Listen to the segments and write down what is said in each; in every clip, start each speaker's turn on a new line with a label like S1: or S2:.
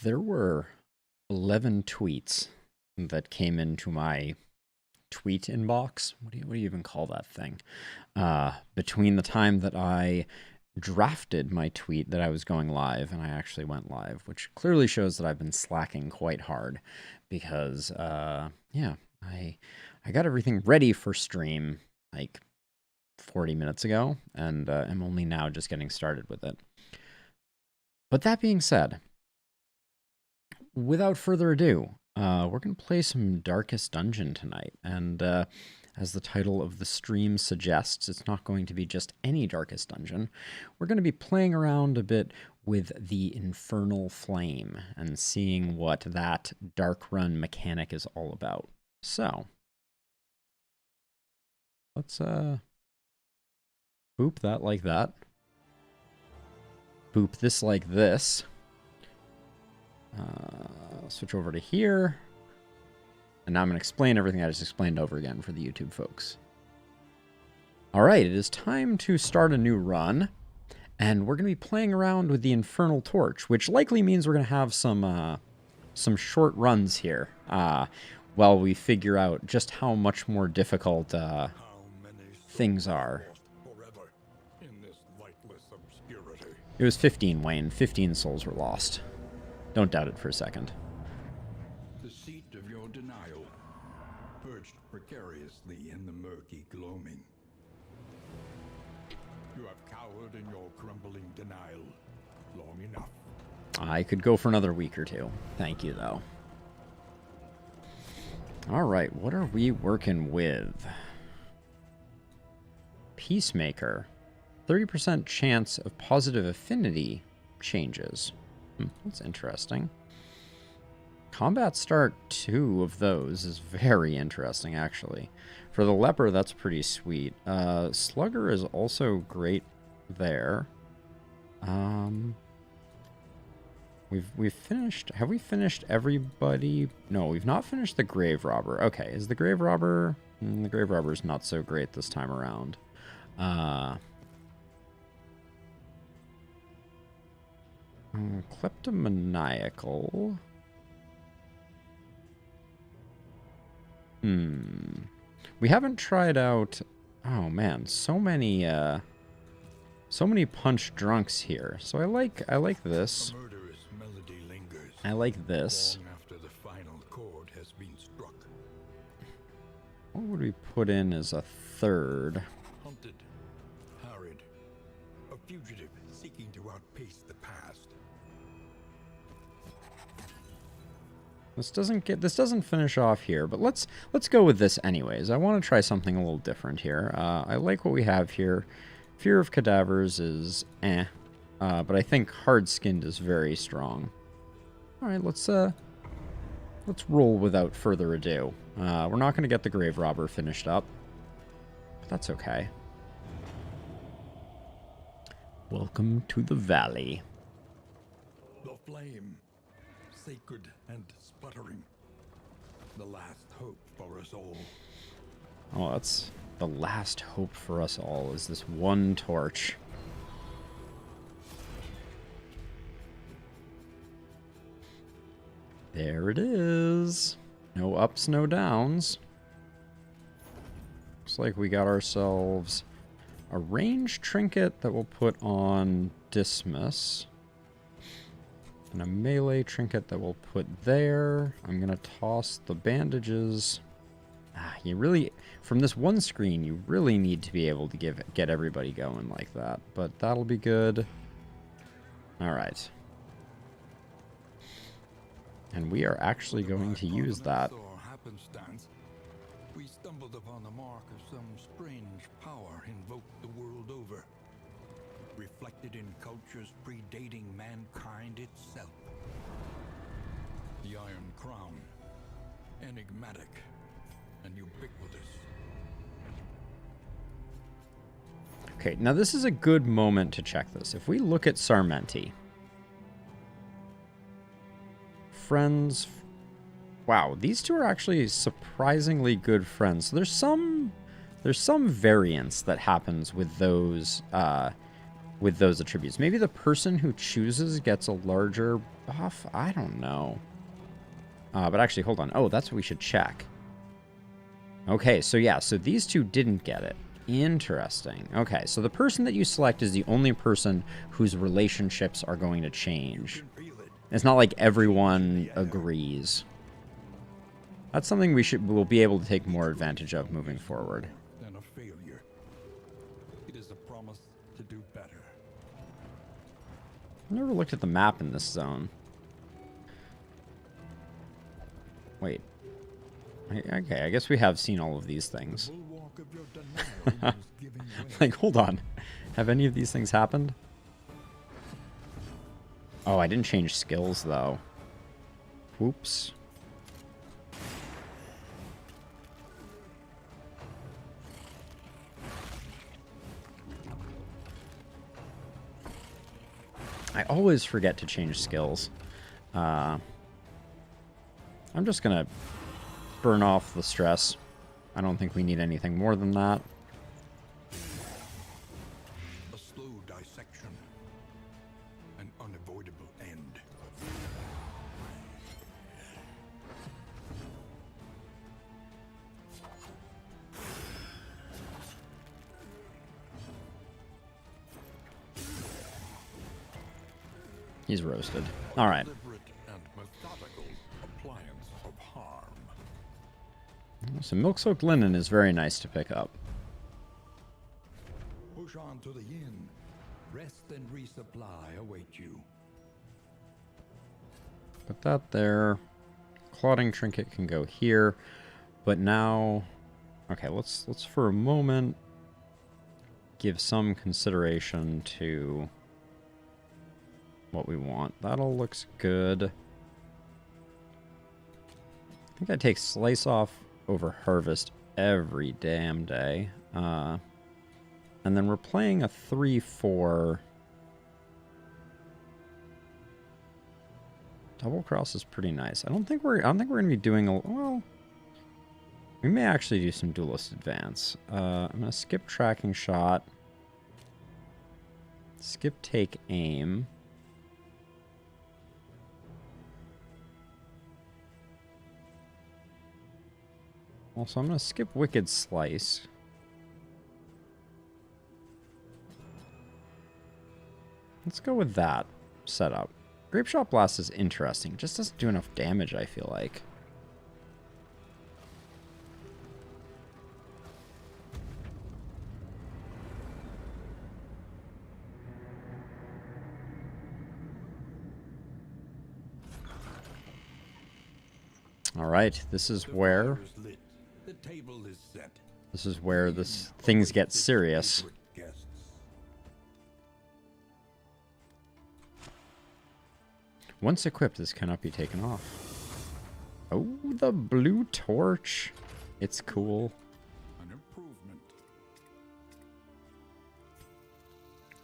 S1: There were 11 tweets that came into my tweet inbox. What do you even call that thing? Between the time that I drafted my tweet that I was going live and I actually went live, which clearly shows that I've been slacking quite hard because, yeah, I got everything ready for stream like 40 minutes ago, and I'm only now just getting started with it. But that being said, without further ado, we're going to play some Darkest Dungeon tonight. And as the title of the stream suggests, it's not going to be just any Darkest Dungeon. We're going to be playing around a bit with the Infernal Flame and seeing what that dark run mechanic is all about. So, let's boop that like that. Boop this like this. Switch over to here. And now I'm going to explain everything I just explained over again for the YouTube folks. Alright, it is time to start a new run. And we're going to be playing around with the Infernal Torch, which likely means we're going to have some short runs here. While we figure out just how much more difficult things are. It was 15, Wayne. 15 souls were lost. Don't doubt it for a second.
S2: The seat of your denial, perched precariously in the murky gloaming. You have cowered in your crumbling denial long enough.
S1: I could go for another week or two. Thank you, though. Alright, what are we working with? Peacemaker. 30% chance of positive affinity changes. That's interesting. Combat start 2 of those is very interesting, actually. For the leper, that's pretty sweet. Slugger is also great there. We've finished. Have we finished everybody? No, we've not finished the Grave Robber. Okay, is the Grave Robber? The Grave Robber's not so great this time around. Kleptomaniacal. We haven't tried out. Oh man, so many punch drunks here. So I like this. I like this.
S2: After the final chord has been struck.
S1: What would we put in as a third?
S2: Hunted, harried, a fugitive seeking to outpace the past.
S1: This doesn't finish off here, but let's go with this anyways. I want to try something a little different here. I like what we have here. Fear of Cadavers is but I think Hard Skinned is very strong. All right, let's roll without further ado. We're not going to get the Grave Robber finished up, but that's okay. Welcome to the valley.
S2: The flame, sacred and sputtering. The last hope for us all.
S1: Oh, that's the last hope for us all, is this one torch. There it is. No ups, no downs. Looks like we got ourselves a range trinket that we'll put on Dismiss. And a melee trinket that we'll put there. I'm going to toss the bandages. You really, from this one screen, you really need to be able to get everybody going like that. But that'll be good. All right. And we are actually going to use that.
S2: We stumbled upon the mark of some strange power invoked the world over, reflected in cultures predating mankind itself. The Iron Crown, enigmatic and ubiquitous.
S1: Okay, now this is a good moment to check this. If we look at Sarmenti, friends. Wow, these two are actually surprisingly good friends. So there's some variance that happens with those with those attributes. Maybe the person who chooses gets a larger buff? I don't know. But actually, hold on. Oh, that's what we should check. Okay, so yeah, so these two didn't get it. Interesting. Okay, so the person that you select is the only person whose relationships are going to change. It's not like everyone agrees. That's something we'll be able to take more advantage of moving forward.
S2: Than a failure. It is a promise to do better.
S1: I've never looked at the map in this zone. Wait. Okay, I guess we have seen all of these things. Like, hold on. Have any of these things happened? Oh, I didn't change skills, though. Whoops. I always forget to change skills. I'm just gonna burn off the stress. I don't think we need anything more than that.
S2: A slow dissection. An unavoidable end.
S1: He's roasted. All right.
S2: Deliberate and methodical appliance of harm.
S1: So milk-soaked linen is very nice to pick up.
S2: Push on to the inn. Rest and resupply await you.
S1: Put that there. Clotting trinket can go here. But now... Okay, let's for a moment give some consideration to what we want. That all looks good. I think I take Slice Off over Harvest every damn day. And then we're playing a 3-4. Double Cross is pretty nice. I don't think we're gonna be doing a well. We may actually do some Duelist Advance. I'm gonna skip Tracking Shot. Skip Take Aim. Also, I'm going to skip Wicked Slice. Let's go with that setup. Grape Shot Blast is interesting. Just doesn't do enough damage, I feel like. All right, this is where...
S2: The table is set.
S1: This is where things get serious. Once equipped, this cannot be taken off. Oh, the blue torch. It's cool.
S2: An improvement.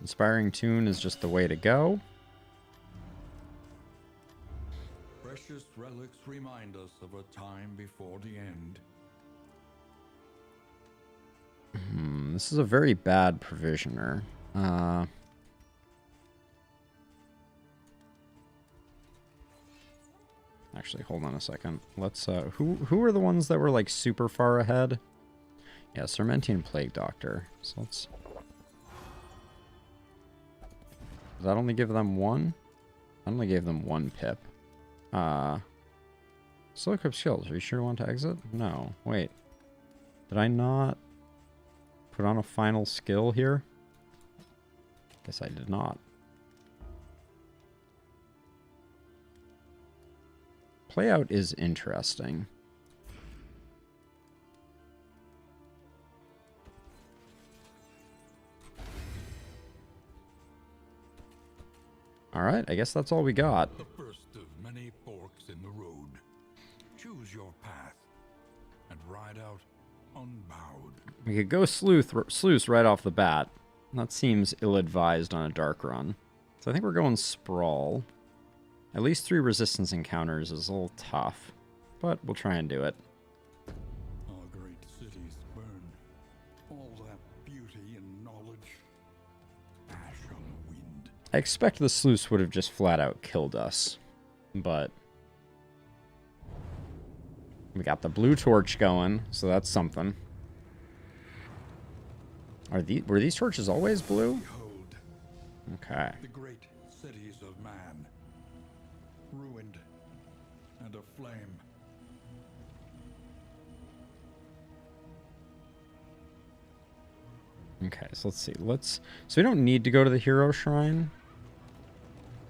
S1: Inspiring Tune is just the way to go.
S2: Precious relics remind us of a time before the end.
S1: This is a very bad provisioner. Actually, hold on a second. Let's who are the ones that were like super far ahead? Yeah, Sermentian Plague Doctor. So let's... Does that only give them one? I only gave them one pip. Slow equip skills. Are you sure you want to exit? No. Wait. Did I not put on a final skill here? Guess I did not. Playout is interesting. Alright, I guess that's all we got.
S2: The first of many forks in the road. Choose your path and ride out unbowed.
S1: We could go Sleuth right off the bat. That seems ill-advised on a dark run. So I think we're going Sprawl. At least 3 resistance encounters is a little tough, but we'll try and do it.
S2: Our great cities burn. All that beauty and knowledge. Ash
S1: I expect the sluice would have just flat out killed us. But we got the blue torch going, so that's something. Were these torches always blue?
S2: Behold,
S1: Okay.
S2: the great cities of man, ruined and aflame.
S1: Okay, so let's see. So we don't need to go to the hero shrine.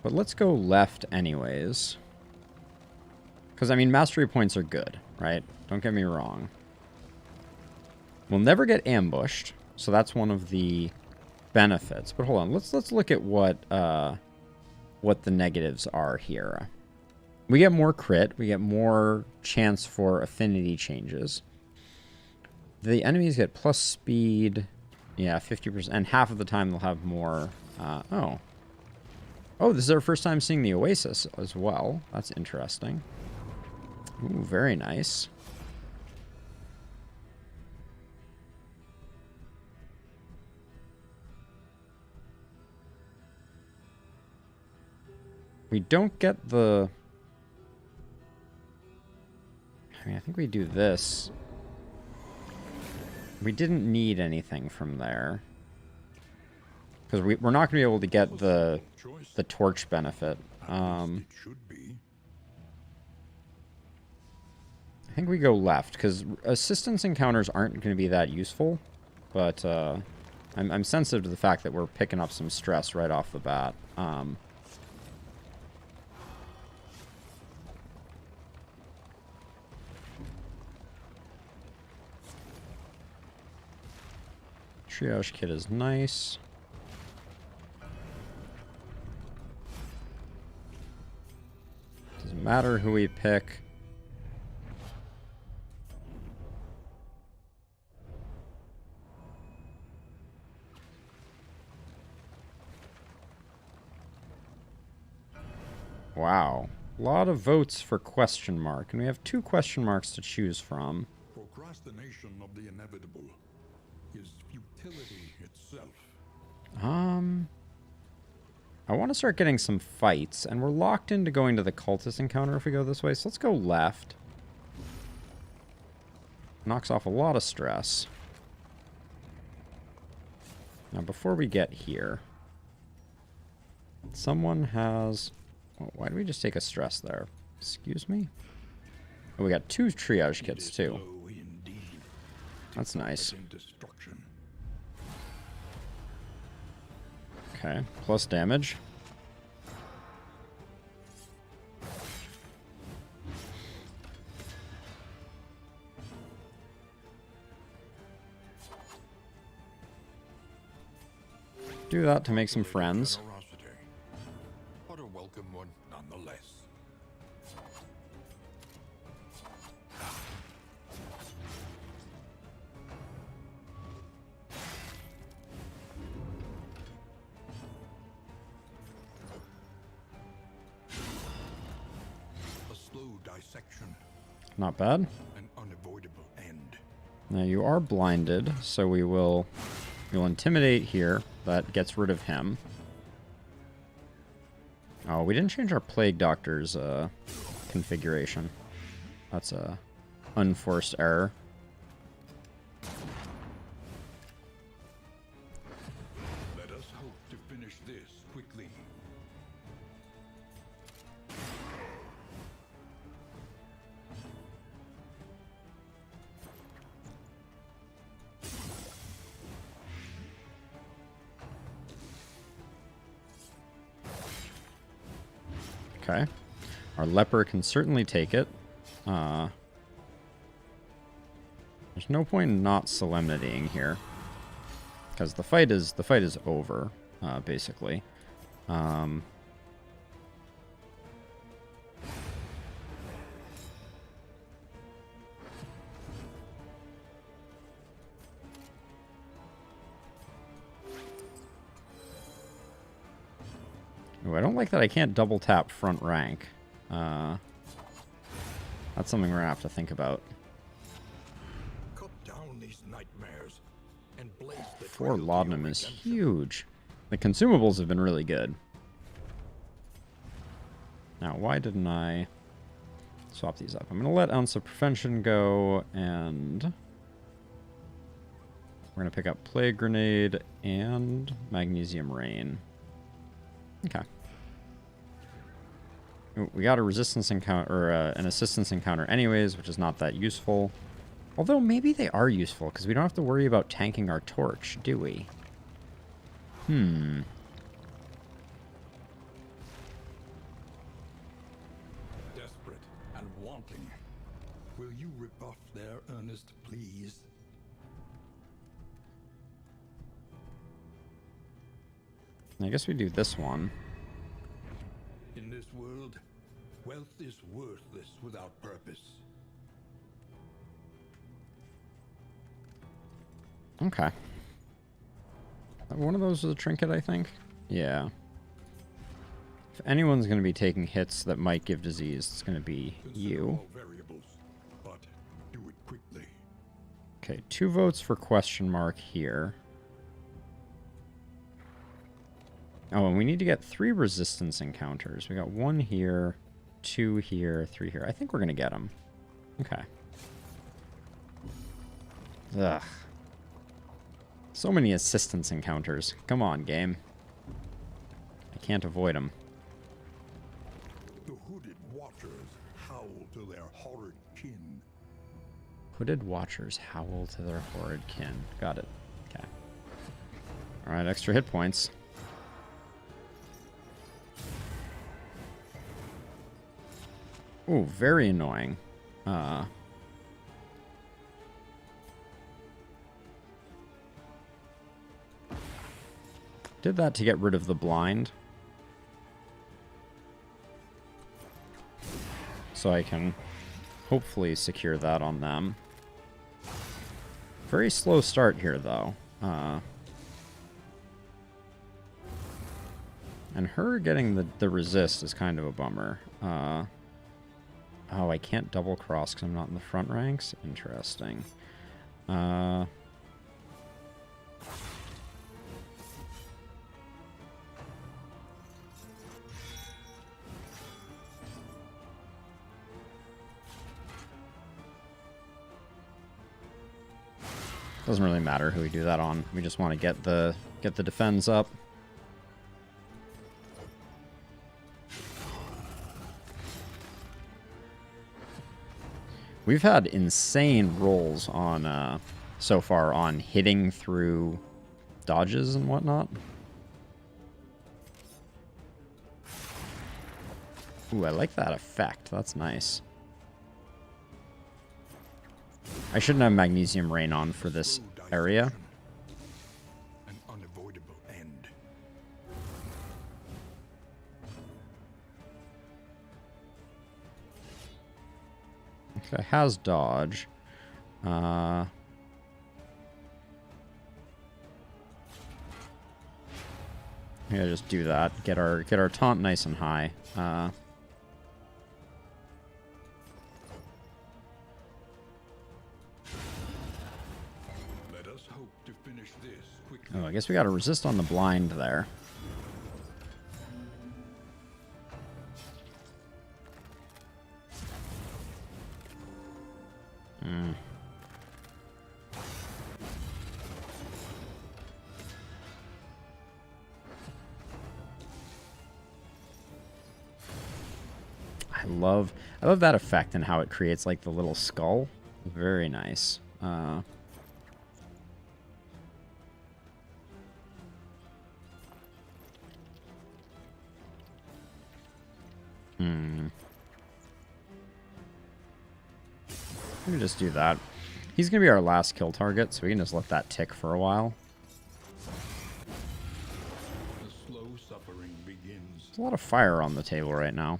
S1: But let's go left anyways. Because, I mean, mastery points are good, right? Don't get me wrong. We'll never get ambushed, so that's one of the benefits. But hold on, let's look at what the negatives are here. We get more crit, we get more chance for affinity changes. The enemies get plus speed, yeah, 50%, and half of the time they'll have more. Oh, this is our first time seeing the Oasis as well. That's interesting. Ooh, very nice. We don't get the... I mean, I think we do this. We didn't need anything from there. Because we're not going to be able to get the torch benefit. I think we go left, because assistance encounters aren't going to be that useful. But I'm sensitive to the fact that we're picking up some stress right off the bat. Triage kit is nice. Doesn't matter who we pick. Wow. A lot of votes for question mark, and we have 2 question marks to choose from.
S2: Procrastination of the inevitable is futility itself.
S1: I want to start getting some fights, and we're locked into going to the Cultist Encounter if we go this way, so let's go left. Knocks off a lot of stress. Now, before we get here, someone has... Oh, why did we just take a stress there? Excuse me? Oh, we got 2 triage kits, too. That's nice. Okay, plus damage. Do that to make some friends.
S2: But a welcome one nonetheless. A slow dissection.
S1: Not bad.
S2: An unavoidable end.
S1: Now you are blinded, so we'll intimidate here. That gets rid of him. Oh, we didn't change our Plague Doctor's configuration. That's a unforced error.
S2: Let us hope to finish this quickly.
S1: Okay. Our leper can certainly take it. There's no point in not solemnitying here, because the fight is over, basically. Ooh, I don't like that I can't double tap front rank. That's something we're gonna have to think about.
S2: Cut down these nightmares and blaze the
S1: 4
S2: trail to
S1: laudanum
S2: your
S1: is
S2: redemption.
S1: huge. The consumables have been really good. Now, why didn't I swap these up? I'm going to let Ounce of Prevention go, and we're going to pick up Plague Grenade and Magnesium Rain. Okay. We got a resistance encounter, or an assistance encounter anyways, which is not that useful. Although, maybe they are useful, because we don't have to worry about tanking our torch, do we?
S2: Desperate and wanting. Will you rebuff their earnest pleas?
S1: I guess we do this one.
S2: In this world, wealth is worthless without purpose.
S1: Okay. One of those is a trinket, I think? Yeah. If anyone's going to be taking hits that might give disease, it's going to be you.
S2: Variables, but do it quickly.
S1: Okay, 2 votes for question mark here. Oh, and we need to get 3 resistance encounters. We got 1 here, 2 here, 3 here. I think we're going to get them. Okay. Ugh. So many assistance encounters. Come on, game. I can't avoid them.
S2: The hooded watchers howl to their horrid kin.
S1: Hooded watchers howl to their horrid kin. Got it. Okay. Alright, extra hit points. Ooh, very annoying. Did that to get rid of the blind. So I can hopefully secure that on them. Very slow start here, though. And her getting the resist is kind of a bummer. Oh, I can't double cross because I'm not in the front ranks? Interesting. Doesn't really matter who we do that on. We just want to get the defense up. We've had insane rolls on so far on hitting through dodges and whatnot. Ooh, I like that effect. That's nice. I shouldn't have Magnesium Rain on for this area.
S2: An unavoidable end.
S1: Okay, has dodge. Yeah, just do that. Get our taunt nice and high.
S2: Let us hope to finish this quickly.
S1: Oh, I guess we got to resist on the blind there. I love that effect and how it creates like the little skull. Very nice. We can just do that. He's gonna be our last kill target, so we can just let that tick for a while.
S2: The slow suffering begins.
S1: There's a lot of fire on the table right now.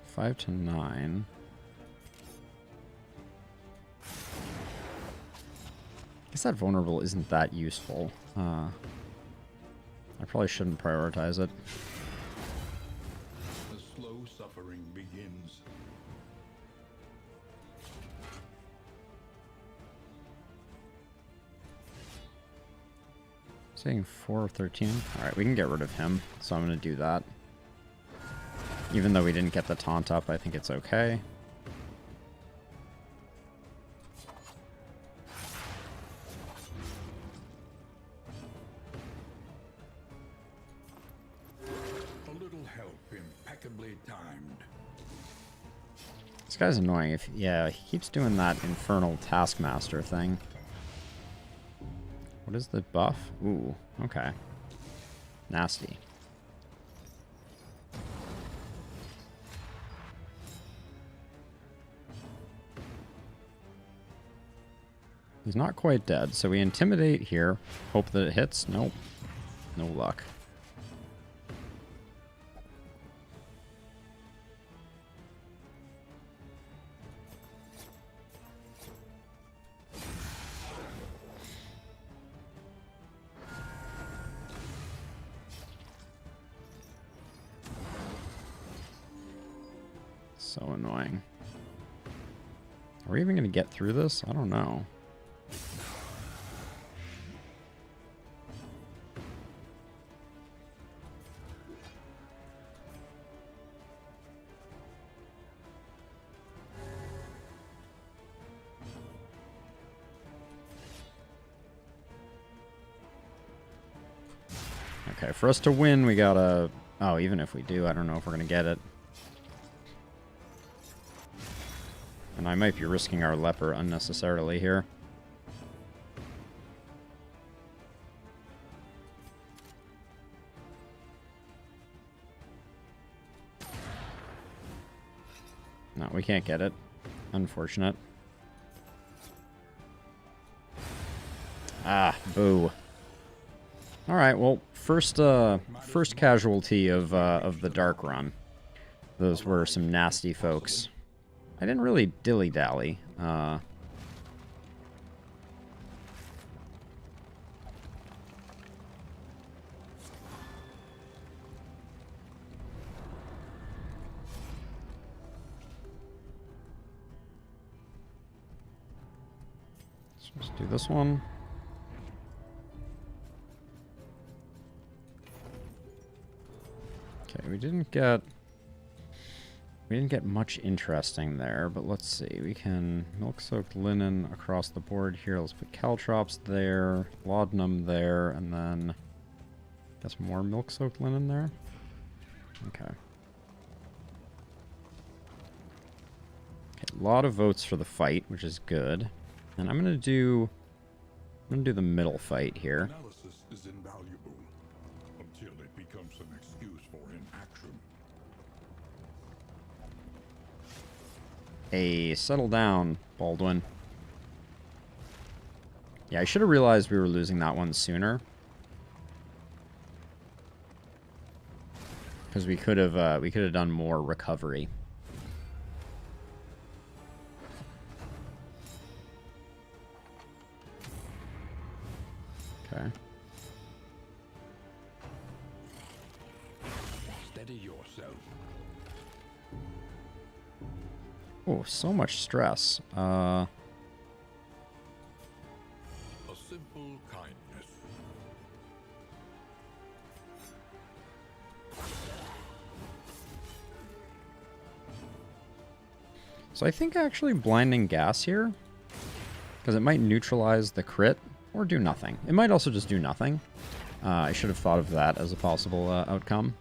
S1: Five to 9. I guess that vulnerable isn't that useful. I probably shouldn't prioritize it.
S2: The slow suffering begins.
S1: Saying 4 of 13. Alright, we can get rid of him, so I'm going to do that. Even though we didn't get the taunt up, I think it's okay.
S2: A little help, impeccably timed.
S1: This guy's annoying. Yeah, he keeps doing that Infernal Taskmaster thing. What is the buff? Ooh, okay. Nasty. He's not quite dead, so we intimidate here. Hope that it hits. Nope. No luck. So annoying. Are we even going to get through this? I don't know. Okay, for us to win, we gotta... Oh, even if we do, I don't know if we're gonna get it. And I might be risking our leper unnecessarily here. No, we can't get it. Unfortunate. Ah, boo. All right, well, first casualty of the dark run. Those were some nasty folks. I didn't really dilly-dally. Let's do this one. Okay, we didn't get much interesting there, but let's see. We can milk-soaked linen across the board here. Let's put caltrops there, laudanum there, and then guess more milk-soaked linen there. Okay. Okay, a lot of votes for the fight, which is good. And I'm gonna do the middle fight here.
S2: Analysis is invaluable until it becomes an excuse for inaction.
S1: Hey, settle down, Baldwin. Yeah, I should have realized we were losing that one sooner. Because we could have done more recovery. Okay.
S2: Steady yourself.
S1: Oh, so much stress.
S2: A simple kindness.
S1: So I think actually blinding gas here, because it might neutralize the crit or do nothing. It might also just do nothing. I should have thought of that as a possible outcome.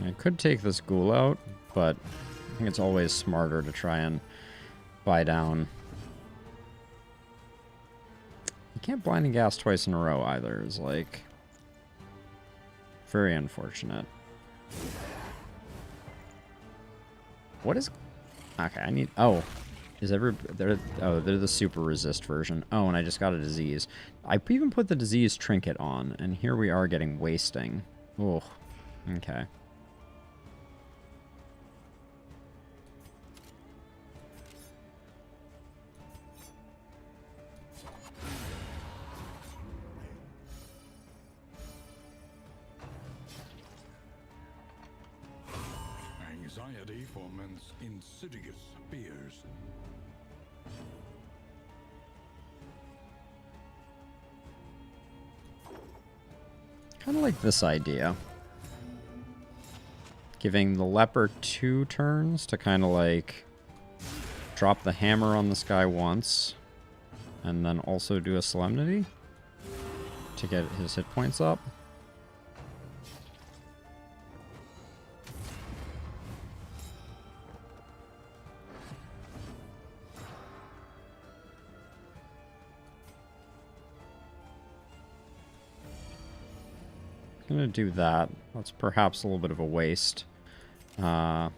S1: I could take this ghoul out, but I think it's always smarter to try and buy down. You can't blinding gas twice in a row either. It's like very unfortunate. What is... Okay, I need... Oh. Is they're the super resist version. Oh, and I just got a disease. I even put the disease trinket on, and here we are getting wasting. Oh. Okay.
S2: anxiety for men's insidious fears.
S1: Kind of like this idea. Giving the leper 2 turns to kind of like drop the hammer on this guy once. And then also do a solemnity to get his hit points up. Gonna do that. That's perhaps a little bit of a waste. Don't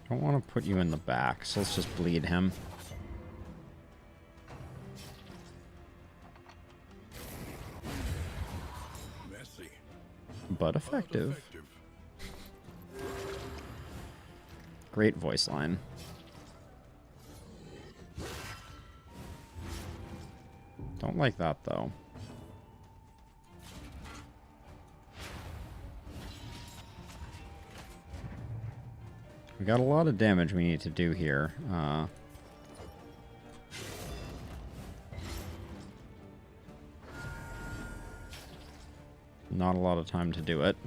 S1: want to put you in the back, so let's just bleed him.
S2: Messy,
S1: But effective. Great voice line. Don't like that, though. We got a lot of damage we need to do here. Not a lot of time to do it.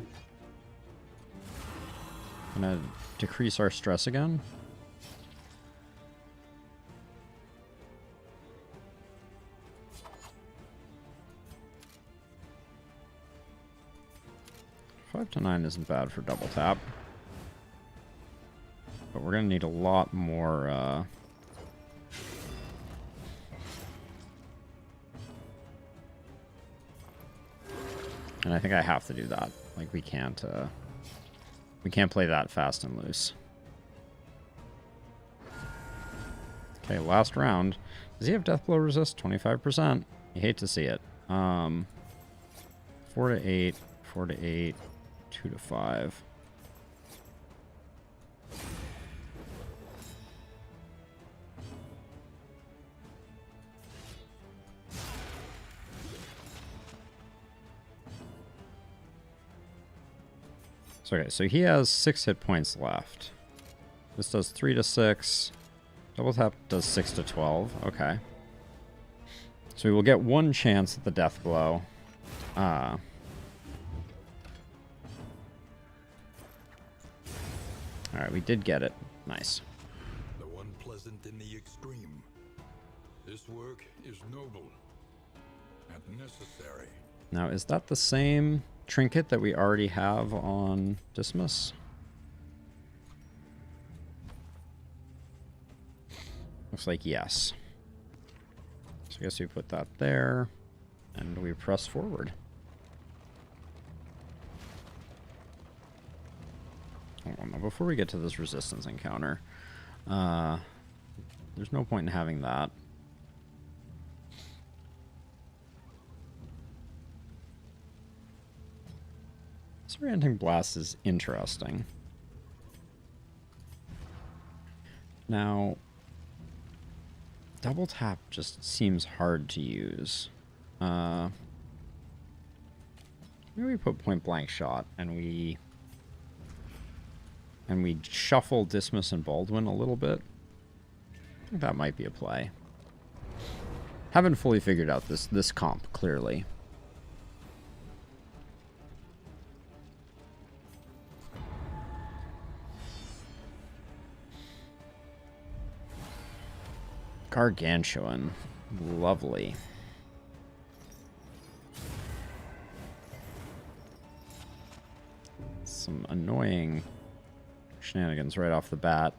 S1: Gonna decrease our stress again. Five to 9 isn't bad for double tap. But we're going to need a lot more, and I think I have to do that. Like, we can't play that fast and loose. Okay, last round. Does he have death blow resist? 25%. You hate to see it. 4 to 8, 4 to 8, 2 to 5. Okay, so he has 6 hit points left. This does 3 to 6. Double tap does 6 to 12. Okay. So we will get 1 chance at the death blow. Alright, we did get it. Nice.
S2: the one pleasant in the extreme. This work is noble and necessary.
S1: Now, is that the same trinket that we already have on Dismas? Looks like yes. So I guess we put that there, and we press forward. Hold on, now, before we get to this resistance encounter, there's no point in having that. Orienting Blast is interesting. Now, double tap just seems hard to use. Maybe we put point blank shot and we shuffle Dismas and Baldwin a little bit. I think that might be a play. Haven't fully figured out this comp clearly. Gargantuan. Lovely. Some annoying shenanigans right off the bat.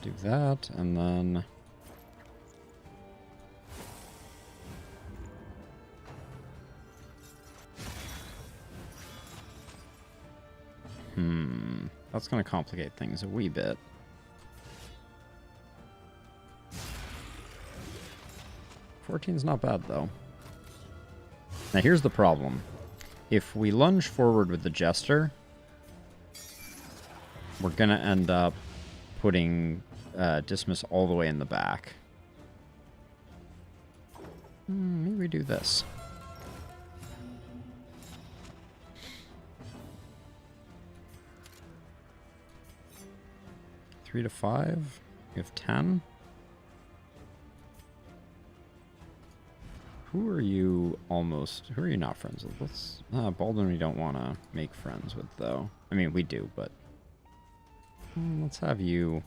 S1: Do that, and then that's going to complicate things a wee bit. 14's not bad, though. Now, here's the problem. If we lunge forward with the Jester, we're going to end up putting Dismiss all the way in the back. Maybe we do this. Three to 5. We have 10. Who are you almost... Who are you not friends with? Let's... Baldwin we don't want to make friends with, though. I mean, we do, but... let's have you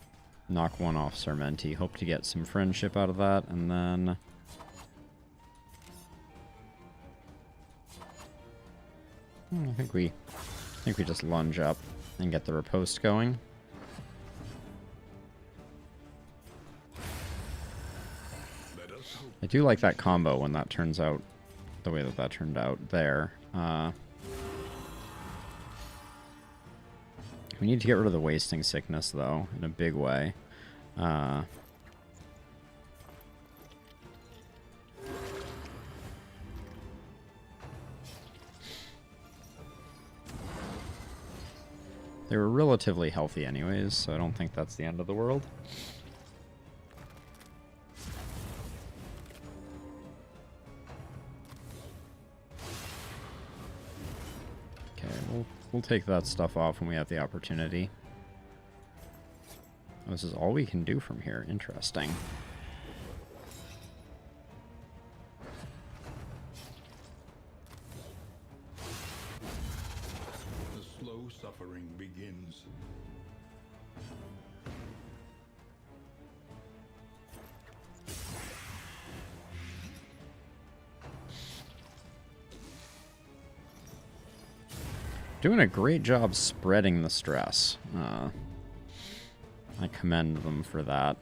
S1: knock one off Sermenti. Hope to get some friendship out of that, and then... I think we just lunge up and get the riposte going. I do like that combo when that turns out the way that that turned out there. We need to get rid of the wasting sickness, though, in a big way. They were relatively healthy anyways, so I don't think that's the end of the world. We'll take that stuff off when we have the opportunity. Oh, this is all we can do from here. Interesting.
S2: The slow suffering begins.
S1: Doing a great job spreading the stress. I commend them for that.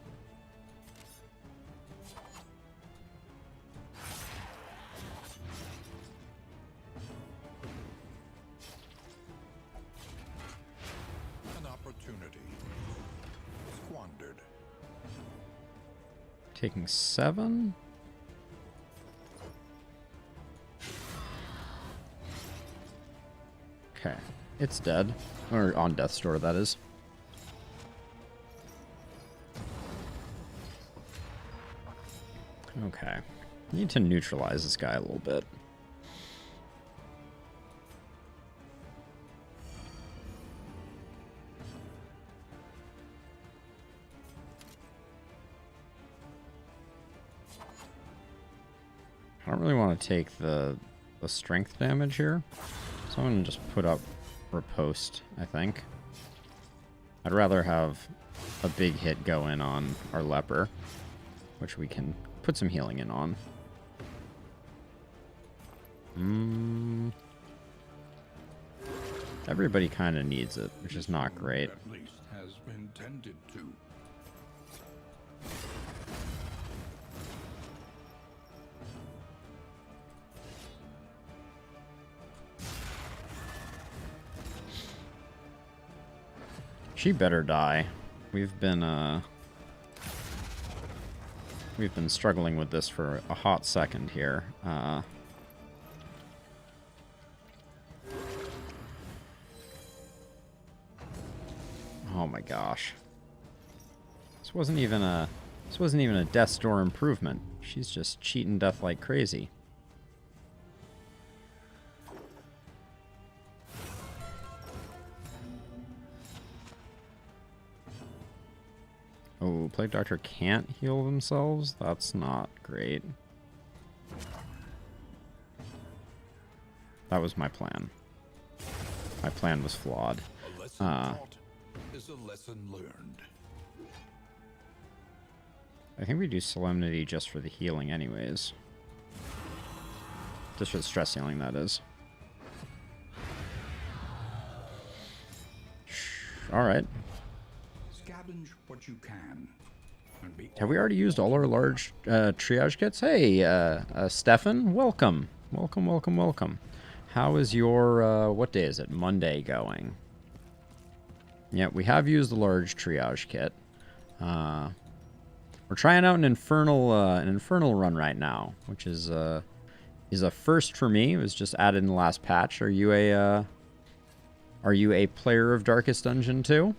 S2: An opportunity squandered.
S1: Taking 7? Okay, it's dead. Or on death's door, that is. Okay. Need to neutralize this guy a little bit. I don't really want to take the strength damage here. So I'm going to just put up riposte, I think. I'd rather have a big hit go in on our leper, which we can put some healing in on. Everybody kind of needs it, which is not great.
S2: At least has been tended to.
S1: She better die. We've been struggling with this for a hot second here. Oh my gosh. This wasn't even a death's door improvement. She's just cheating death like crazy. Oh, Plague Doctor can't heal themselves? That's not great. That was my plan. My plan was flawed.
S2: A lesson taught is a lesson learned.
S1: I think we do Solemnity just for the healing anyways. Just for the stress healing, that is. Alright.
S2: Scavenge what you can. And be
S1: Have we already used all our large triage kits? Hey, Stefan, welcome. Welcome, welcome, welcome. How is your, what day is it? Monday going? Yeah, we have used the large triage kit. We're trying out an infernal run right now, which is a first for me. It was just added in the last patch. Are you a player of Darkest Dungeon too?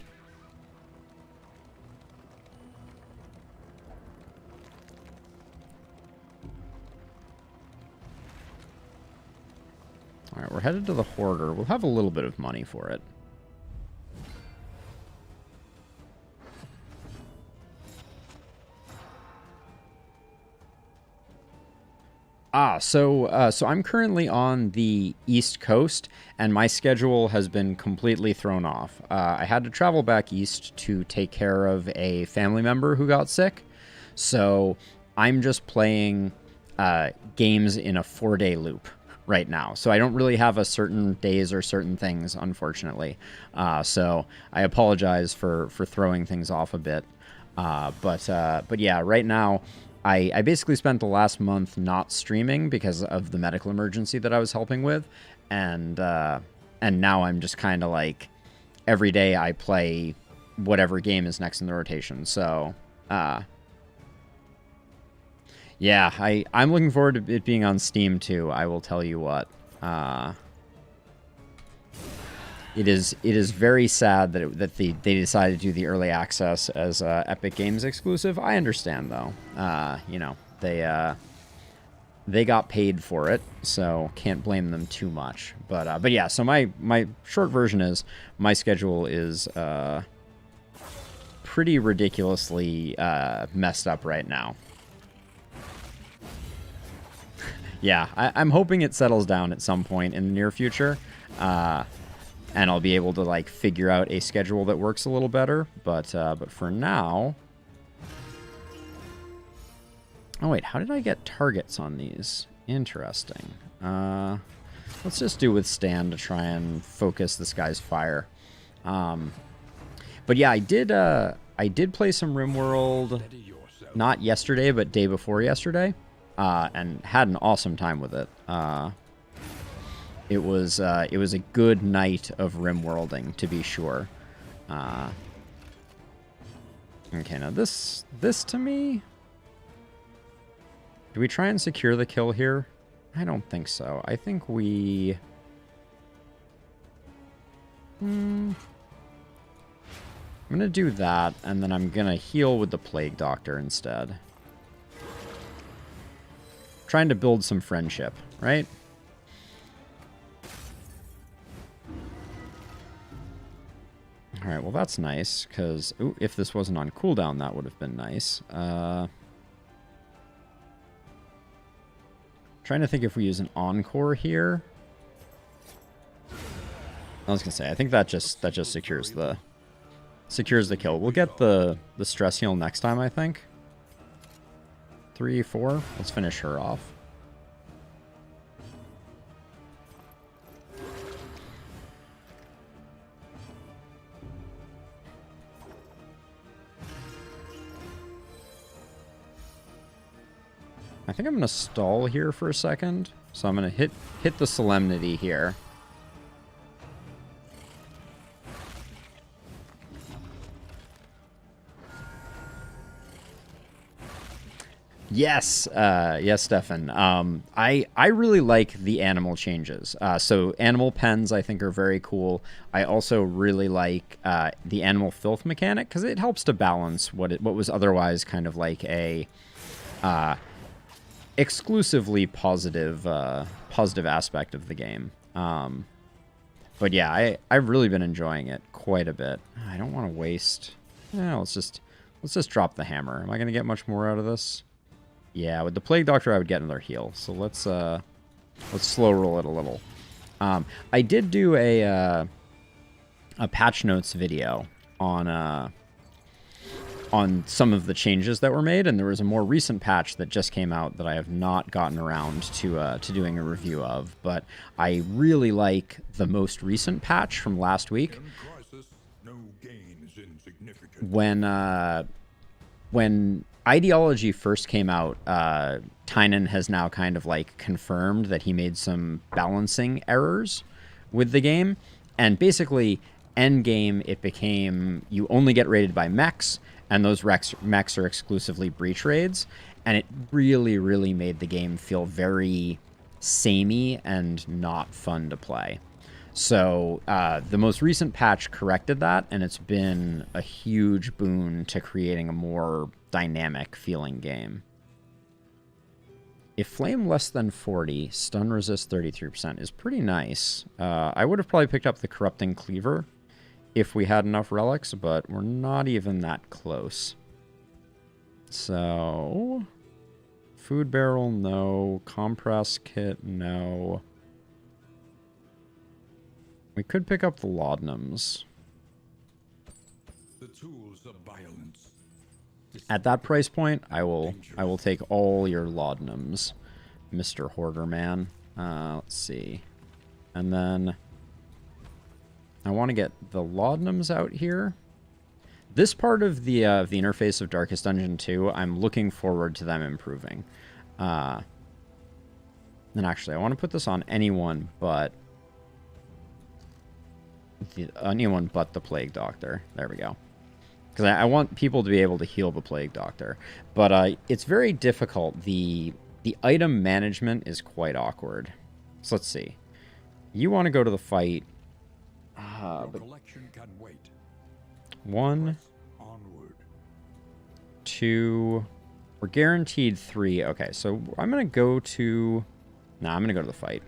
S1: All right, we're headed to the Hoarder. We'll have a little bit of money for it. So I'm currently on the East Coast, and my schedule has been completely thrown off. I had to travel back east to take care of a family member who got sick, so I'm just playing games in a 4-day loop right now. So I don't really have a certain days or certain things, unfortunately. So I apologize for throwing things off a bit. But yeah, right now I basically spent the last month not streaming because of the medical emergency that I was helping with, and now I'm just kind of like every day I play whatever game is next in the rotation. So yeah, I'm looking forward to it being on Steam too. I will tell you what. It is very sad that they decided to do the early access as Epic Games exclusive. I understand though. You know, they got paid for it, so can't blame them too much. But yeah, so my short version is my schedule is pretty ridiculously messed up right now. Yeah, I'm hoping it settles down at some point in the near future. And I'll be able to like figure out a schedule that works a little better, but for now. Oh wait, how did I get targets on these? Interesting. Let's just do withstand to try and focus this guy's fire. But yeah, I did play some RimWorld, not yesterday, but day before yesterday, and had an awesome time with it. It was a good night of RimWorlding, to be sure. Okay, now this to me... Do we try and secure the kill here? I don't think so. I think we... I'm going to do that, and then I'm going to heal with the Plague Doctor instead. Trying to build some friendship, right? Alright, well that's nice, because if this wasn't on cooldown, that would have been nice. Trying to think if we use an Encore here. I was going to say, I think that just secures the kill. We'll get the stress heal next time, I think. 3, 4. Let's finish her off. I think I'm going to stall here for a second. So I'm going to hit the Solemnity here. Yes, yes, Stefan. I really like the animal changes. So animal pens I think are very cool. I also really like the animal filth mechanic because it helps to balance what was otherwise kind of like a exclusively positive aspect of the game. But yeah, I've really been enjoying it quite a bit. I don't want to waste. Let's just drop the hammer. Am I going to get much more out of this? Yeah, with the Plague Doctor, I would get another heal. So let's slow roll it a little. I did do a patch notes video on some of the changes that were made, and there was a more recent patch that just came out that I have not gotten around to doing a review of. But I really like the most recent patch from last week. When Ideology first came out, Tynan has now kind of like confirmed that he made some balancing errors with the game, and basically endgame it became you only get rated by mechs, and those mechs are exclusively breach raids, and it really, really made the game feel very samey and not fun to play. So the most recent patch corrected that, and it's been a huge boon to creating a more dynamic feeling game. If flame less than 40, stun resist 33% is pretty nice. I would have probably picked up the corrupting cleaver if we had enough relics, but we're not even that close. So, food barrel, no. Compress kit, no. We could pick up the laudanums.
S2: The tools of violence.
S1: At that price point, I will take all your laudanums, Mr. Hoarder Man. Let's see. And then I want to get the laudanums out here. This part of the interface of Darkest Dungeon 2, I'm looking forward to them improving. And actually, I want to put this on anyone but the Plague Doctor. There we go. Because I want people to be able to heal the Plague Doctor. But it's very difficult. The item management is quite awkward. So let's see. You want to go to the fight. But
S2: Collection can wait.
S1: 1,
S2: Onward.
S1: 2. We're guaranteed 3. Okay, so I'm going to go to... Nah, I'm going to go to the fight.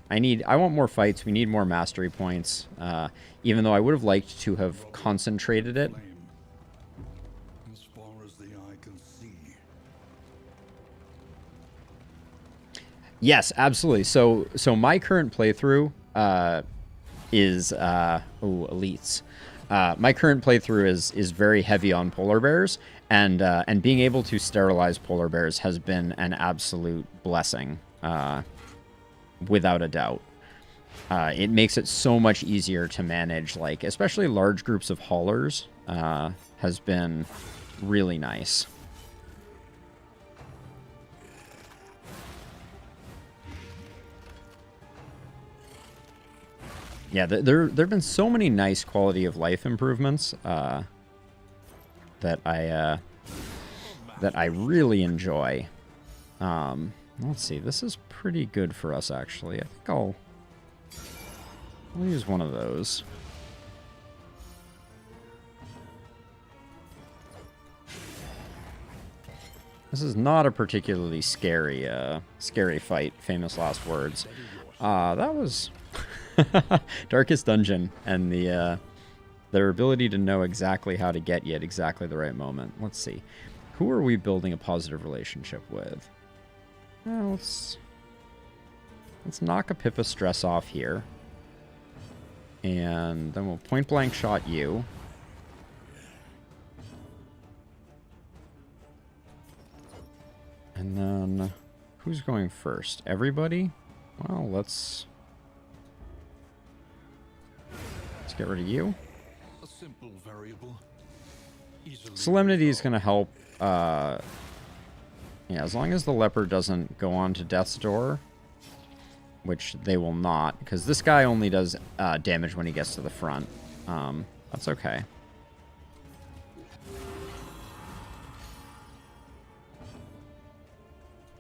S1: I want more fights. We need more mastery points. Even though I would have liked to have concentrated it.
S2: As far as the eye can see.
S1: Yes, absolutely. So my current playthrough is elites. My current playthrough is very heavy on polar bears, and being able to sterilize polar bears has been an absolute blessing, without a doubt. It makes it so much easier to manage, like especially large groups of haulers. Has been really nice. Yeah, there've been so many nice quality of life improvements that I really enjoy. Let's see, this is pretty good for us actually. I think I'll use one of those. This is not a particularly scary fight. Famous last words. That was Darkest Dungeon, and their ability to know exactly how to get you at exactly the right moment. Let's see. Who are we building a positive relationship with? Well, let's knock a Pippa stress off here. And then we'll point blank shot you. And then who's going first? Everybody? Well, let's get rid of you.
S2: A simple variable.
S1: Solemnity is going to help. Yeah, as long as the leopard doesn't go on to death's door, which they will not, because this guy only does damage when he gets to the front. That's okay.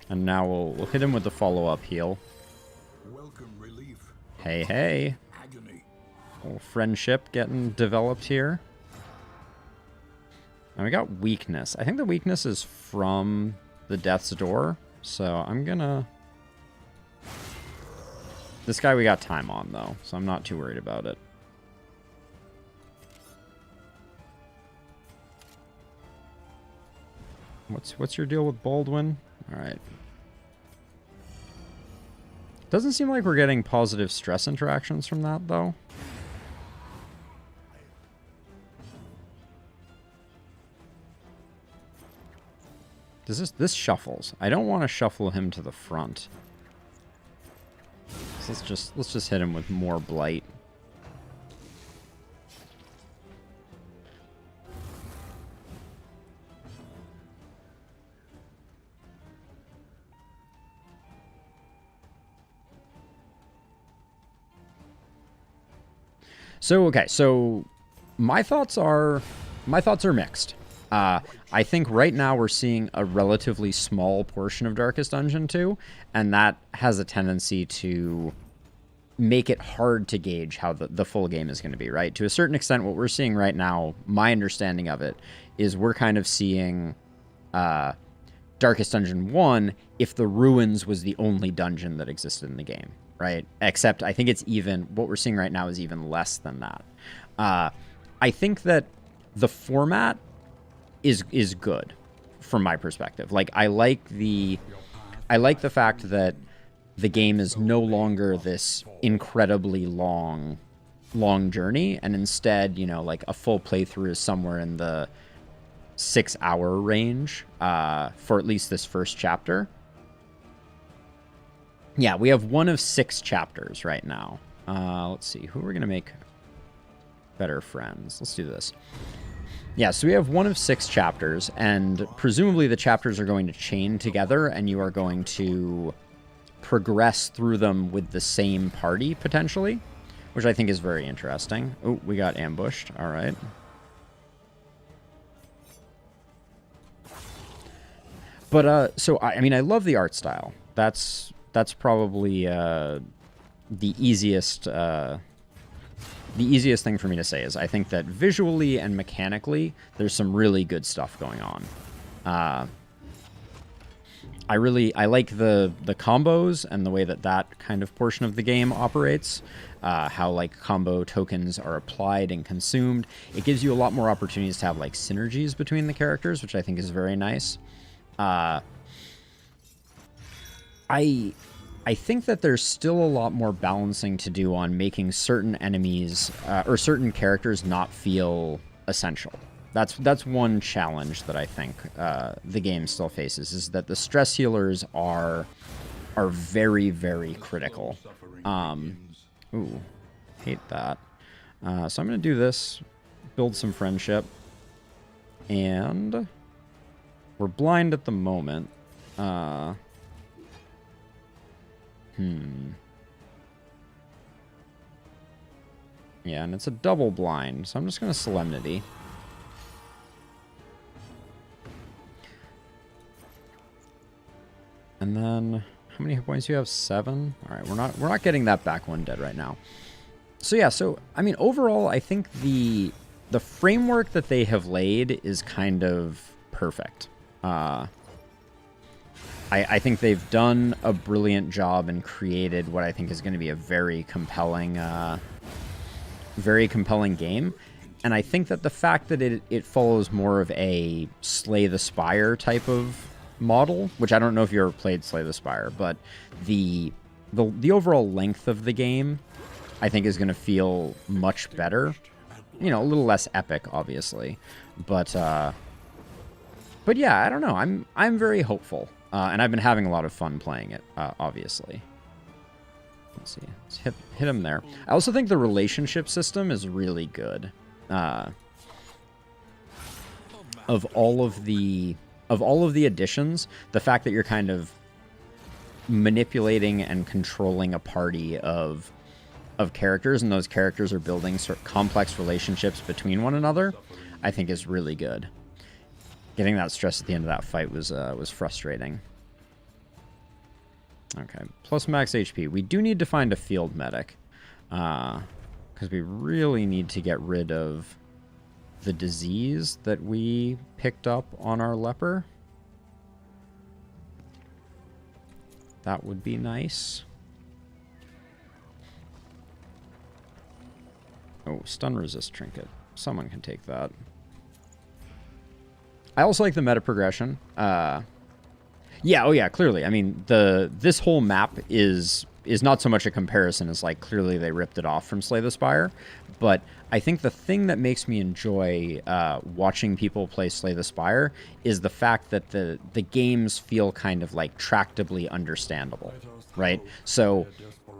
S1: And now we'll hit him with the follow-up heal.
S2: Welcome relief.
S1: Hey, hey.
S2: Agony.
S1: Little friendship getting developed here. And we got weakness. I think the weakness is from the death's door. So I'm gonna... This guy we got time on, though. So I'm not too worried about it. What's your deal with Baldwin? Alright. Doesn't seem like we're getting positive stress interactions from that, though. This shuffles. I don't want to shuffle him to the front. So let's just hit him with more blight. So, okay, so my thoughts are my thoughts are mixed. I think right now we're seeing a relatively small portion of Darkest Dungeon 2, and that has a tendency to make it hard to gauge how the full game is going to be, right? To a certain extent, what we're seeing right now, my understanding of it, is we're kind of seeing Darkest Dungeon 1 if the Ruins was the only dungeon that existed in the game, right? Except I think it's even, what we're seeing right now is even less than that. I think that the format is good from my perspective. Like, I like the fact that the game is no longer this incredibly long journey, and instead, you know, like a full playthrough is somewhere in the 6-hour range for at least this first chapter. Yeah, we have 1 of 6 chapters right now. Let's see, who are we going to make better friends? Let's do this. Yeah, so we have 1 of 6 chapters, and presumably the chapters are going to chain together, and you are going to progress through them with the same party, potentially, which I think is very interesting. Oh, we got ambushed. All right. But, so, I mean, I love the art style. That's probably the easiest thing for me to say is I think that visually and mechanically, there's some really good stuff going on. I like the combos and the way that kind of portion of the game operates. How like combo tokens are applied and consumed. It gives you a lot more opportunities to have like synergies between the characters, which I think is very nice. I think that there's still a lot more balancing to do on making certain enemies or certain characters not feel essential. That's one challenge that I think the game still faces, is that the stress healers are very, very critical. Ooh, hate that. So I'm going to do this, build some friendship, and we're blind at the moment. Yeah, and it's a double blind, so I'm just going to Solemnity. And then, how many hit points do you have? 7? All right, we're not getting that back one dead right now. So yeah, so I mean, overall, I think the framework that they have laid is kind of perfect. I think they've done a brilliant job and created what I think is going to be a very compelling game. And I think that the fact that it follows more of a Slay the Spire type of model, which I don't know if you ever played Slay the Spire, but the overall length of the game, I think, is going to feel much better. You know, a little less epic, obviously, but yeah, I don't know. I'm very hopeful, and I've been having a lot of fun playing it. Obviously, let's see, let's hit him there. I also think the relationship system is really good. Of all of the additions, the fact that you're kind of manipulating and controlling a party of characters, and those characters are building sort of complex relationships between one another, I think is really good. Getting that stress at the end of that fight was frustrating. Okay, plus max HP. We do need to find a field medic, because we really need to get rid of the disease that we picked up on our leper. That would be nice. Oh, stun resist trinket. Someone can take that. I also like the meta progression. Yeah, oh yeah, clearly. I mean, this whole map is not so much a comparison as like clearly they ripped it off from Slay the Spire, but I think the thing that makes me enjoy watching people play Slay the Spire is the fact that the games feel kind of like tractably understandable, right? So,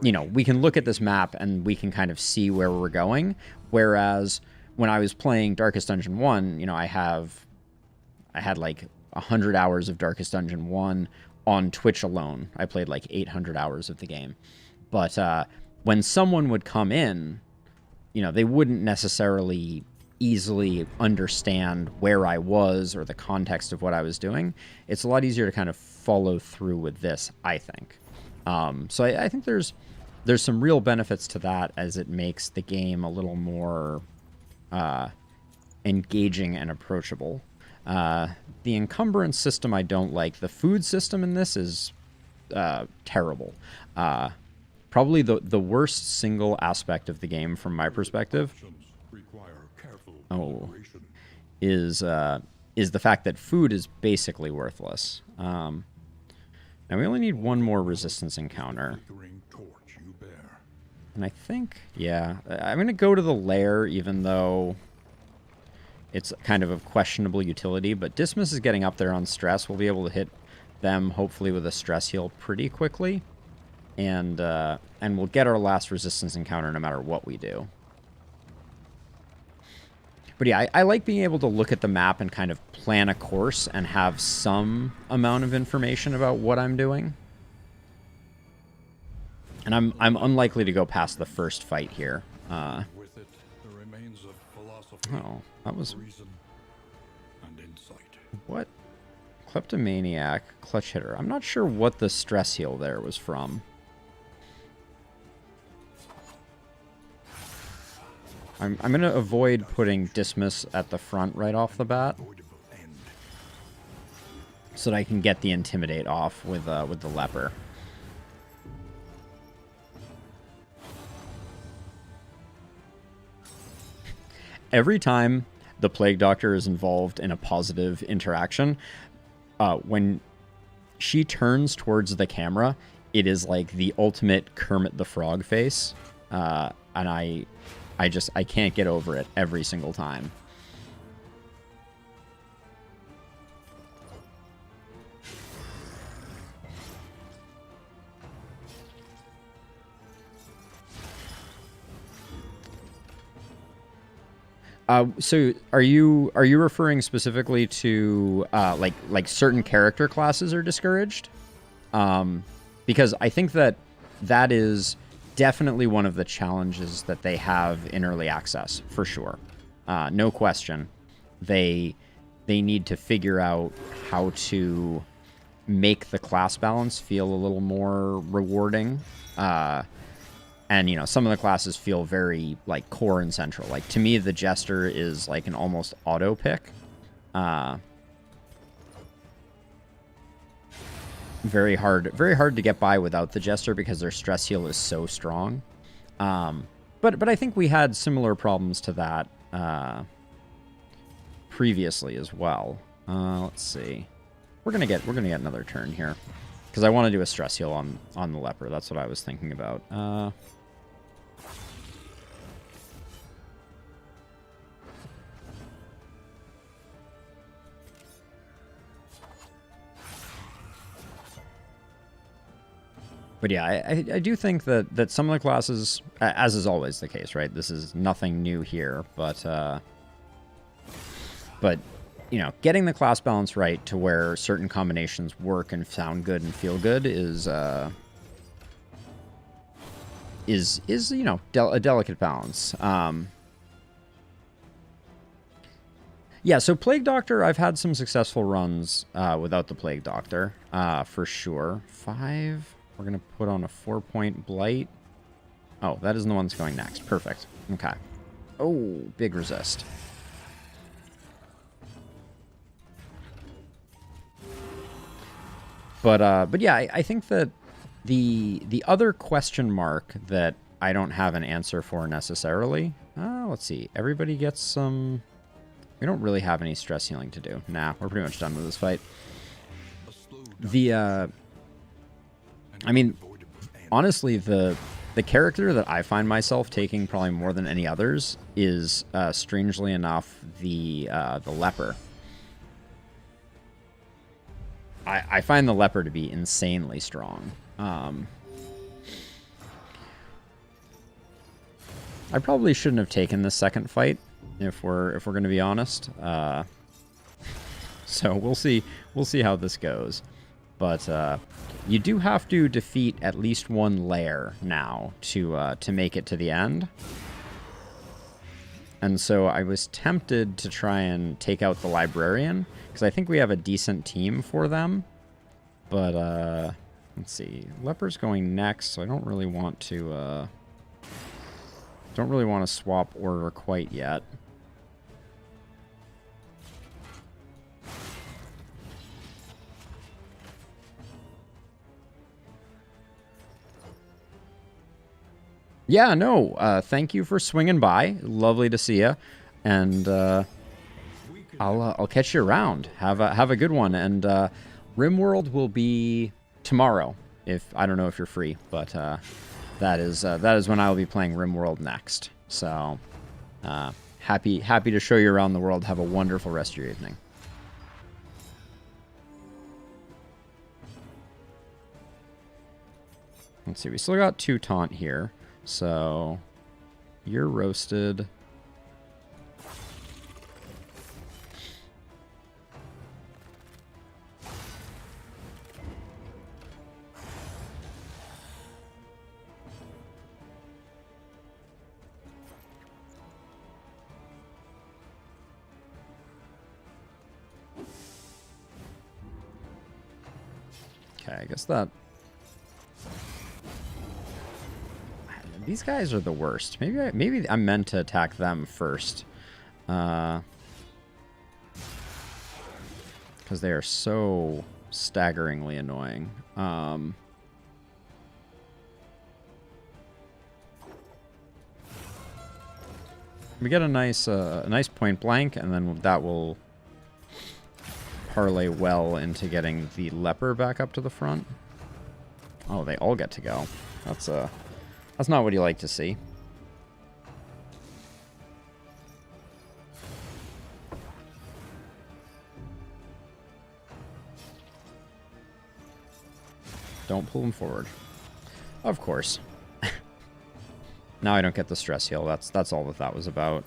S1: you know, we can look at this map and we can kind of see where we're going, whereas when I was playing Darkest Dungeon 1, you know, I had like 100 hours of Darkest Dungeon 1 on Twitch alone. I played like 800 hours of the game. But when someone would come in, you know, they wouldn't necessarily easily understand where I was or the context of what I was doing, it's a lot easier to kind of follow through with this, I think. So I think there's some real benefits to that, as it makes the game a little more engaging and approachable. The encumbrance system I don't like. The food system in this is terrible. Probably the worst single aspect of the game from my perspective is the fact that food is basically worthless. Now we only need one more resistance encounter. And I think, yeah, I'm going to go to the lair, even though it's kind of questionable utility. But Dismas is getting up there on stress. We'll be able to hit them, hopefully, with a stress heal pretty quickly. And we'll get our last resistance encounter no matter what we do. But yeah, I like being able to look at the map and kind of plan a course and have some amount of information about what I'm doing. And I'm unlikely to go past the first fight here. Oh, that was... What? Kleptomaniac, clutch hitter. I'm not sure what the stress heal there was from. I'm going to avoid putting Dismas at the front right off the bat, so that I can get the Intimidate off with the Leper. Every time the Plague Doctor is involved in a positive interaction, when she turns towards the camera, it is like the ultimate Kermit the Frog face, and I can't get over it every single time. So are you referring specifically to like certain character classes are discouraged? Because I think that is definitely one of the challenges that they have in early access, for sure. No question. They need to figure out how to make the class balance feel a little more rewarding. And, you know, some of the classes feel very, like, core and central. Like, to me, the Jester is, like, an almost auto pick. Very hard to get by without the Jester because their stress heal is so strong. But I think we had similar problems to that previously as well. Let's see. We're gonna get another turn here because I want to do a stress heal on the Leper. That's what I was thinking about. But yeah, I do think that some of the classes, as is always the case, right? This is nothing new here, but you know, getting the class balance right to where certain combinations work and sound good and feel good is you know, a delicate balance. Yeah, so Plague Doctor, I've had some successful runs without the Plague Doctor, for sure. 5. We're going to put on a 4-point Blight. Oh, that isn't the one that's going next. Perfect. Okay. Oh, big resist. But yeah, I think that the other question mark that I don't have an answer for necessarily. Let's see. Everybody gets some... We don't really have any stress healing to do. Nah, we're pretty much done with this fight. I mean, honestly, the character that I find myself taking probably more than any others is, strangely enough, the Leper. I find the Leper to be insanely strong. I probably shouldn't have taken this second fight, if we're going to be honest. So we'll see how this goes. But you do have to defeat at least one lair now to make it to the end. And so I was tempted to try and take out the Librarian, because I think we have a decent team for them. But, let's see. Leper's going next, so I don't really want to, swap order quite yet. Yeah, no, thank you for swinging by. Lovely to see you. And, I'll catch you around. Have a good one. And, RimWorld will be tomorrow. I don't know if you're free, but, that is when I will be playing RimWorld next. So, happy to show you around the world. Have a wonderful rest of your evening. Let's see. We still got 2 taunt here. So, you're roasted. Okay, I guess that... These guys are the worst. Maybe I'm meant to attack them first. Because they are so staggeringly annoying. We get a nice point blank, and then that will parlay well into getting the leper back up to the front. Oh, they all get to go. That's not what you like to see. Don't pull them forward. Of course. Now I don't get the stress heal. That's all that was about.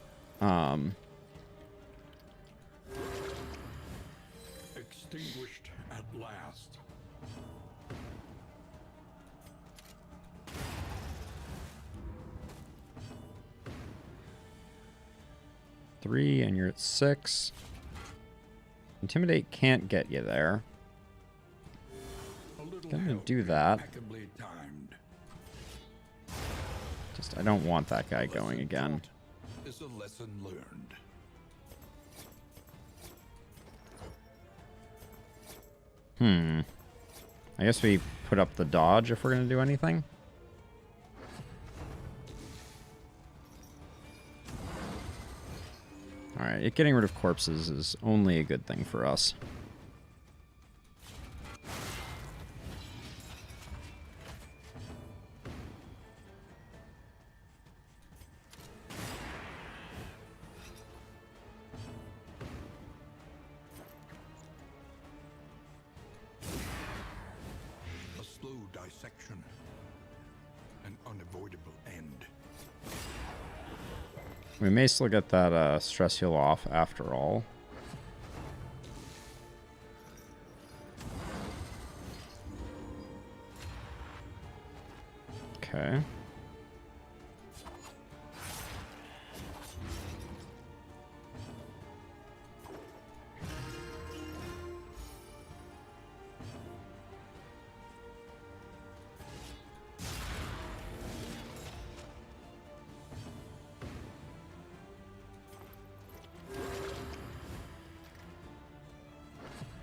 S2: Extinguished at last.
S1: Three, and you're at 6. Intimidate can't get you there. Gonna do that. Just, I don't want that guy going again.
S2: Is a lesson learned.
S1: I guess we put up the dodge if we're gonna do anything. Alright, getting rid of corpses is only a good thing for us.
S2: A slow dissection. An unavoidable end.
S1: We may still get that stress heal off after all. Okay.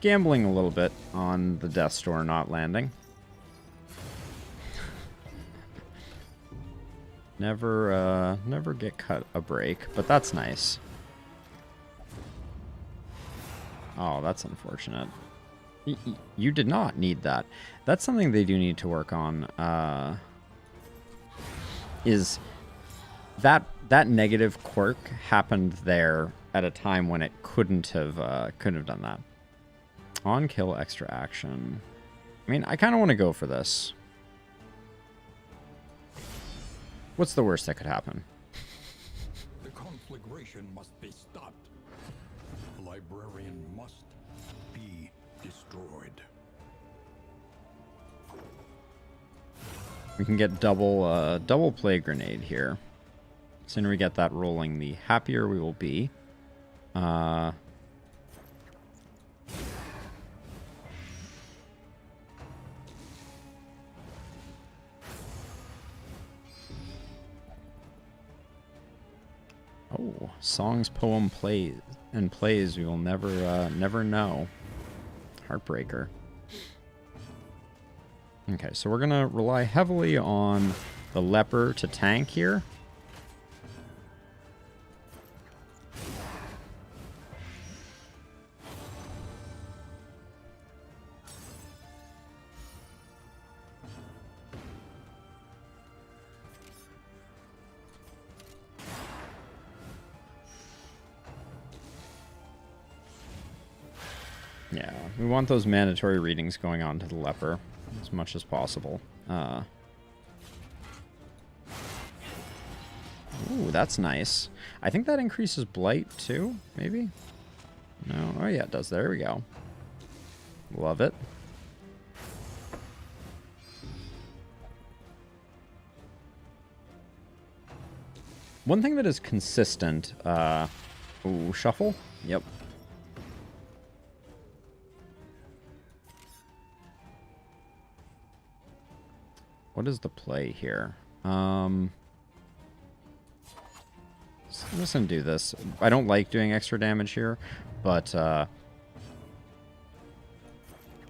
S1: Gambling a little bit on the Death Store not landing. Never get cut a break, but that's nice. Oh, that's unfortunate. You did not need that. That's something they do need to work on. Is that negative quirk happened there at a time when it couldn't have done that. On kill extra action. I mean, I kind of want to go for this. What's the worst that could happen?
S2: The conflagration must be stopped. The librarian must be destroyed.
S1: We can get double plague grenade here. sooner we get that rolling, the happier we will be. Oh, songs, poem, plays, and plays we will never know. Heartbreaker. Okay, so we're gonna rely heavily on the leper to tank here. Yeah, we want those mandatory readings going on to the leper as much as possible. Ooh, that's nice. I think that increases blight too, maybe? No, oh yeah, it does. There we go. Love it. One thing that is consistent, ooh, shuffle? Yep. What is the play here? I'm just gonna do this. I don't like doing extra damage here, but oh,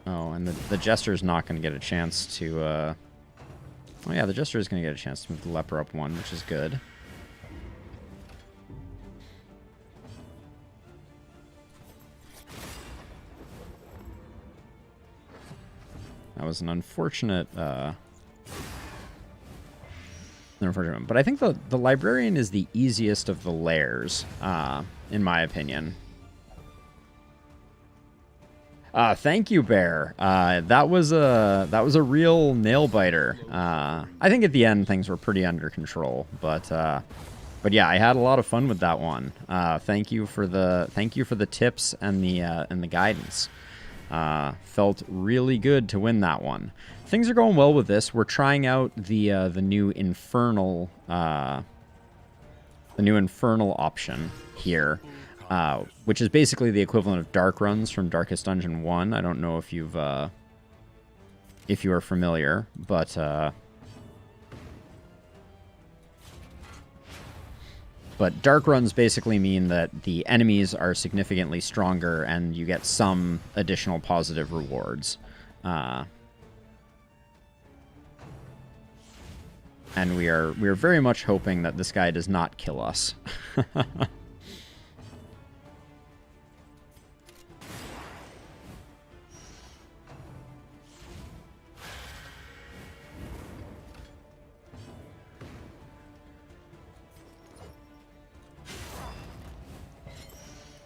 S1: and the Jester's not gonna get a chance to oh yeah, the Jester is gonna get a chance to move the leper up one, which is good. That was an unfortunate but I think the Librarian is the easiest of the lairs, in my opinion. Thank you, Bear. That was a real nail biter. I think at the end things were pretty under control, but yeah, I had a lot of fun with that one. Thank you for the tips and the guidance. Felt really good to win that one. Things are going well with this. We're trying out the new Infernal option here, which is basically the equivalent of dark runs from Darkest Dungeon 1. I don't know if you are familiar, but dark runs basically mean that the enemies are significantly stronger and you get some additional positive rewards. And we are very much hoping that this guy does not kill us.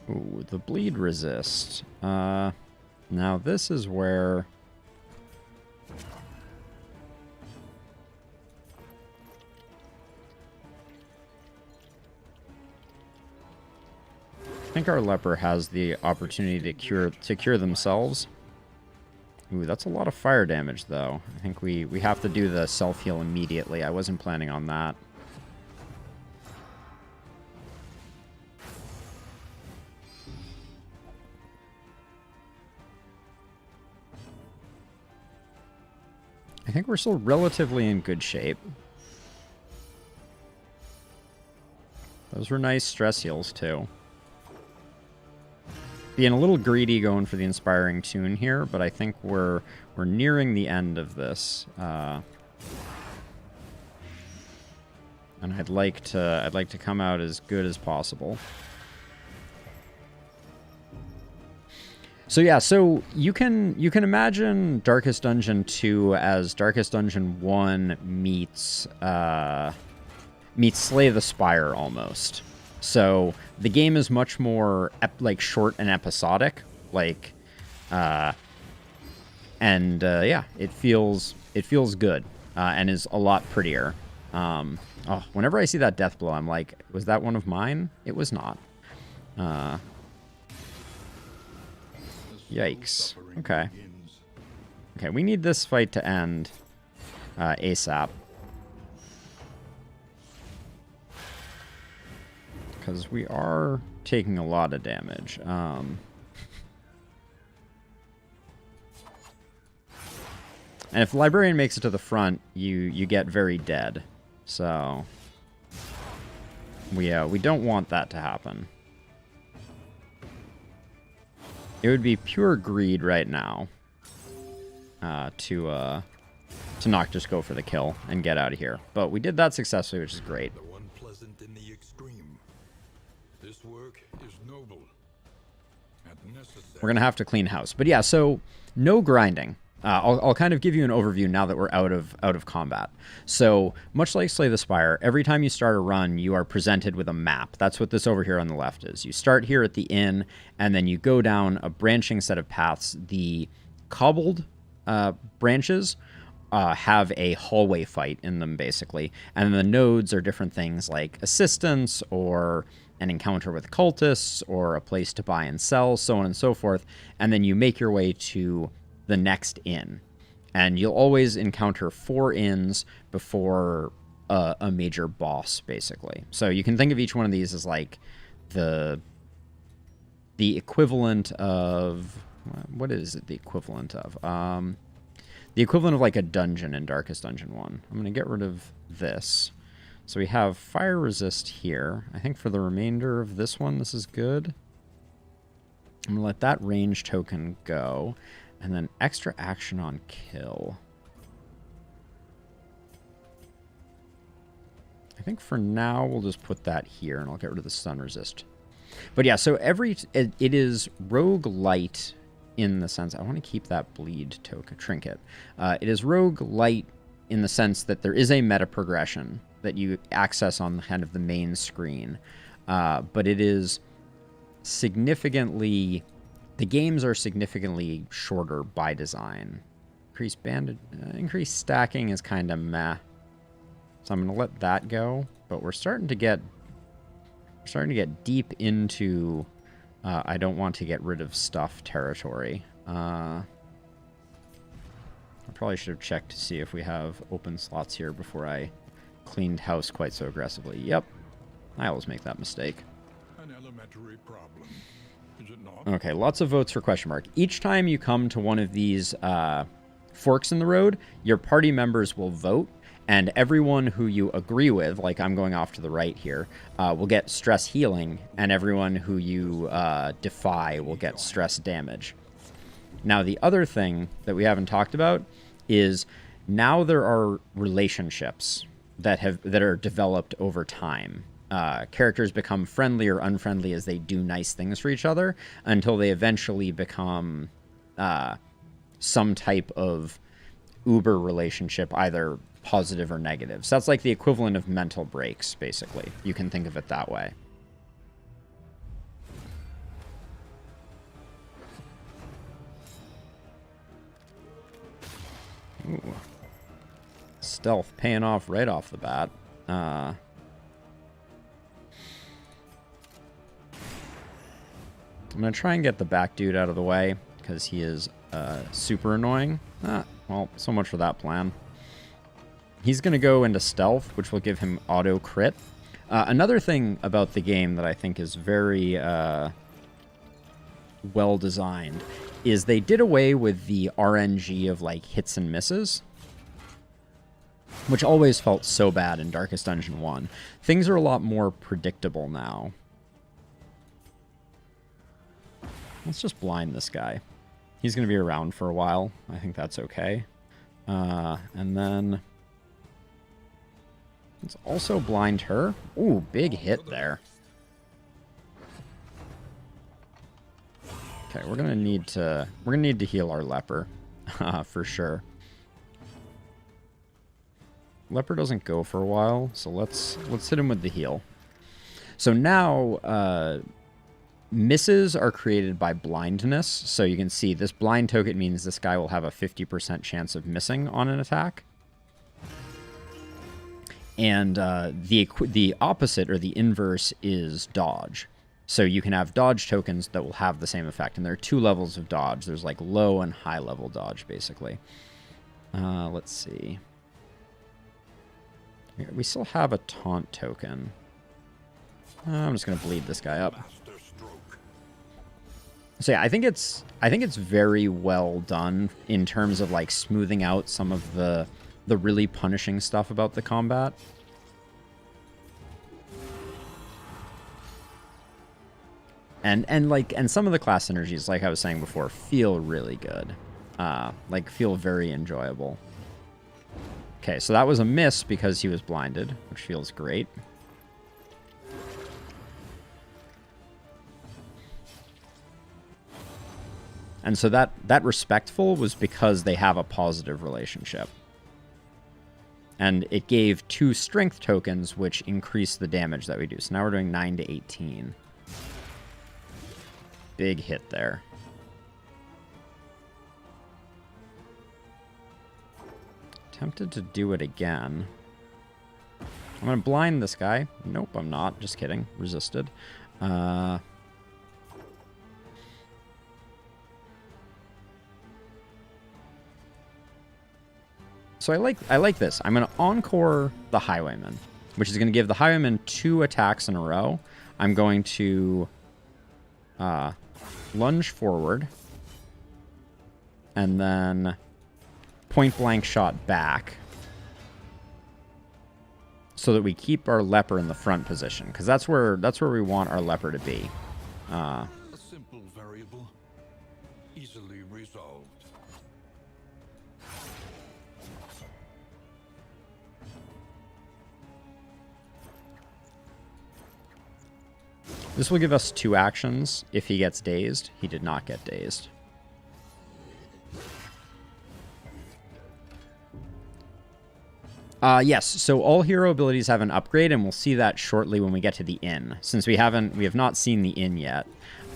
S1: Ooh, the bleed resist. Now this is where I think our leper has the opportunity to cure themselves. Ooh, that's a lot of fire damage, though. I think we have to do the self-heal immediately. I wasn't planning on that. I think we're still relatively in good shape. Those were nice stress heals, too. Being a little greedy going for the Inspiring Tune here, but I think we're nearing the end of this. And I'd like to come out as good as possible. So yeah, so you can imagine Darkest Dungeon 2 as Darkest Dungeon 1 meets Slay the Spire almost. So the game is much more like short and episodic, like, yeah, it feels good and is a lot prettier. Oh, whenever I see that death blow, I'm like, was that one of mine? It was not. Yikes. Okay. Okay, we need this fight to end ASAP. because we are taking a lot of damage. And if Librarian makes it to the front, you get very dead. So we don't want that to happen. It would be pure greed right now to not just go for the kill and get out of here. But we did that successfully, which is great.
S2: Though unpleasant in the extreme, this work is noble and necessary.
S1: We're going to have to clean house. But yeah, so no grinding. I'll kind of give you an overview now that we're out of combat. So much like Slay the Spire, every time you start a run, you are presented with a map. That's what this over here on the left is. You start here at the inn, and then you go down a branching set of paths. The cobbled branches have a hallway fight in them, basically. And the nodes are different things like assistance or an encounter with cultists or a place to buy and sell, so on and so forth. And then you make your way to the next inn, and you'll always encounter 4 inns before a major boss, basically. So you can think of each one of these as like the equivalent of, what is it the equivalent of? The equivalent of like a dungeon in Darkest Dungeon 1. I'm going to get rid of this. So we have fire resist here. I think for the remainder of this one, this is good. I'm going to let that range token go. And then extra action on kill. I think for now we'll just put that here, and I'll get rid of the stun resist. But yeah, so it is rogue light in the sense, I want to keep that bleed token trinket. It is rogue light in the sense that there is a meta progression that you access on kind of the main screen, but it is significantly. The games are significantly shorter by design. Increased stacking is kind of meh. So I'm going to let that go. But we're starting to get deep into I don't want to get rid of stuff territory. I probably should have checked to see if we have open slots here before I cleaned house quite so aggressively. Yep. I always make that mistake.
S2: An elementary problem. Is it not?
S1: Okay, lots of votes for question mark. Each time you come to one of these forks in the road, your party members will vote, and everyone who you agree with, like I'm going off to the right here, will get stress healing, and everyone who you defy will get stress damage. Now, the other thing that we haven't talked about is now there are relationships that are developed over time. Characters become friendly or unfriendly as they do nice things for each other until they eventually become some type of uber relationship, either positive or negative. So that's like the equivalent of mental breaks, basically. You can think of it that way. Ooh. Stealth paying off right off the bat. I'm going to try and get the back dude out of the way, because he is super annoying. Well, so much for that plan. He's going to go into stealth, which will give him auto crit. Another thing about the game that I think is very well designed is they did away with the RNG of like hits and misses, which always felt so bad in Darkest Dungeon 1. Things are a lot more predictable now. Let's just blind this guy. He's going to be around for a while. I think that's okay. And then let's also blind her. Ooh, big hit there. Okay, we're gonna need to heal our leper, for sure. Leper doesn't go for a while, so let's hit him with the heal. So now misses are created by blindness. So you can see this blind token means this guy will have a 50% chance of missing on an attack. And the opposite, or the inverse, is dodge. So you can have dodge tokens that will have the same effect. And there are 2 levels of dodge. There's like low and high level dodge, basically. Let's see. We still have a taunt token. I'm just gonna bleed this guy up.
S2: Masterstroke.
S1: So yeah, I think it's very well done in terms of like smoothing out some of the really punishing stuff about the combat. And some of the class synergies, like I was saying before, feel really good. Like feel very enjoyable. Okay, so that was a miss because he was blinded, which feels great. And so that respectful was because they have a positive relationship. And it gave 2 strength tokens, which increased the damage that we do. So now we're doing 9 to 18. Big hit there. Tempted to do it again. I'm going to blind this guy. Nope, I'm not. Just kidding. Resisted. So I like this. I'm going to encore the Highwayman, which is going to give the Highwayman 2 attacks in a row. I'm going to lunge forward and then point blank shot back so that we keep our leper in the front position, because that's where we want our leper to be.
S2: A simple variable, easily resolved.
S1: This will give us 2 actions if he gets dazed. He did not get dazed. Yes, so all hero abilities have an upgrade, and we'll see that shortly when we get to the inn. Since we have not seen the inn yet.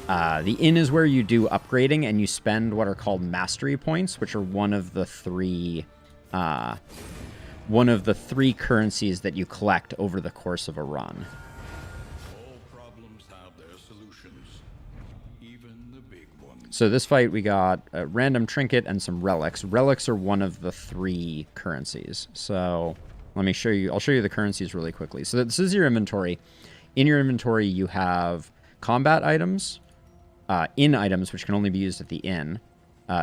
S1: The inn is where you do upgrading, and you spend what are called mastery points, which are one of the 3 currencies that you collect over the course of a run. So this fight, we got a random trinket and some relics. Relics are one of the 3 currencies. So let me show you. I'll show you the currencies really quickly. So this is your inventory. In your inventory, you have combat items, inn items, which can only be used at the inn,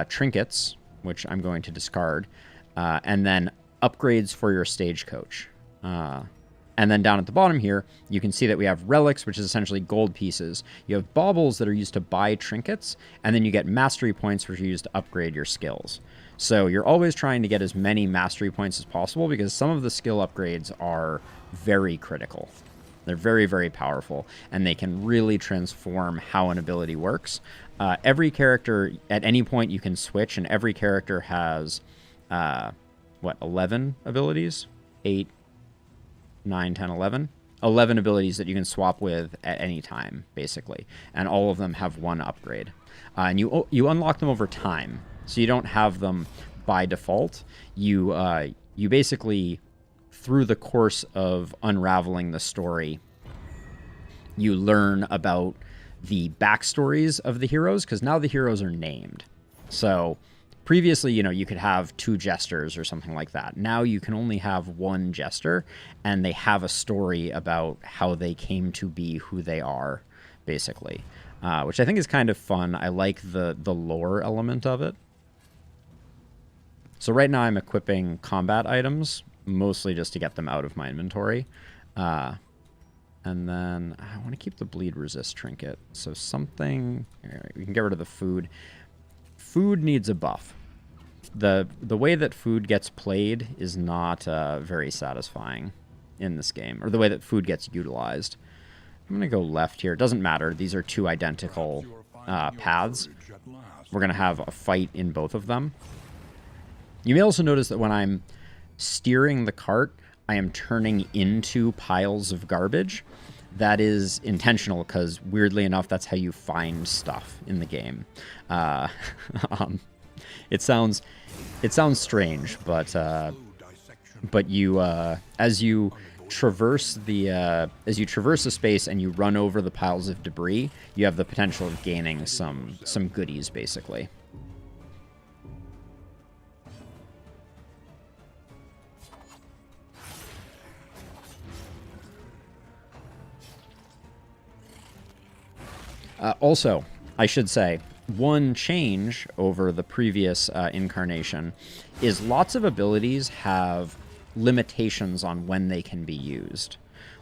S1: trinkets, which I'm going to discard, and then upgrades for your stagecoach. And then down at the bottom here, you can see that we have relics, which is essentially gold pieces. You have baubles that are used to buy trinkets, and then you get mastery points, which are used to upgrade your skills. So you're always trying to get as many mastery points as possible, because some of the skill upgrades are very critical. They're very, very powerful, and they can really transform how an ability works. Every character, at any point, you can switch, and every character has, 11 abilities? 8, 9, 10, 11? 11 abilities that you can swap with at any time, basically. And all of them have 1 upgrade. And you unlock them over time. So you don't have them by default. You basically, through the course of unraveling the story, you learn about the backstories of the heroes, because now the heroes are named. So previously, you could have 2 jesters or something like that. Now you can only have 1 jester, and they have a story about how they came to be who they are, basically, which I think is kind of fun. I like the lore element of it. So right now I'm equipping combat items, mostly just to get them out of my inventory. And then I want to keep the bleed resist trinket. So something, we can get rid of the food. Food needs a buff. The way that food gets played is not very satisfying in this game, or the way that food gets utilized. I'm going to go left here. It doesn't matter. These are 2 identical paths. We're going to have a fight in both of them. You may also notice that when I'm steering the cart, I am turning into piles of garbage. That is intentional, because weirdly enough, that's how you find stuff in the game. It sounds strange, but you as you traverse the space and you run over the piles of debris, you have the potential of gaining some goodies, basically. Also, I should say, one change over the previous incarnation is lots of abilities have limitations on when they can be used.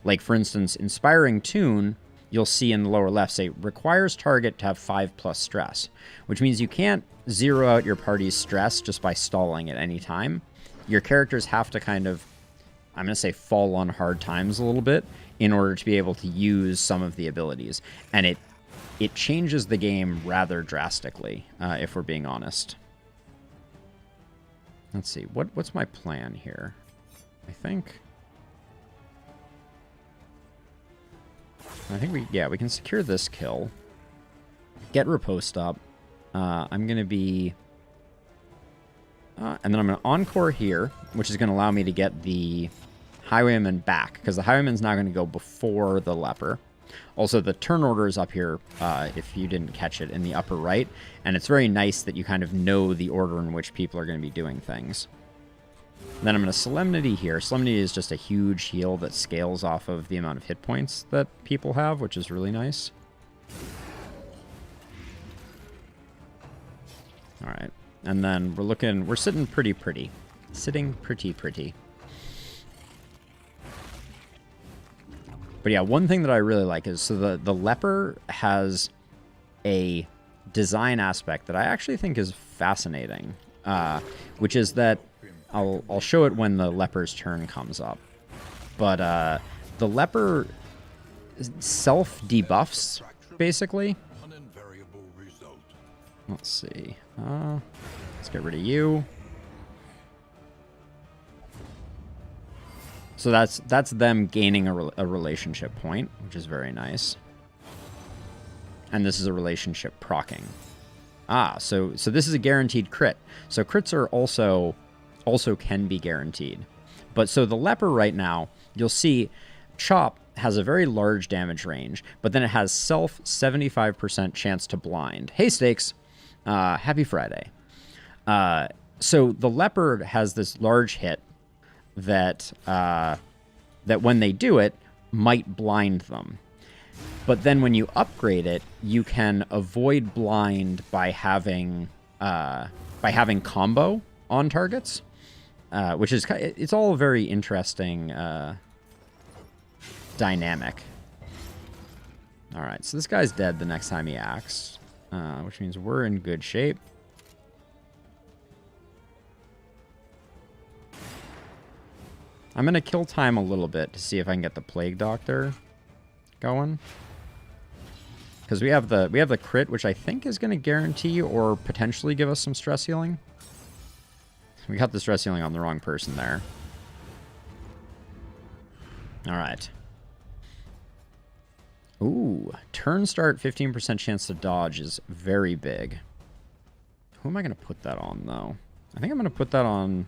S1: Like, for instance, Inspiring Tune, you'll see in the lower left, say, requires target to have 5+ stress, which means you can't zero out your party's stress just by stalling at any time. Your characters have to kind of, I'm going to say, fall on hard times a little bit in order to be able to use some of the abilities. And it changes the game rather drastically, if we're being honest. Let's see, what's my plan here? I think we can secure this kill. Get riposte up. I'm going to be... and then I'm going to encore here, which is going to allow me to get the Highwayman back, because the Highwayman's now going to go before the Leper. Also, the turn order is up here, if you didn't catch it, in the upper right, and it's very nice that you kind of know the order in which people are going to be doing things. Then I'm going to Solemnity here. Solemnity is just a huge heal that scales off of the amount of hit points that people have, which is really nice. Alright, and then we're sitting pretty. Sitting pretty. But yeah, one thing that I really like is, so the Leper has a design aspect that I actually think is fascinating, which is that I'll show it when the Leper's turn comes up. But the Leper self-debuffs, basically. Let's see. Let's get rid of you. So that's them gaining a relationship point, which is very nice. And this is a relationship proccing. So this is a guaranteed crit. So crits are also can be guaranteed. But so the Leper right now, you'll see Chop has a very large damage range, but then it has self 75% chance to blind. Hey, Stakes. Happy Friday. So the Leper has this large hit that when they do it, might blind them. But then when you upgrade it, you can avoid blind by having combo on targets, which is, it's all a very interesting dynamic. All right, so this guy's dead the next time he acts, which means we're in good shape. I'm going to kill time a little bit to see if I can get the Plague Doctor going. Because we have the crit, which I think is going to guarantee or potentially give us some stress healing. We got the stress healing on the wrong person there. Alright. Ooh, turn start 15% chance to dodge is very big. Who am I going to put that on, though? I think I'm going to put that on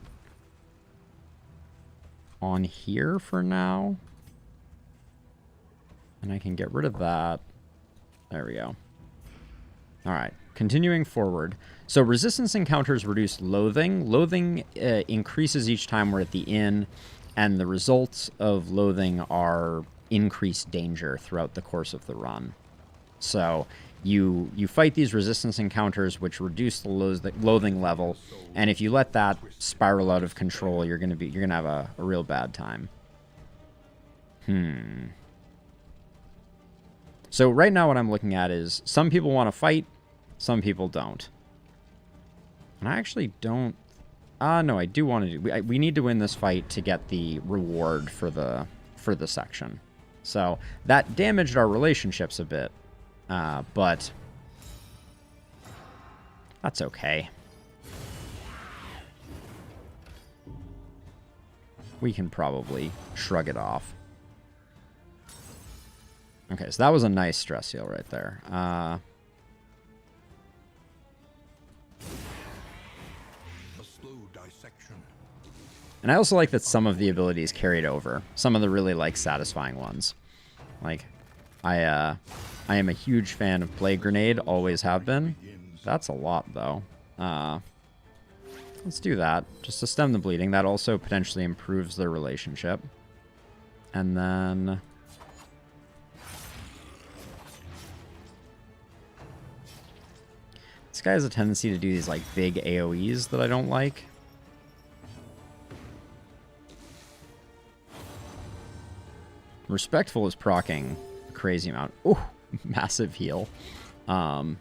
S1: here for now. And I can get rid of that. There we go. Alright, continuing forward. So resistance encounters reduce loathing. Loathing increases each time we're at the inn, and the results of loathing are increased danger throughout the course of the run. So you fight these resistance encounters, which reduce the loathing level, and if you let that spiral out of control, you're gonna have a real bad time. So right now what I'm looking at is some people want to fight, some people don't. And I actually don't... no, I do want to do... We need to win this fight to get the reward for the section. So that damaged our relationships a bit, but that's okay. We can probably shrug it off. Okay, so that was a nice stress heal right there.
S2: A slow dissection.
S1: And I also like that some of the abilities carried over. Some of the really, like, satisfying ones. Like, I am a huge fan of Plague Grenade, always have been. That's a lot, though. Let's do that, just to stem the bleeding. That also potentially improves their relationship. And then... This guy has a tendency to do these like big AoEs that I don't like. Respectful is proccing a crazy amount. Ooh, massive heal. Doesn't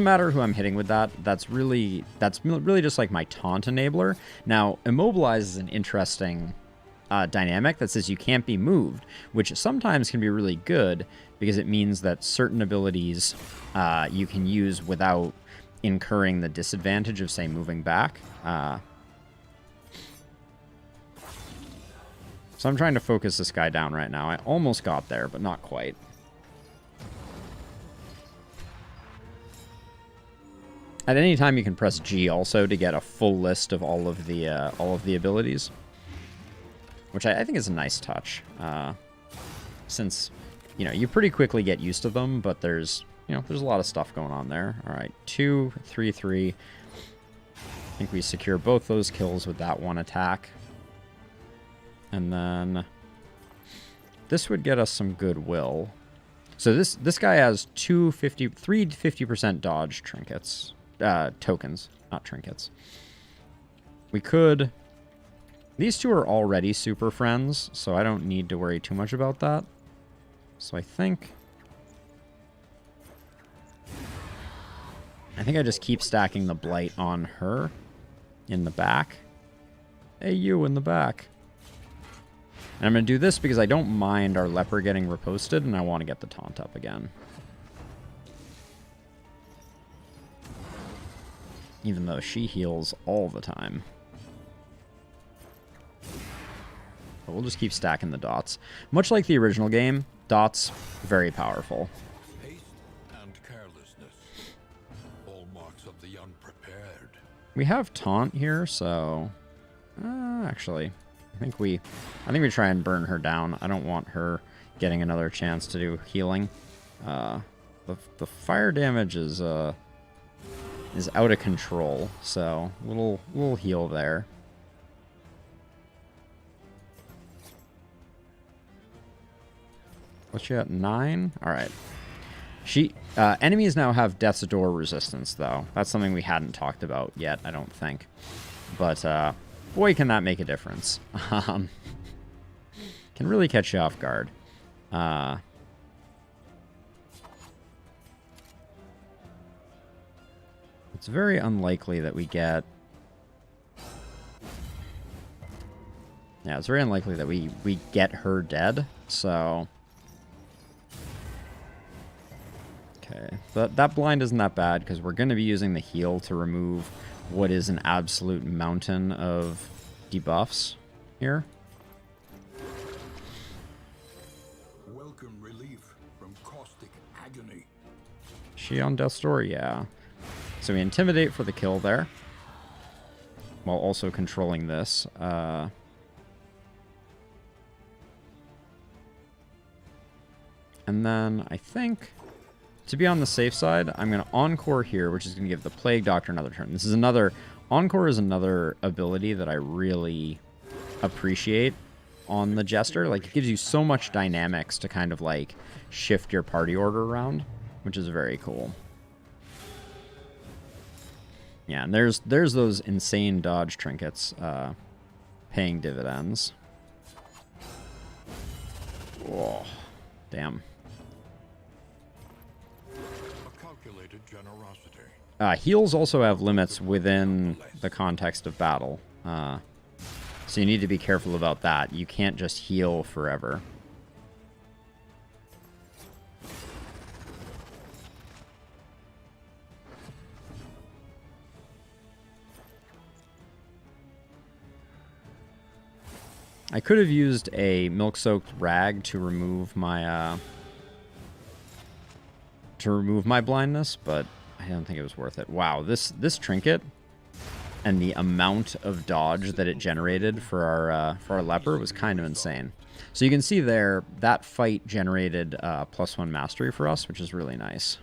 S1: matter who I'm hitting with that. That's really just like my taunt enabler. Now, immobilize is an interesting dynamic that says you can't be moved, which sometimes can be really good because it means that certain abilities you can use without incurring the disadvantage of, say, moving back. So I'm trying to focus this guy down right now. I almost got there, but not quite. At any time, you can press G also to get a full list of all of the abilities, which I think is a nice touch. Since you pretty quickly get used to them, but there's a lot of stuff going on there. All right, 2, 3, 3. I think we secure both those kills with that one attack, and then this would get us some goodwill. So this guy has 3 50% dodge trinkets. Tokens, not trinkets. We could... These two are already super friends, so I don't need to worry too much about that. So I think I just keep stacking the Blight on her in the back. Hey, you in the back. And I'm going to do this because I don't mind our leper getting riposted, and I want to get the taunt up again. Even though she heals all the time. But we'll just keep stacking the dots. Much like the original game, dots, very powerful.
S2: Haste and carelessness, hallmarks of the unprepared.
S1: We have taunt here, so... actually, I think we try and burn her down. I don't want her getting another chance to do healing. The fire damage is out of control, so little heal there. What's she at? 9? All right. Enemies now have Death's Door resistance, though. That's something we hadn't talked about yet, I don't think. But boy, can that make a difference. Can really catch you off guard. It's very unlikely that we get... Yeah, it's very unlikely that we get her dead, so... Okay, that blind isn't that bad, because we're going to be using the heal to remove what is an absolute mountain of debuffs here.
S2: Welcome relief from caustic agony.
S1: She on Death's Door? Yeah. So we intimidate for the kill there, while also controlling this. And then I think, to be on the safe side, I'm going to Encore here, which is going to give the Plague Doctor another turn. This is another... Encore is another ability that I really appreciate on the Jester. Like, it gives you so much dynamics to kind of, like, shift your party order around, which is very cool. Yeah, and there's those insane dodge trinkets paying dividends. Oh, damn.
S2: A calculated generosity.
S1: Heals also have limits within the context of battle. So you need to be careful about that. You can't just heal forever. I could have used a milk-soaked rag to remove my blindness, but I don't think it was worth it. Wow, this trinket and the amount of dodge that it generated for our leper was kind of insane. So you can see there that fight generated +1 mastery for us, which is really nice.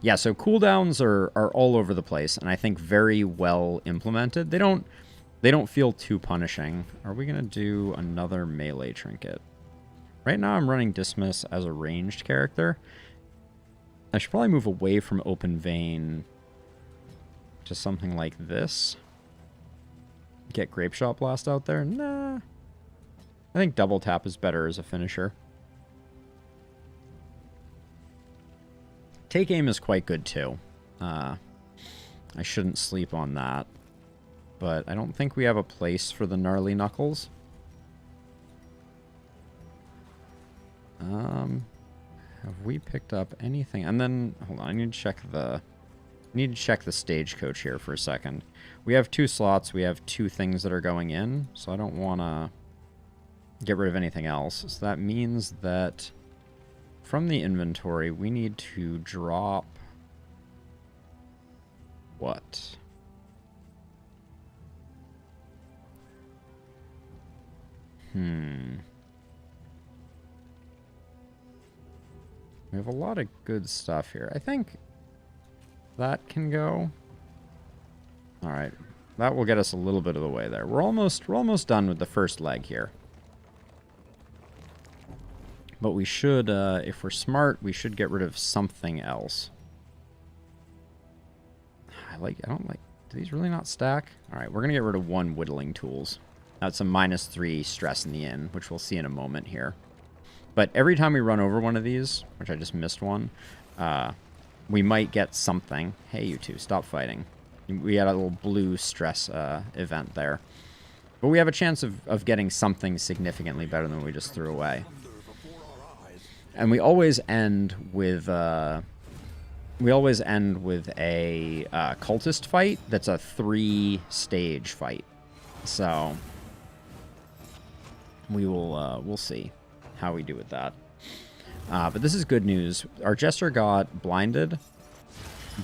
S1: Yeah, so cooldowns are all over the place, and I think very well implemented. They don't feel too punishing. Are we gonna do another melee trinket? Right now I'm running Dismiss as a ranged character. I should probably move away from Open Vein to something like this. Get Grape Shot Blast out there? Nah. I think Double Tap is better as a finisher. Take Aim is quite good too. I shouldn't sleep on that. But I don't think we have a place for the Gnarly Knuckles. Have we picked up anything? And then, hold on, I need to check the stagecoach here for a second. We have 2 slots, we have 2 things that are going in, so I don't want to get rid of anything else. So that means that from the inventory, we need to drop... what? We have a lot of good stuff here. I think that can go. All right. That will get us a little bit of the way there. We're almost done with the first leg here. But we should, if we're smart, we should get rid of something else. I don't like, do these really not stack? All right, we're going to get rid of 1 whittling tools. That's a -3 stress in the inn, which we'll see in a moment here. But every time we run over one of these, which I just missed one, we might get something. Hey, you two, stop fighting. We had a little blue stress event there. But we have a chance of getting something significantly better than we just threw away. And we always end with a cultist fight that's a 3-stage fight. So we'll see how we do with that. But this is good news. Our Jester got blinded,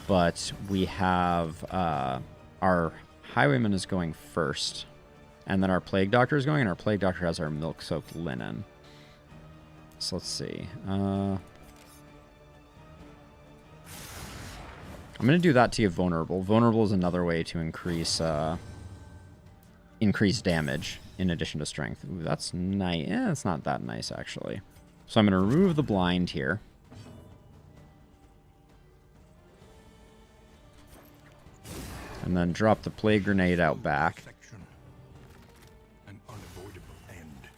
S1: but we have our Highwayman is going first, and then our Plague Doctor is going, and our Plague Doctor has our milk-soaked linen. So let's see. I'm going to do that to you vulnerable. Vulnerable is another way to increase damage in addition to strength. Ooh, that's nice. Eh, it's not that nice, actually. So I'm going to remove the blind here. And then drop the Plague Grenade out back.
S2: An unavoidable end.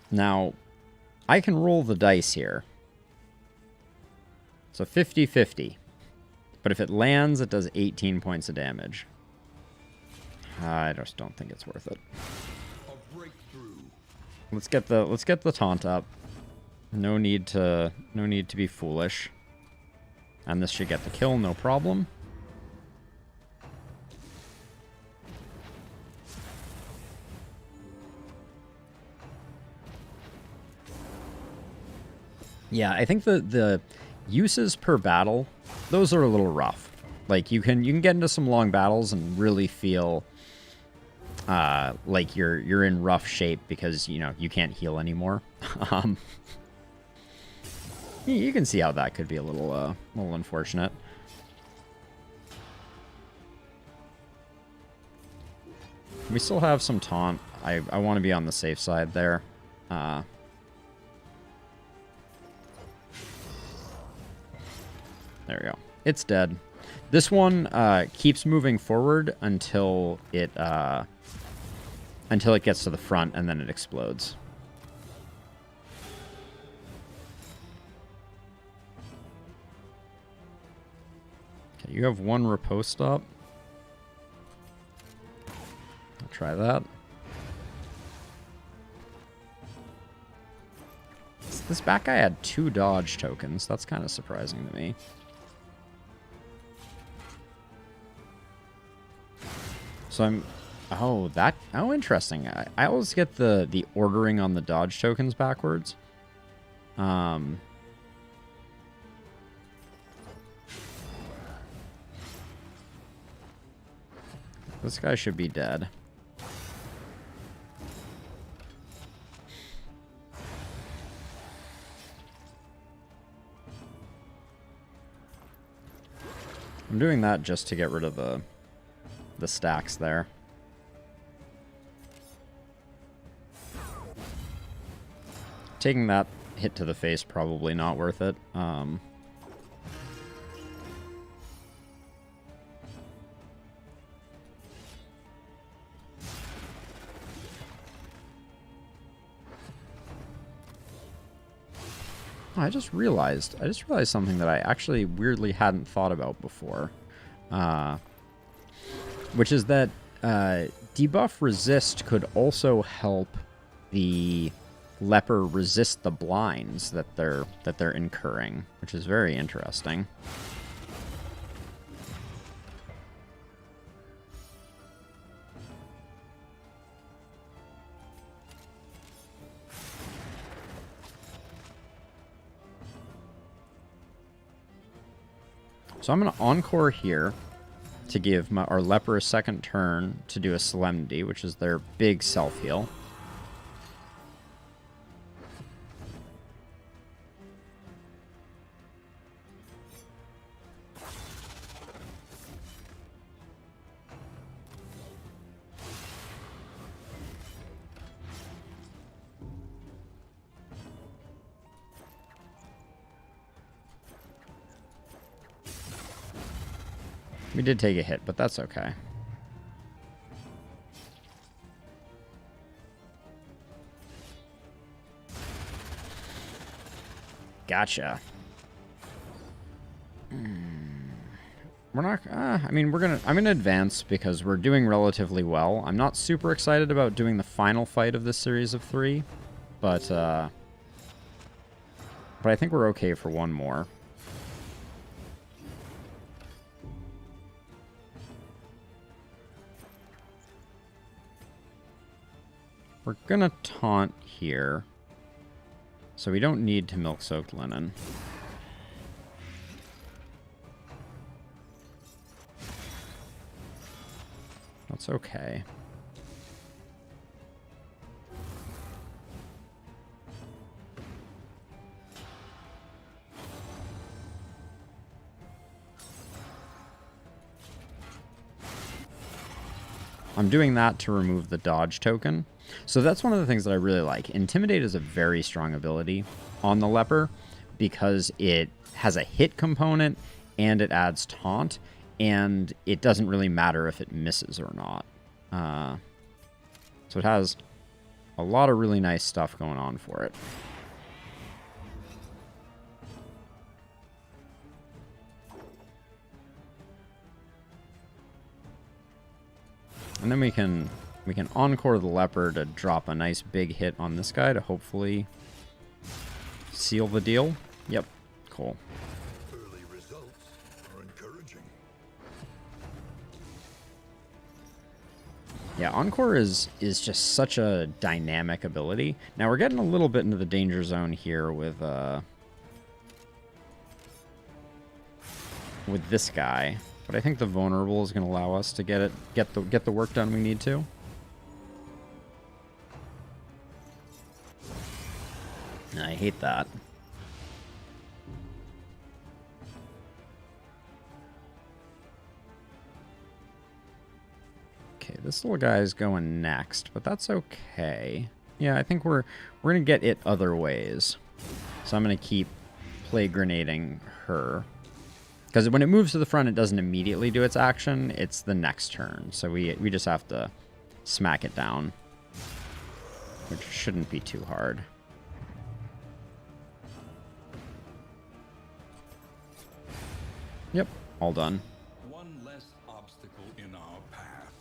S1: Now, I can roll the dice here. So 50-50. But if it lands, it does 18 points of damage. I just don't think it's worth it.
S2: A breakthrough.
S1: Let's get the taunt up. No need to be foolish. And this should get the kill, no problem. Yeah, I think the uses per battle, those are a little rough. Like you can get into some long battles and really feel like you're in rough shape because you can't heal anymore. You can see how that could be a little unfortunate. We still have some taunt. I want to be on the safe side there. There we go. It's dead. This one keeps moving forward until it gets to the front, and then it explodes. Okay, you have 1 riposte up. I'll try that. This back guy had 2 dodge tokens. That's kind of surprising to me. So I'm... Oh, interesting. I always get the ordering on the dodge tokens backwards. This guy should be dead. I'm doing that just to get rid of the stacks there. Taking that hit to the face, probably not worth it. I just realized something that I actually weirdly hadn't thought about before, which is that debuff resist could also help the leper resist the blinds that they're incurring, which is very interesting. So I'm going to Encore here to give our Leper a second turn to do a Solemnity, which is their big self-heal. We did take a hit, but that's okay. Gotcha. We're not... I mean, I'm gonna advance because we're doing relatively well. I'm not super excited about doing the final fight of this series of 3, but I think we're okay for one more. We're gonna taunt here, so we don't need to milk-soaked linen. That's okay. I'm doing that to remove the dodge token. So that's one of the things that I really like. Intimidate is a very strong ability on the Leper because it has a hit component and it adds taunt, and it doesn't really matter if it misses or not. So it has a lot of really nice stuff going on for it. And then we can Encore the Leper to drop a nice big hit on this guy to hopefully seal the deal. Yep, cool.
S2: Early results are encouraging.
S1: Yeah, Encore is just such a dynamic ability. Now we're getting a little bit into the danger zone here with this guy. But I think the vulnerable is going to allow us to get the work done we need to. I hate that. Okay, this little guy is going next, but that's okay. Yeah, I think we're going to get it other ways. So I'm going to keep plague grenading her. Because when it moves to the front, it doesn't immediately do its action. It's the next turn. So we just have to smack it down. Which shouldn't be too hard. Yep, all done.
S2: One less obstacle in our path.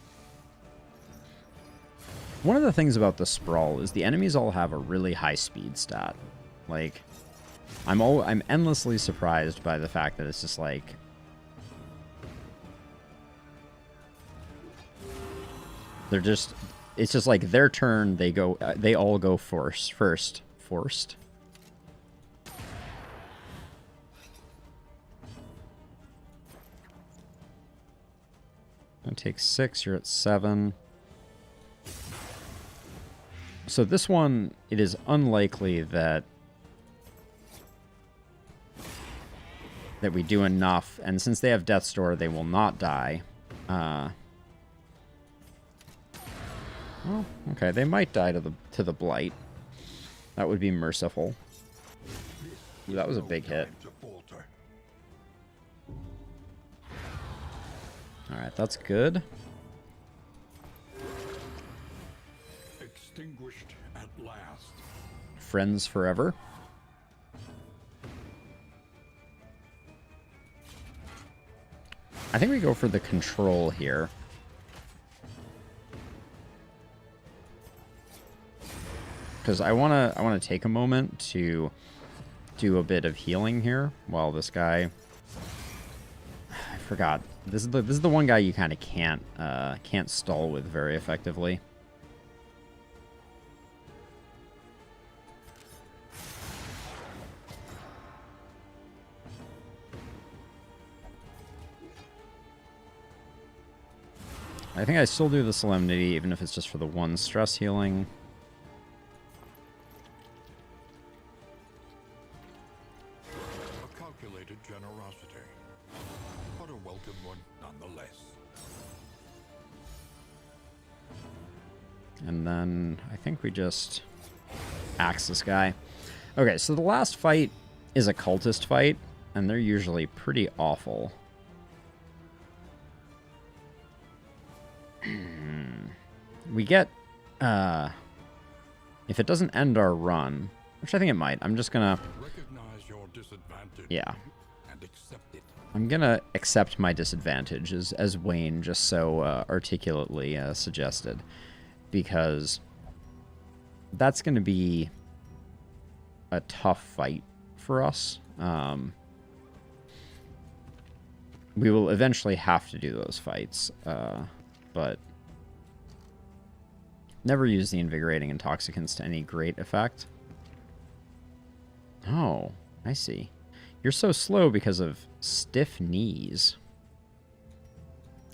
S1: One of the things about the Sprawl is the enemies all have a really high speed stat. Like... I'm endlessly surprised by the fact that it's just like it's just like their turn, they all go first. Forced. Gonna take 6, you're at 7. So this one, it is unlikely that we do enough, and since they have Death's Door, they will not die. Well, okay, they might die to the Blight. That would be merciful. Ooh, that was a big hit. Alright, that's good.
S2: Extinguished at last.
S1: Friends forever. I think we go for the control here. Because I wanna take a moment to do a bit of healing here while this guy. I forgot. This is the one guy you kind of can't stall with very effectively. I think I still do the Solemnity, even if it's just for the 1 stress healing.
S2: A calculated generosity, but a welcome one nonetheless.
S1: And then I think we just axe this guy. Okay, so the last fight is a cultist fight, and they're usually pretty awful. We get, if it doesn't end our run, which I think it might, I'm just gonna...
S2: Recognize your disadvantage.
S1: Yeah.
S2: And accept it.
S1: I'm gonna accept my disadvantage, as Wayne just so articulately suggested. Because that's gonna be a tough fight for us. We will eventually have to do those fights, but never use the Invigorating Intoxicants to any great effect. Oh, I see. You're so slow because of stiff knees.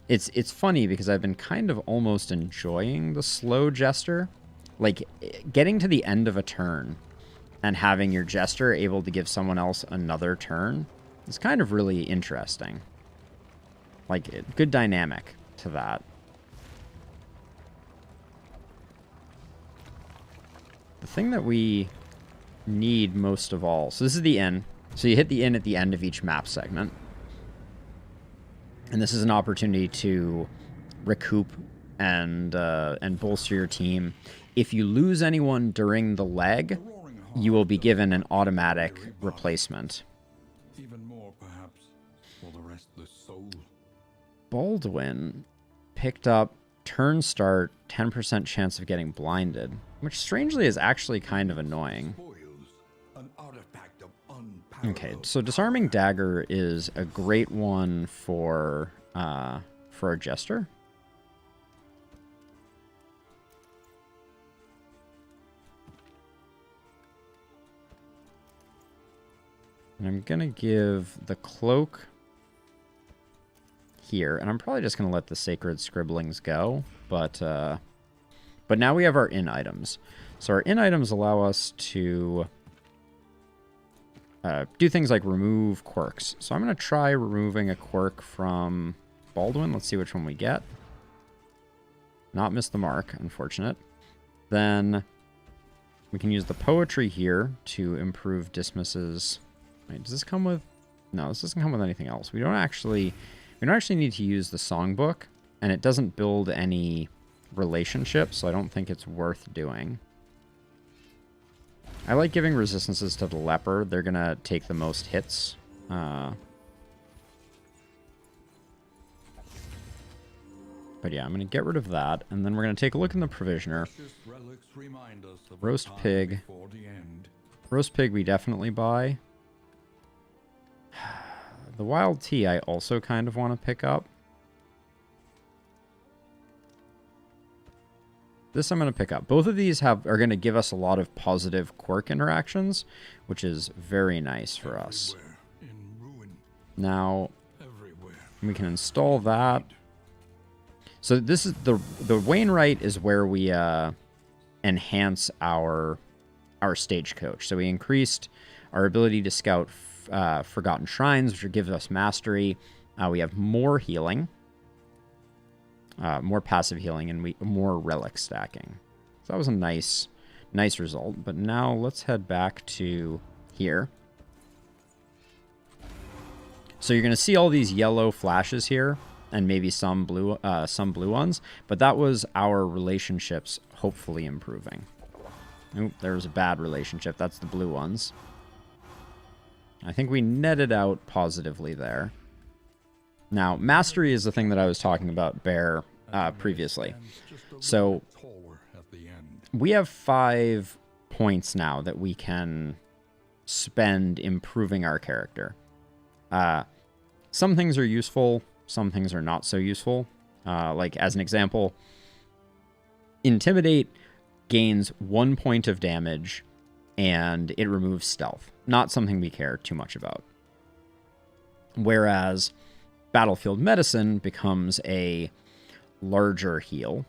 S1: It's funny because I've been kind of almost enjoying the slow Jester. Like, getting to the end of a turn and having your Jester able to give someone else another turn is kind of really interesting. Like, good dynamic to that. The thing that we need most of all... So this is the inn. So you hit the inn at the end of each map segment. And this is an opportunity to recoup and bolster your team. If you lose anyone during the leg, you will be given an automatic replacement.
S2: Even more, perhaps, for the restless soul.
S1: Baldwin picked up turn start 10% chance of getting blinded, which strangely is actually kind of annoying. Okay, so Disarming Dagger is a great one for a Jester. And I'm going to give the Cloak here, and I'm probably just going to let the Sacred Scribblings go, but now we have our in items. So our in items allow us to do things like remove quirks. So I'm going to try removing a quirk from Baldwin. Let's see which one we get. Not miss the mark, unfortunate. Then we can use the Poetry here to improve Dismas's... Wait, does this come with... No, this doesn't come with anything else. We don't actually need to use the Songbook, and it doesn't build any relationships, so I don't think it's worth doing. I like giving resistances to the Leper. They're going to take the most hits. But yeah, I'm going to get rid of that, and then we're going to take a look in the Provisioner. Roast Pig. Roast Pig we definitely buy. The Wild Tea I also kind of want to pick up. This I'm going to pick up. Both of these are going to give us a lot of positive quirk interactions, which is very nice for us. Now, we can install that. So this is the Wainwright is where we enhance our stagecoach. So we increased our ability to scout Forgotten Shrines, which gives us mastery. We have more healing, more passive healing, and more relic stacking. So that was a nice result. But now let's head back to here. So you're going to see all these yellow flashes here, and maybe some blue ones. But that was our relationships hopefully improving. Oop, there was a bad relationship. That's the blue ones. I think we netted out positively there. Now, mastery is the thing that I was talking about, Bear, previously. So we have 5 points now that we can spend improving our character. Some things are useful, some things are not so useful. Like, as an example, Intimidate gains 1 point of damage, and it removes stealth. Not something we care too much about. Whereas Battlefield Medicine becomes a larger heal,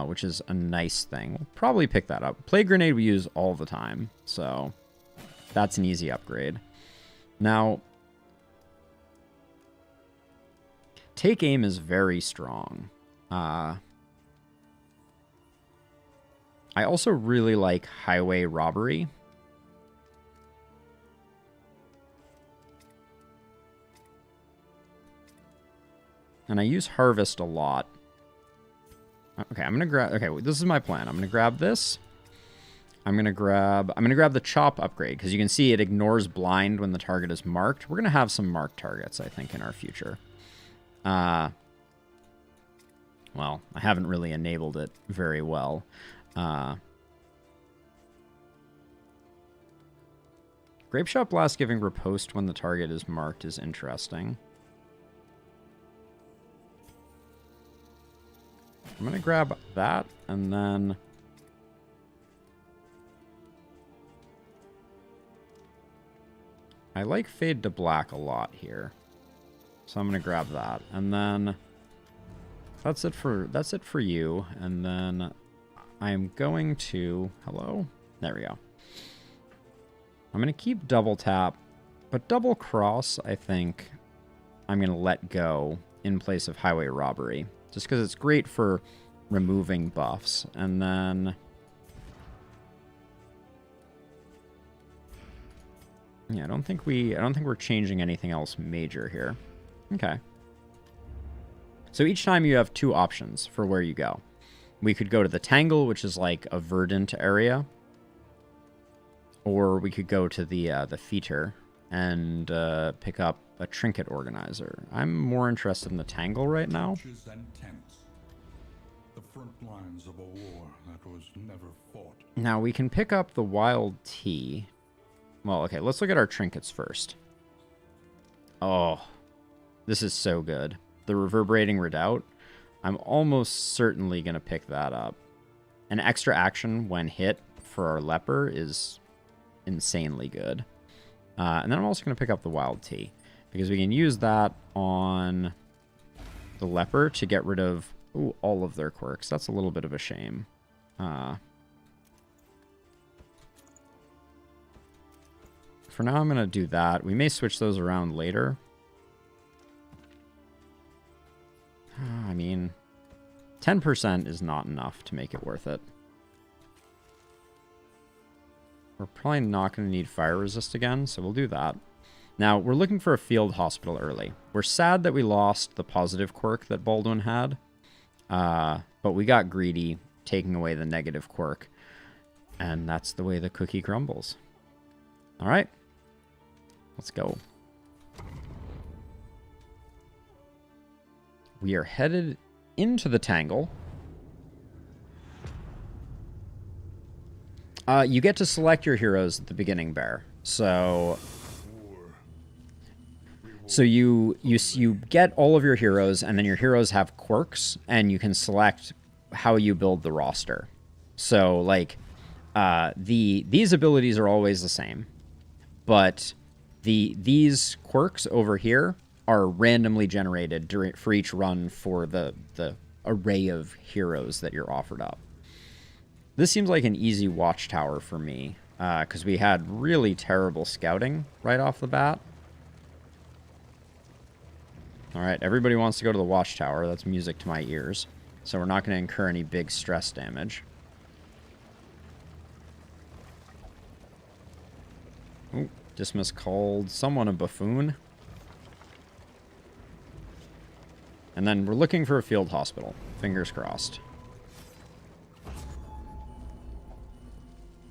S1: which is a nice thing. We'll probably pick that up. Plague Grenade we use all the time, so that's an easy upgrade. Now, Take Aim is very strong. I also really like Highway Robbery. And I use Harvest a lot. Okay, I'm gonna grab. Okay, this is my plan. I'm gonna grab this. I'm gonna grab the Chop upgrade because you can see it ignores blind when the target is marked. We're gonna have some marked targets, I think, in our future. Well, I haven't really enabled it very well. Grape Shot Blast giving riposte when the target is marked is interesting. I'm going to grab that, and then I like Fade to Black a lot here. So I'm going to grab that. And then that's it for you. And then I'm going to hello. There we go. I'm going to keep Double Tap, but Double Cross, I think I'm going to let go in place of Highway Robbery. Just because it's great for removing buffs. And then yeah, I don't think we're changing anything else major here. Okay. So each time you have 2 options for where you go. We could go to the Tangle, which is like a verdant area. Or we could go to the Feater and pick up a Trinket Organizer. I'm more interested in the Tangle right now.
S2: The front lines of a war that was never fought.
S1: Now we can pick up the Wild Tea. Well, okay, let's look at our trinkets first. Oh, this is so good. The Reverberating Redoubt. I'm almost certainly going to pick that up. An extra action when hit for our Leper is insanely good. And then I'm also going to pick up the Wild Tea, because we can use that on the Leper to get rid of all of their quirks. That's a little bit of a shame. For now, I'm going to do that. We may switch those around later. I mean, 10% is not enough to make it worth it. We're probably not going to need Fire Resist again, so we'll do that. Now, we're looking for a field hospital early. We're sad that we lost the positive quirk that Baldwin had, but we got greedy, taking away the negative quirk, and that's the way the cookie crumbles. All right, let's go. We are headed into the Tangle. You get to select your heroes at the beginning, Bear. So you get all of your heroes, and then your heroes have quirks, and you can select how you build the roster. So, like, these abilities are always the same, but these quirks over here are randomly generated for each run for the array of heroes that you're offered up. This seems like an easy Watchtower for me, because we had really terrible scouting right off the bat. Alright, everybody wants to go to the Watchtower. That's music to my ears. So we're not going to incur any big stress damage. Ooh, Dismiss called someone a buffoon. And then we're looking for a field hospital. Fingers crossed.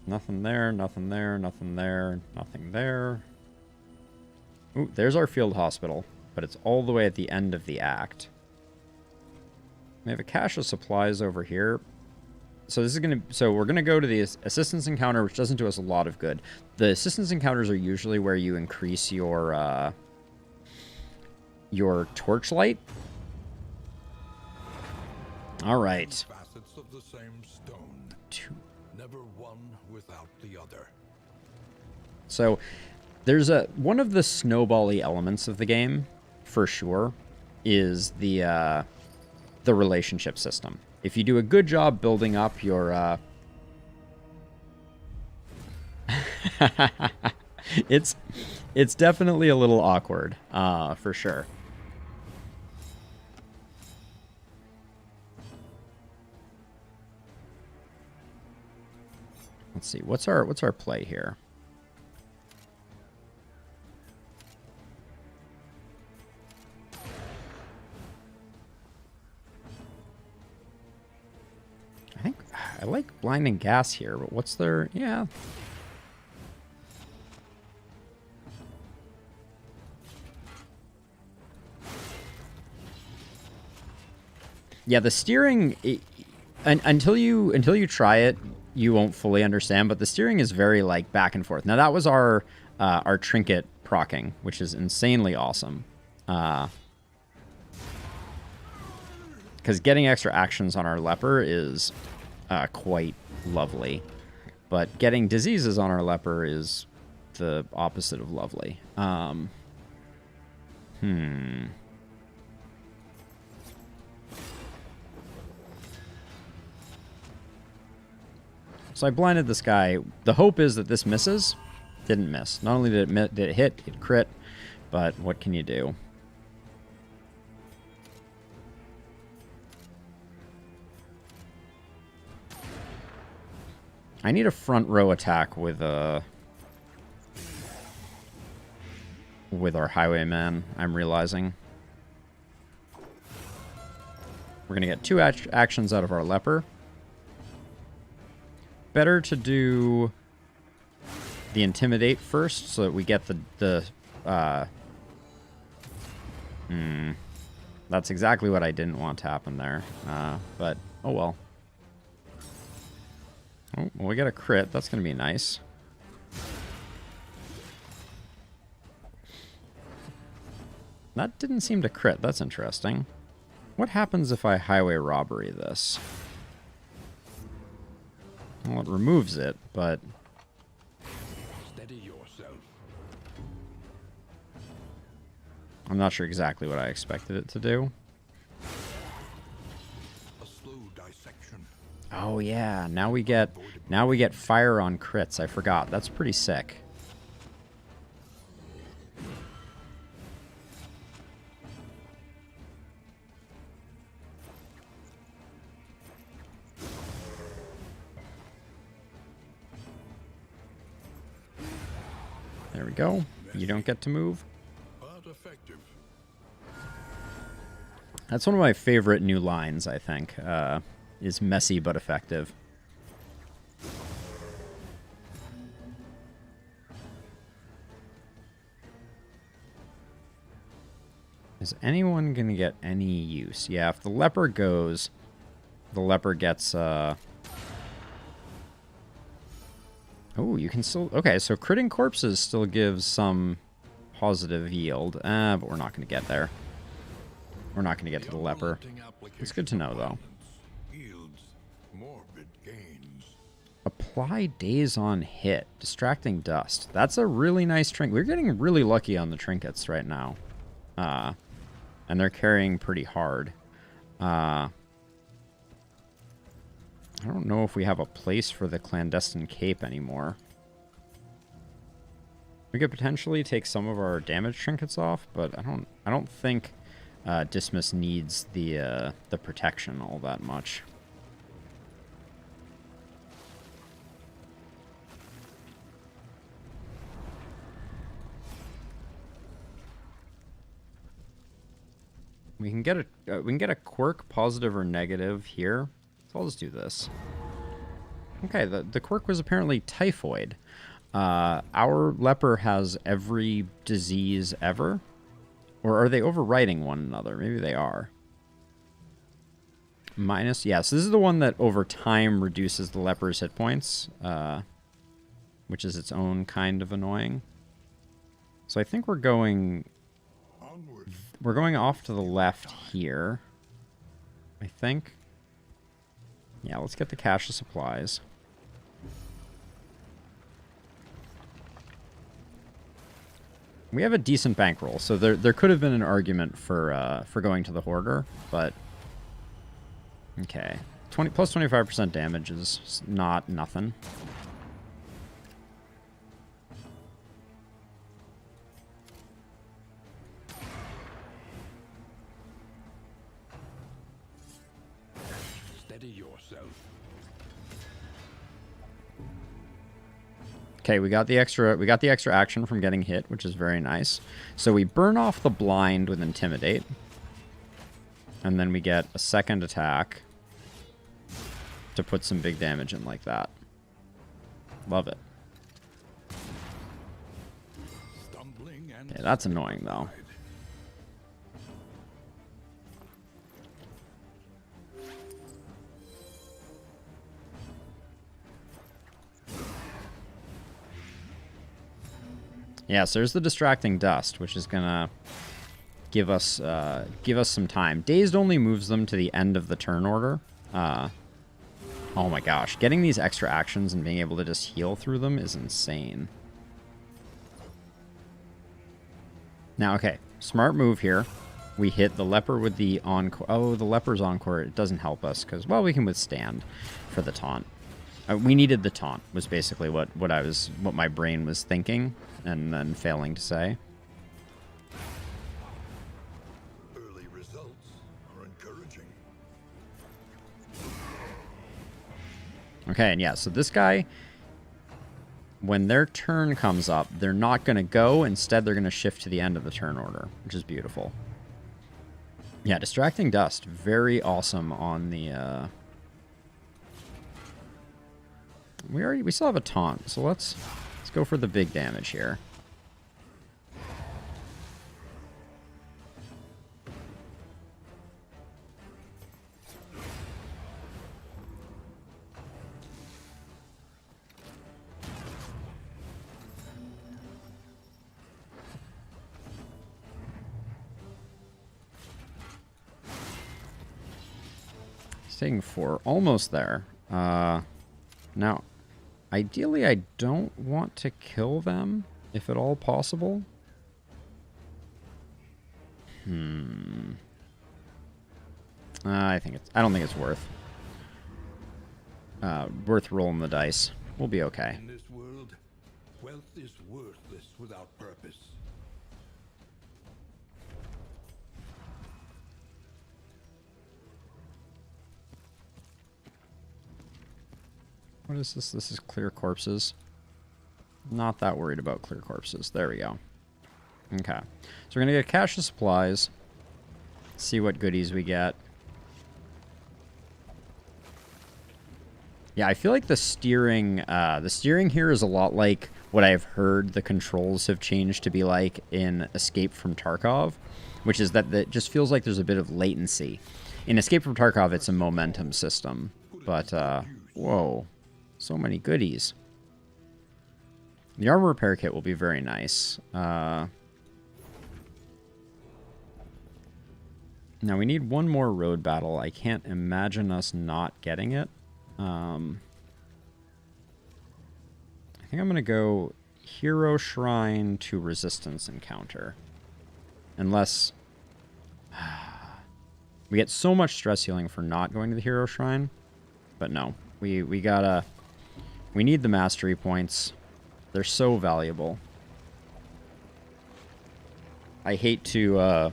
S1: Nothing there, nothing there, nothing there, nothing there. Ooh, there's our field hospital, but it's all the way at the end of the act. We have a cache of supplies over here. So this is we're gonna go to the assistance encounter, which doesn't do us a lot of good. The assistance encounters are usually where you increase your torchlight. All right.
S2: Facets of the same stone. Never one without the other.
S1: So there's one of the snowbally elements of the game, for sure, is the relationship system. If you do a good job building up your it's definitely a little awkward, for sure. Let's see, what's our play here? I think I like blinding gas here, but what's their... Yeah. Yeah, the steering... until you try it, you won't fully understand, but the steering is very, like, back and forth. Now, that was our trinket proccing, which is insanely awesome. Because getting extra actions on our leper is quite lovely. But getting diseases on our leper is the opposite of lovely. So I blinded this guy. The hope is that this misses. Didn't miss. Not only did it hit, it crit, but what can you do? I need a front row attack with our highwayman, I'm realizing. We're going to get 2 actions out of our leper. Better to do the intimidate first so that we get that's exactly what I didn't want to happen there. But, oh well. Oh, well, we got a crit. That's going to be nice. That didn't seem to crit. That's interesting. What happens if I highway robbery this? Well, it removes it, but...
S2: Steady yourself.
S1: I'm not sure exactly what I expected it to do.
S2: A slow dissection.
S1: Oh yeah, now we get fire on crits. I forgot. That's pretty sick. There we go. You don't get to move.
S2: But effective.
S1: That's one of my favorite new lines, I think, is messy but effective. Is anyone going to get any use? Yeah, if the leper goes, the leper gets... Oh, you can still... Okay, so critting corpses still gives some positive yield. But we're not going to get there. We're not going to get to the leper. It's good to know, though.
S2: Yields morbid gains.
S1: Apply daze on hit. Distracting dust. That's a really nice trinket. We're getting really lucky on the trinkets right now. And they're carrying pretty hard. I don't know if we have a place for the clandestine cape anymore. We could potentially take some of our damage trinkets off, but I don't think Dismas needs the protection all that much. We can get a quirk, positive or negative here. So I'll just do this. Okay, the quirk was apparently typhoid. Our leper has every disease ever. Or are they overriding one another? Maybe they are. Minus, yeah, so this is the one that over time reduces the leper's hit points, which is its own kind of annoying. So I think we're going off to the left here, I think. Yeah, let's get the cache of supplies. We have a decent bankroll, so there could have been an argument for going to the hoarder, but okay, plus 25% damage is not nothing.
S2: Steady yourself.
S1: Okay, we got the extra action from getting hit, which is very nice. So we burn off the blind with Intimidate. And then we get a second attack to put some big damage in like that. Love it. Okay, that's annoying though. Yeah, so there's the distracting dust, which is gonna give us some time. Dazed only moves them to the end of the turn order. Oh my gosh, getting these extra actions and being able to just heal through them is insane. Now, okay, smart move here. We hit the leper with the encore. Oh, the leper's encore. It doesn't help us because, well, we can withstand for the taunt. We needed the taunt was basically what my brain was thinking and then failing to say.
S2: Early results are encouraging.
S1: Okay, and yeah, so this guy, when their turn comes up, they're not going to go. Instead, they're going to shift to the end of the turn order, which is beautiful. Yeah, distracting dust, very awesome on the. We still have a taunt, so let's go for the big damage here. He's taking 4, almost there. Now, ideally, I don't want to kill them, if at all possible. I don't think it's worth rolling the dice. We'll be okay.
S2: In this world, wealth is worthless without purpose.
S1: What is this? This is clear corpses. Not that worried about clear corpses. There we go. Okay. So we're going to get a cache of supplies. See what goodies we get. Yeah, I feel like the steering here is a lot like what I've heard the controls have changed to be like in Escape from Tarkov, which is that it just feels like there's a bit of latency. In Escape from Tarkov, it's a momentum system. But, whoa. So many goodies. The armor repair kit will be very nice. Now we need one more road battle. I can't imagine us not getting it. I think I'm going to go Hero Shrine to Resistance Encounter. Unless we get so much stress healing for not going to the Hero Shrine. But no. We need the mastery points. They're so valuable. I hate to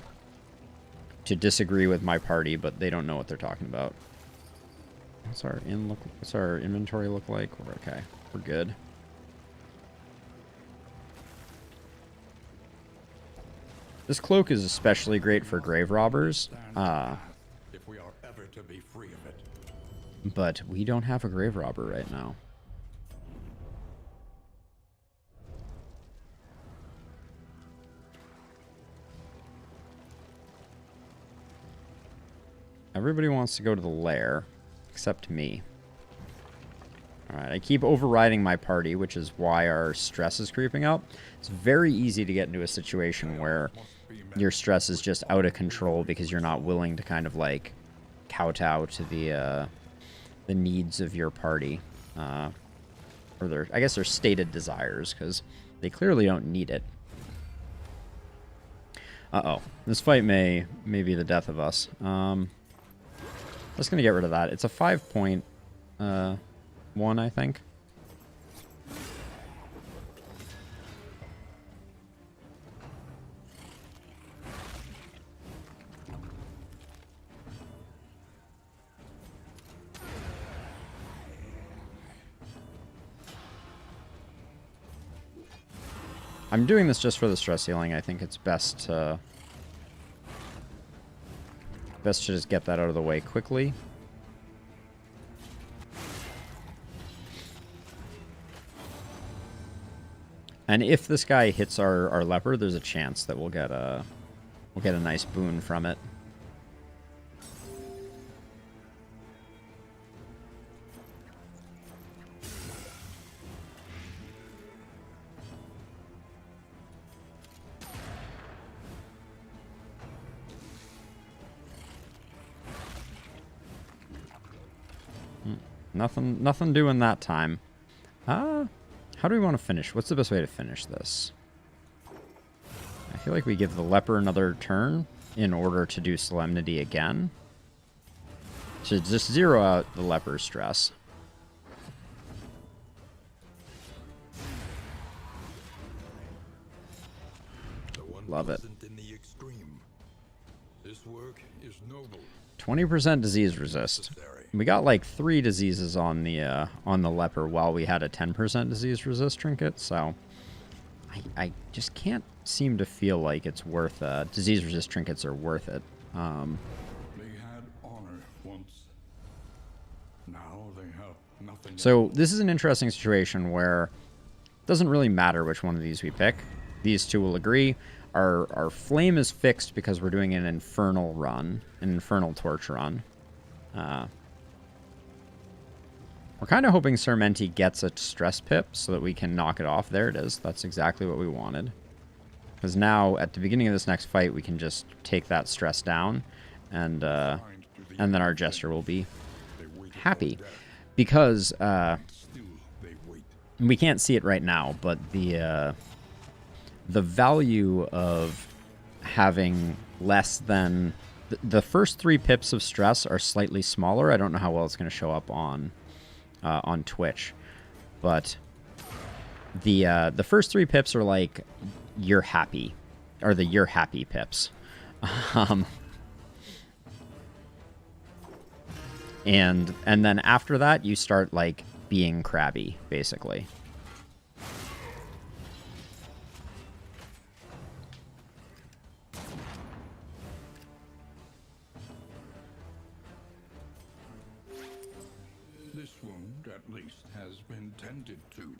S1: disagree with my party, but they don't know what they're talking about. What's our inventory look like? We're okay. We're good. This cloak is especially great for grave robbers.
S2: If we are ever to be free of it.
S1: But we don't have a grave robber right now. Everybody wants to go to the lair, except me. Alright, I keep overriding my party, which is why our stress is creeping up. It's very easy to get into a situation where your stress is just out of control because you're not willing to kind of like kowtow to the needs of your party. Or I guess their stated desires, because they clearly don't need it. Uh-oh. This fight may be the death of us. Just gonna get rid of that. It's a 5-point one, I think. I'm doing this just for the stress healing. I think it's best to just get that out of the way quickly. And if this guy hits our leper, there's a chance that we'll get a nice boon from it. Nothing doing that time. How do we want to finish? What's the best way to finish this? I feel like we give the leper another turn in order to do Solemnity again. So just zero out the leper's stress. Love it.
S2: In the extreme. This work is noble.
S1: 20% disease resist. We got like 3 diseases on the leper while we had a 10% disease resist trinket, so I just can't seem to feel like it's worth disease resist trinkets are worth it.
S2: They had honor once. Now they have nothing.
S1: So this is an interesting situation where it doesn't really matter which one of these we pick. These two will agree. Our flame is fixed because we're doing an infernal run, an infernal torch run. We're kind of hoping Sermenti gets a stress pip so that we can knock it off. There it is. That's exactly what we wanted. Because now, at the beginning of this next fight, we can just take that stress down, and then our Jester will be happy. Because we can't see it right now, but the value of having less than... The first 3 pips of stress are slightly smaller. I don't know how well it's going to show up on Twitch, but the first 3 pips are like you're happy, or the you're happy pips, and then after that you start like being crabby, basically.
S2: This wound, at least, has been tended to.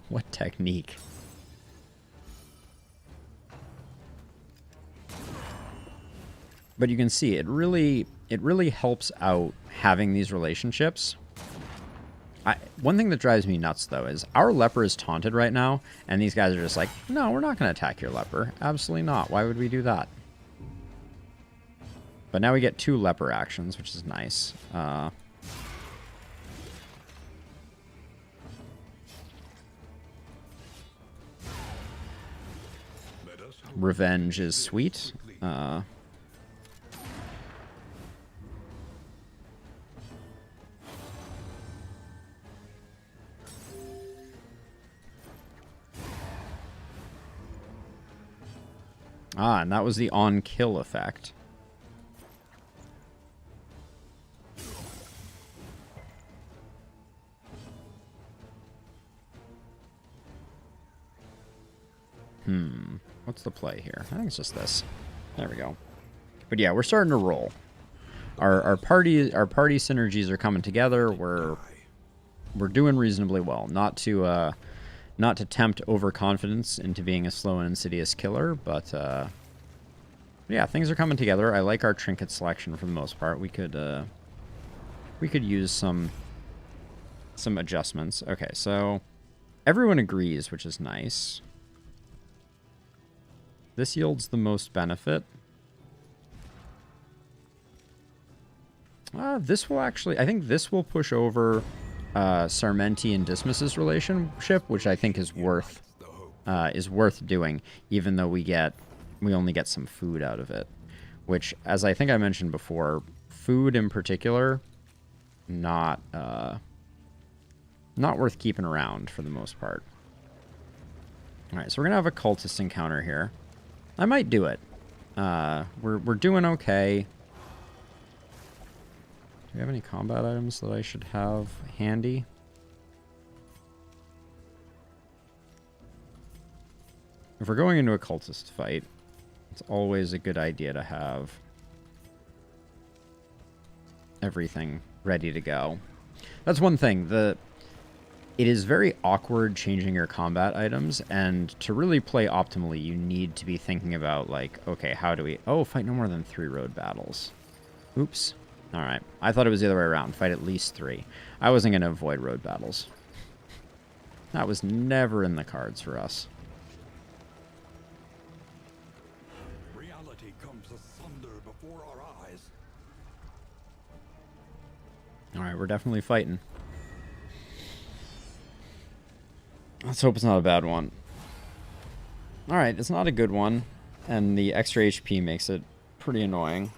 S1: What technique? But you can see it really helps out having these relationships. One thing that drives me nuts, though, is our leper is taunted right now, and these guys are just like, no, we're not going to attack your leper. Absolutely not. Why would we do that? But now we get 2 leper actions, which is nice. Revenge is sweet. Ah, and that was the on-kill effect. What's the play here? I think it's just this. There we go. But yeah, we're starting to roll. Our party synergies are coming together. We're doing reasonably well. Not to tempt overconfidence into being a slow and insidious killer, but yeah, things are coming together. I like our trinket selection for the most part. We could use some adjustments. Okay, so everyone agrees, which is nice. This yields the most benefit. This will actually... I think this will push over Sarmenti and Dismas's relationship, which I think is worth doing, even though we only get some food out of it. Which, as I think I mentioned before, food in particular, not worth keeping around for the most part. Alright, so we're going to have a cultist encounter here. I might do it. We're doing okay. Do we have any combat items that I should have handy? If we're going into a cultist fight, it's always a good idea to have everything ready to go. That's one thing. It is very awkward changing your combat items, and to really play optimally, you need to be thinking about, like, okay, how do we... Oh, fight no more than 3 road battles. Oops. Alright. I thought it was the other way around. Fight at least 3. I wasn't going to avoid road battles. That was never in the cards for us.
S2: Reality comes asunder before our eyes.
S1: Alright, we're definitely fighting. Let's hope it's not a bad one. Alright, it's not a good one, and the extra HP makes it pretty annoying.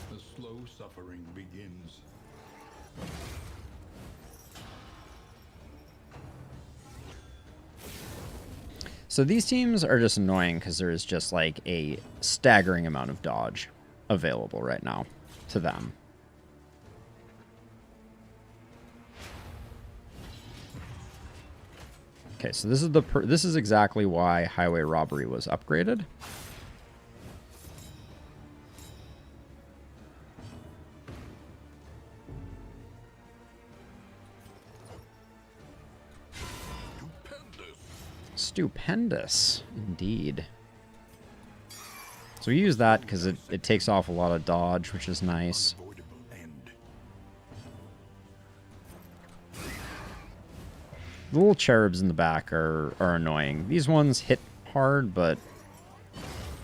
S2: The slow suffering begins.
S1: So these teams are just annoying because there is just like a staggering amount of dodge available right now to them. Okay, so this is exactly why highway robbery was upgraded. Stupendous, indeed. So we use that because it takes off a lot of dodge, which is nice. The little cherubs in the back are annoying. These ones hit hard, but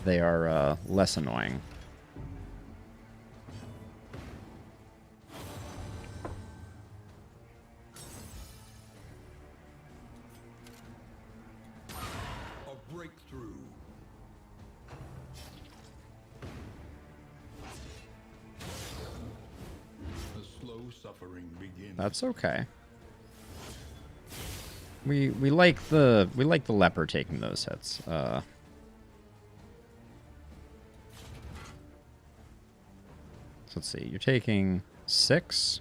S1: they are less annoying.
S2: A breakthrough. The slow suffering begins.
S1: That's okay. We like the leper taking those hits. So let's see. You're taking 6.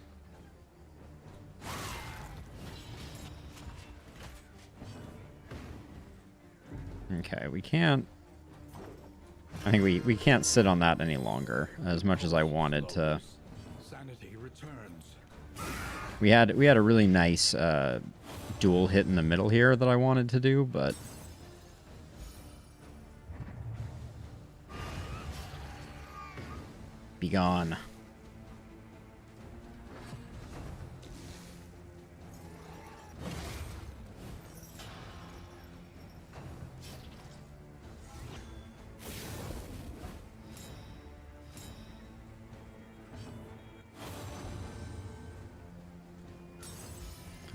S1: Okay, we can't. I think we can't sit on that any longer. As much as I wanted to.
S2: Sanity returns.
S1: We had a really nice dual hit in the middle here that I wanted to do, but be gone.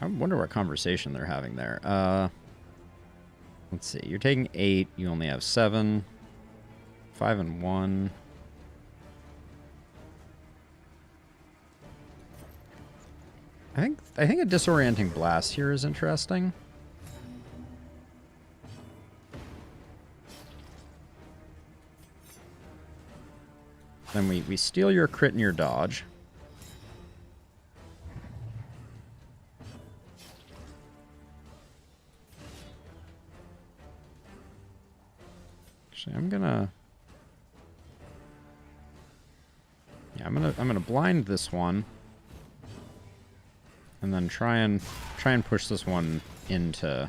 S1: I wonder what conversation they're having there. Let's see. You're taking 8. You only have 7. 5 and 1. I think a disorienting blast here is interesting. Then we steal your crit and your dodge. Actually, I'm gonna blind this one. And then try and push this one into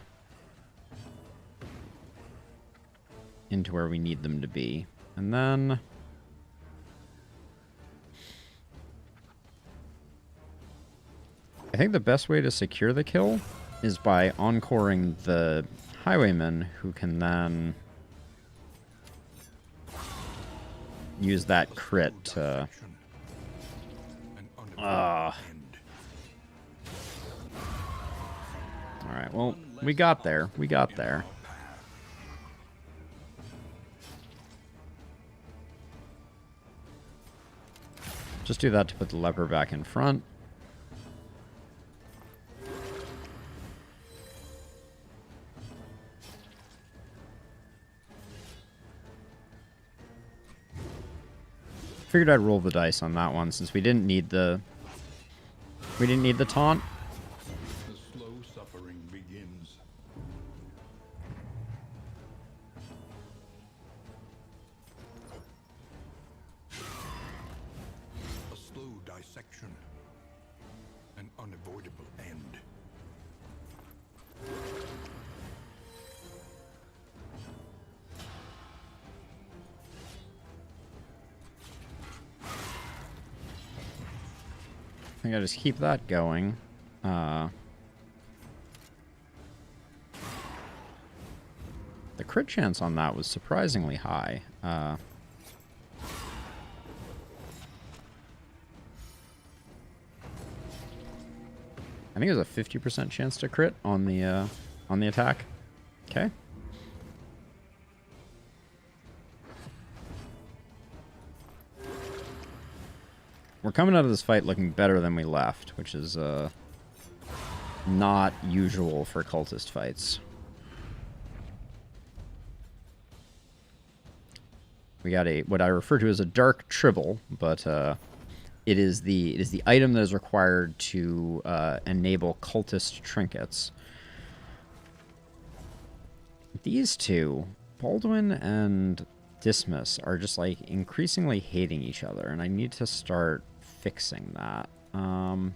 S1: where we need them to be. And then I think the best way to secure the kill is by encoring the highwayman, who can then use that crit to Alright, well, we got there. We got there. Just do that to put the leper back in front. Figured I'd roll the dice on that one since we didn't need the taunt.
S2: The slow suffering begins. A slow dissection. An unavoidable end.
S1: I think I just keep that going. The crit chance on that was surprisingly high. I think it was a 50% chance to crit on the attack. Okay. We're coming out of this fight looking better than we left, which is not usual for cultist fights. We got what I refer to as a dark tribble, but it is the item that is required to enable cultist trinkets. These two, Baldwin and Dismas, are just like increasingly hating each other, and I need to start fixing that. I'm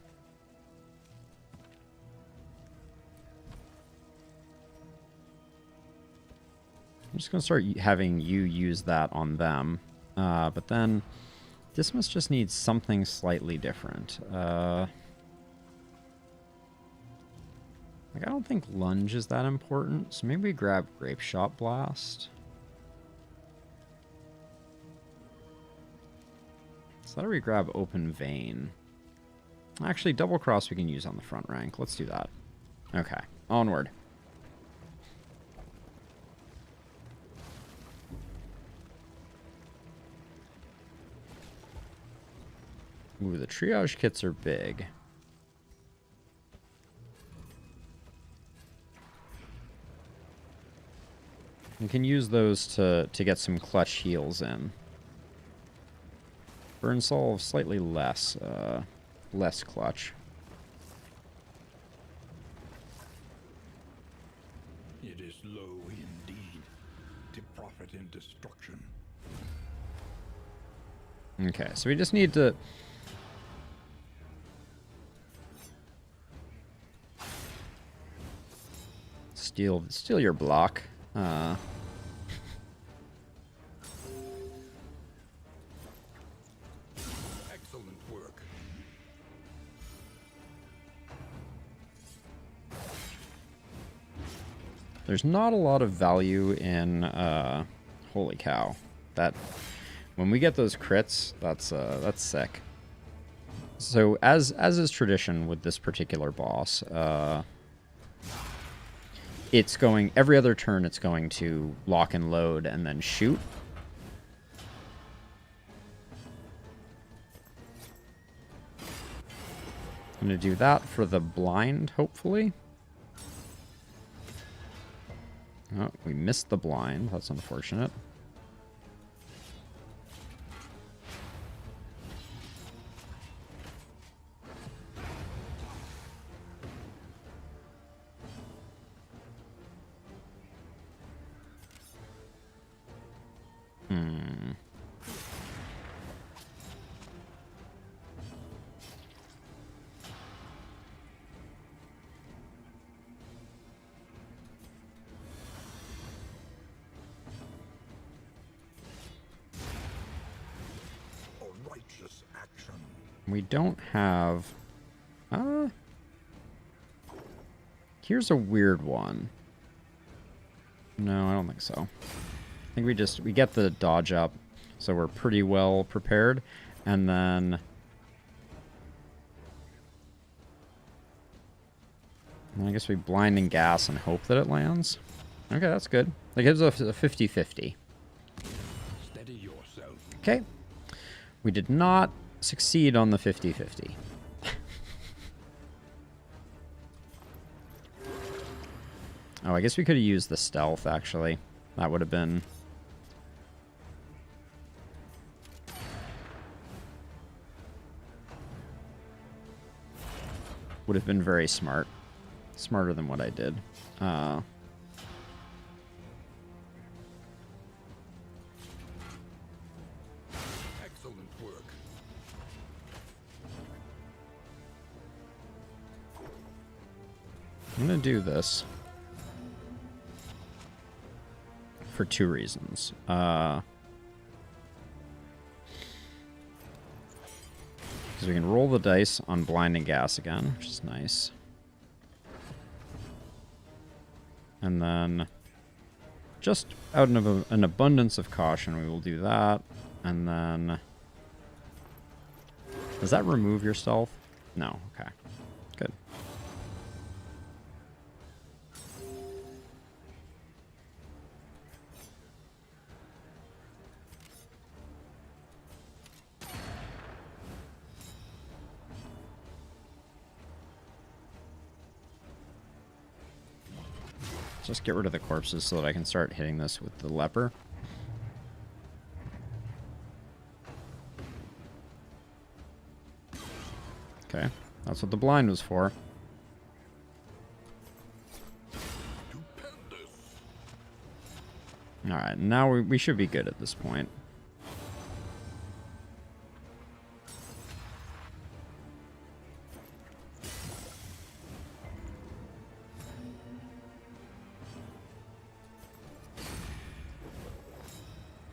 S1: just going to start having you use that on them. But then Dismas just needs something slightly different. Like, I don't think lunge is that important, so maybe we grab Grape Shot Blast. So that we grab Open Vein. Actually, Double Cross we can use on the front rank. Let's do that. Okay, onward. Ooh, the triage kits are big. We can use those to get some clutch heals in. Burn Solve slightly less clutch.
S2: It is low indeed to profit in destruction.
S1: Okay, so we just need to steal your block.
S2: Excellent work.
S1: There's not a lot of value in holy cow. That when we get those crits, that's sick. So as is tradition with this particular boss, it's going every other turn. It's going to lock and load and then shoot. I'm going to do that for the blind, hopefully. Oh, we missed the blind. That's unfortunate. We don't have... here's a weird one. No, I don't think so. I think we get the dodge up, so we're pretty well prepared. And then... I guess we blind and gas and hope that it lands. Okay, that's good. That gives us a 50-50.
S2: Steady yourself.
S1: Okay. We did not succeed on the 50-50. Oh, I guess we could have used the stealth, actually. That would have been... would have been very smart. Smarter than what I did.
S2: Excellent work.
S1: I'm going to do this for two reasons. Because we can roll the dice on blind and gas again, which is nice. And then, just out of an abundance of caution, we will do that. And then... does that remove your stealth? No. Okay. Good. Just get rid of the corpses so that I can start hitting this with the leper. Okay, that's what the blind was for. Alright, now we should be good at this point.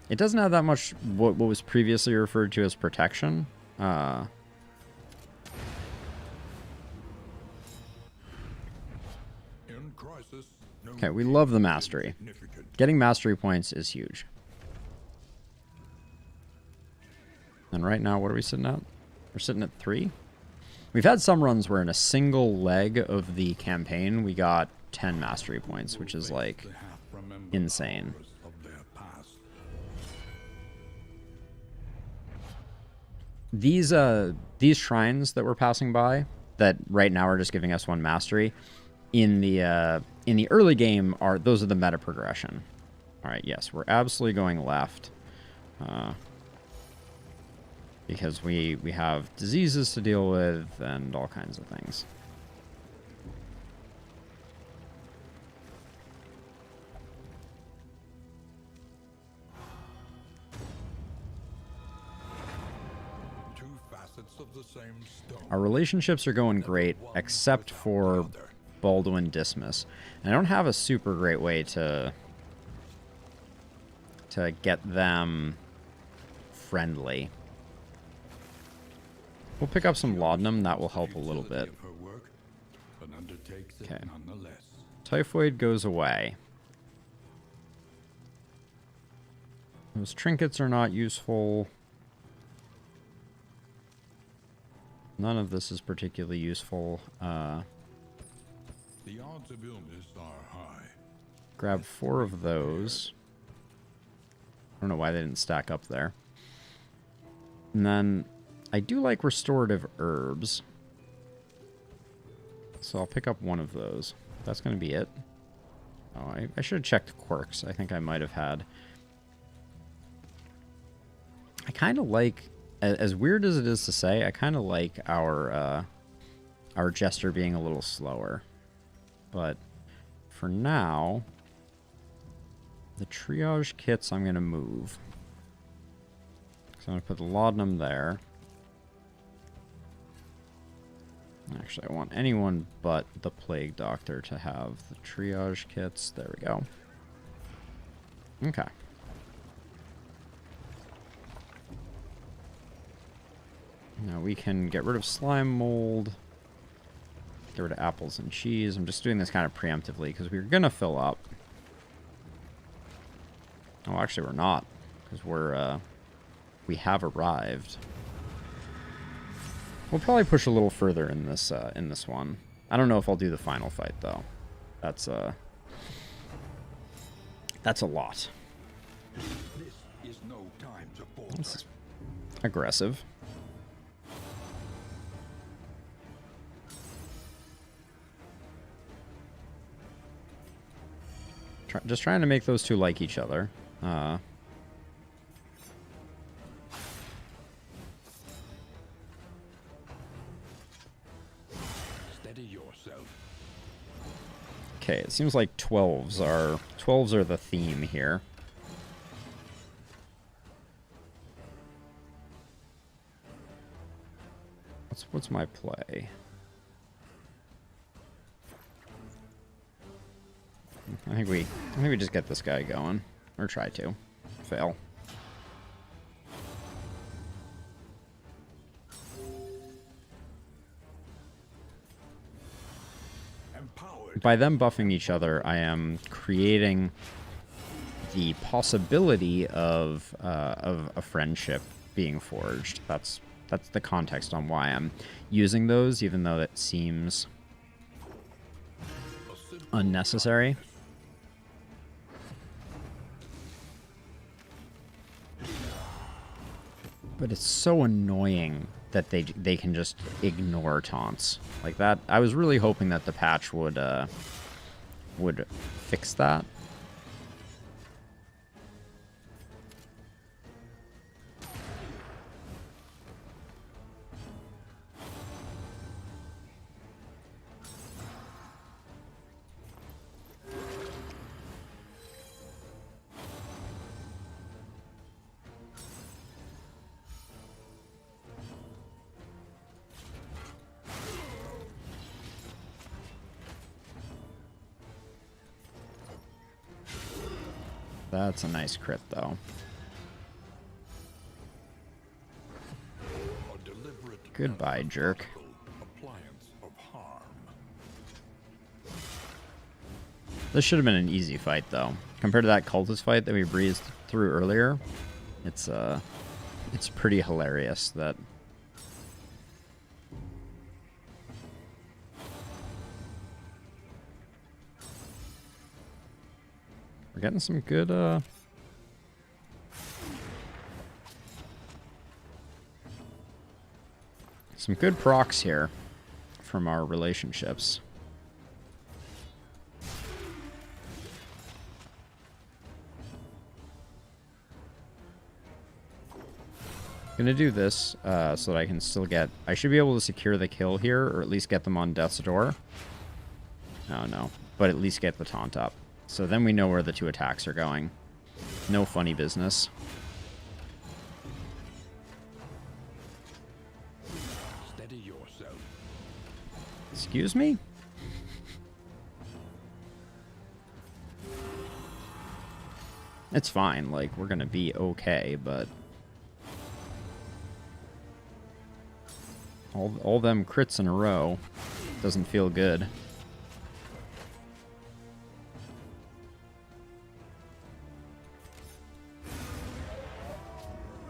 S1: It doesn't have that much what was previously referred to as protection. Okay, we love the mastery. Getting mastery points is huge. And right now, what are we sitting at? We're sitting at 3. We've had some runs where in a single leg of the campaign, we got 10 mastery points, which is like insane. These shrines that we're passing by, that right now are just giving us 1 mastery, in the early game those are the meta progression. All right, yes, we're absolutely going left, because we have diseases to deal with and all kinds of things. Our relationships are going great, except for Baldwin Dismas. And I don't have a super great way to get them friendly. We'll pick up some laudanum. That will help a little bit. Okay. Typhoid goes away. Those trinkets are not useful. None of this is particularly useful.
S2: The odds of illness are high.
S1: Grab 4 of those. I don't know why they didn't stack up there. And then I do like restorative herbs. So I'll pick up one of those. That's going to be it. Oh, I should have checked quirks. I think I might have had. I kind of like, as weird as it is to say, I kind of like our Jester being a little slower. But for now, the triage kits I'm going to move. So I'm going to put the laudanum there. Actually, I want anyone but the Plague Doctor to have the triage kits. There we go. Okay. Now we can get rid of slime mold. Get rid of apples and cheese. I'm just doing this kind of preemptively because we were going to fill up. Oh, actually, we're not. Because we have arrived. We'll probably push a little further in this one. I don't know if I'll do the final fight, though. That's a lot.
S2: This is no time to falter.
S1: This is aggressive. Just trying to make those two like each other.
S2: Steady yourself.
S1: Okay, it seems like 12s are the theme here. What's my play? I think we just get this guy going, or try to. Fail.
S2: Empowered.
S1: By them buffing each other, I am creating the possibility of a friendship being forged. That's the context on why I'm using those, even though it seems unnecessary. But it's so annoying that they can just ignore taunts like that. I was really hoping that the patch would fix that. That's a nice crit, though.
S2: A deliberate
S1: Goodbye,
S2: and
S1: jerk.
S2: appliance of harm.
S1: This should have been an easy fight, though. Compared to that cultist fight that we breezed through earlier, it's pretty hilarious that... We're getting some good, some good procs here from our relationships. Gonna do this so that I can still get... I should be able to secure the kill here, or at least get them on death's door. Oh, no. But at least get the taunt up. So then we know where the two attacks are going. No funny business.
S2: Steady yourself.
S1: Excuse me? It's fine, like, we're gonna be okay, but... All them crits in a row doesn't feel good.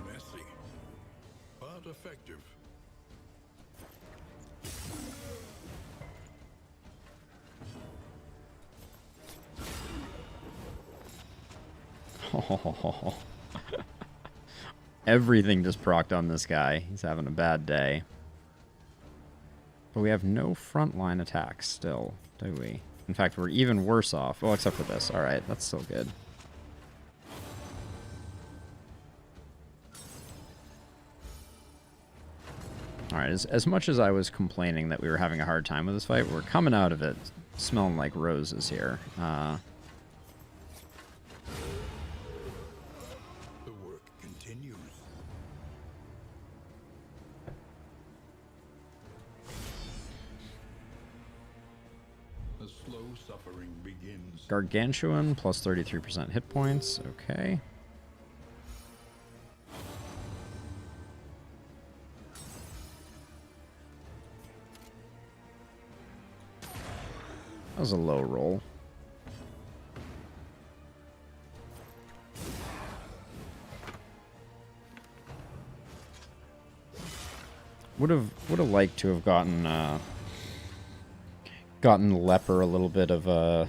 S2: Messy, but effective.
S1: Oh. Everything just procced on this guy. He's having a bad day. But we have no frontline attacks still, do we? In fact, we're even worse off. Well, except for this. Alright, that's still good. Alright, as much as I was complaining that we were having a hard time with this fight, we're coming out of it smelling like roses here.
S2: The work continues. The slow suffering begins.
S1: Gargantuan, plus 33% hit points. Okay. That was a low roll. Would have liked to have gotten Leper a little bit of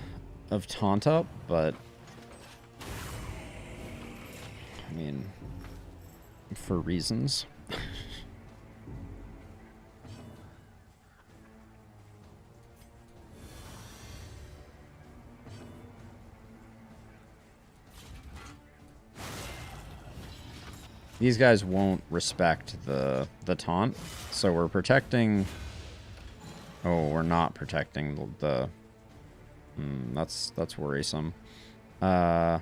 S1: taunt up, but I mean, for reasons. These guys won't respect the taunt, so we're protecting. Oh, we're not protecting the that's worrisome. Well,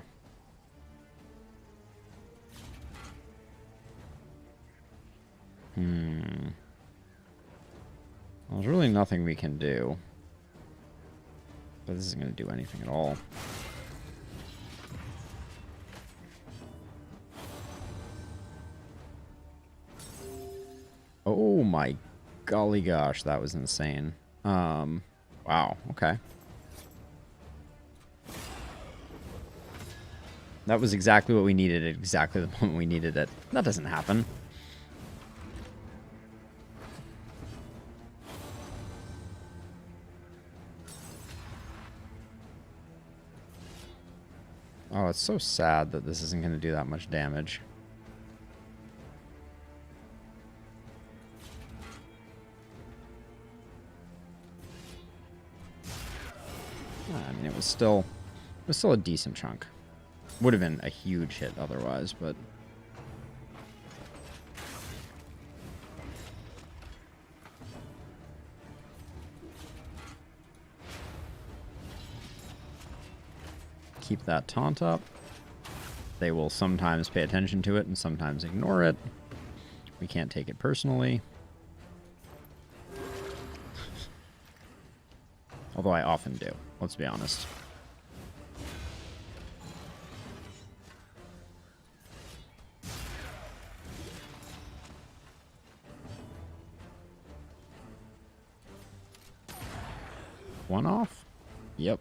S1: there's really nothing we can do. But this isn't going to do anything at all. Oh my golly gosh, that was insane. Wow, okay. That was exactly what we needed at exactly the moment we needed it. That doesn't happen. Oh, it's so sad that this isn't going to do that much damage. I mean, it was still a decent chunk. Would have been a huge hit otherwise, but keep that taunt up. They will sometimes pay attention to it and sometimes ignore it. We can't take it personally. Although I often do, let's be honest. One off? Yep.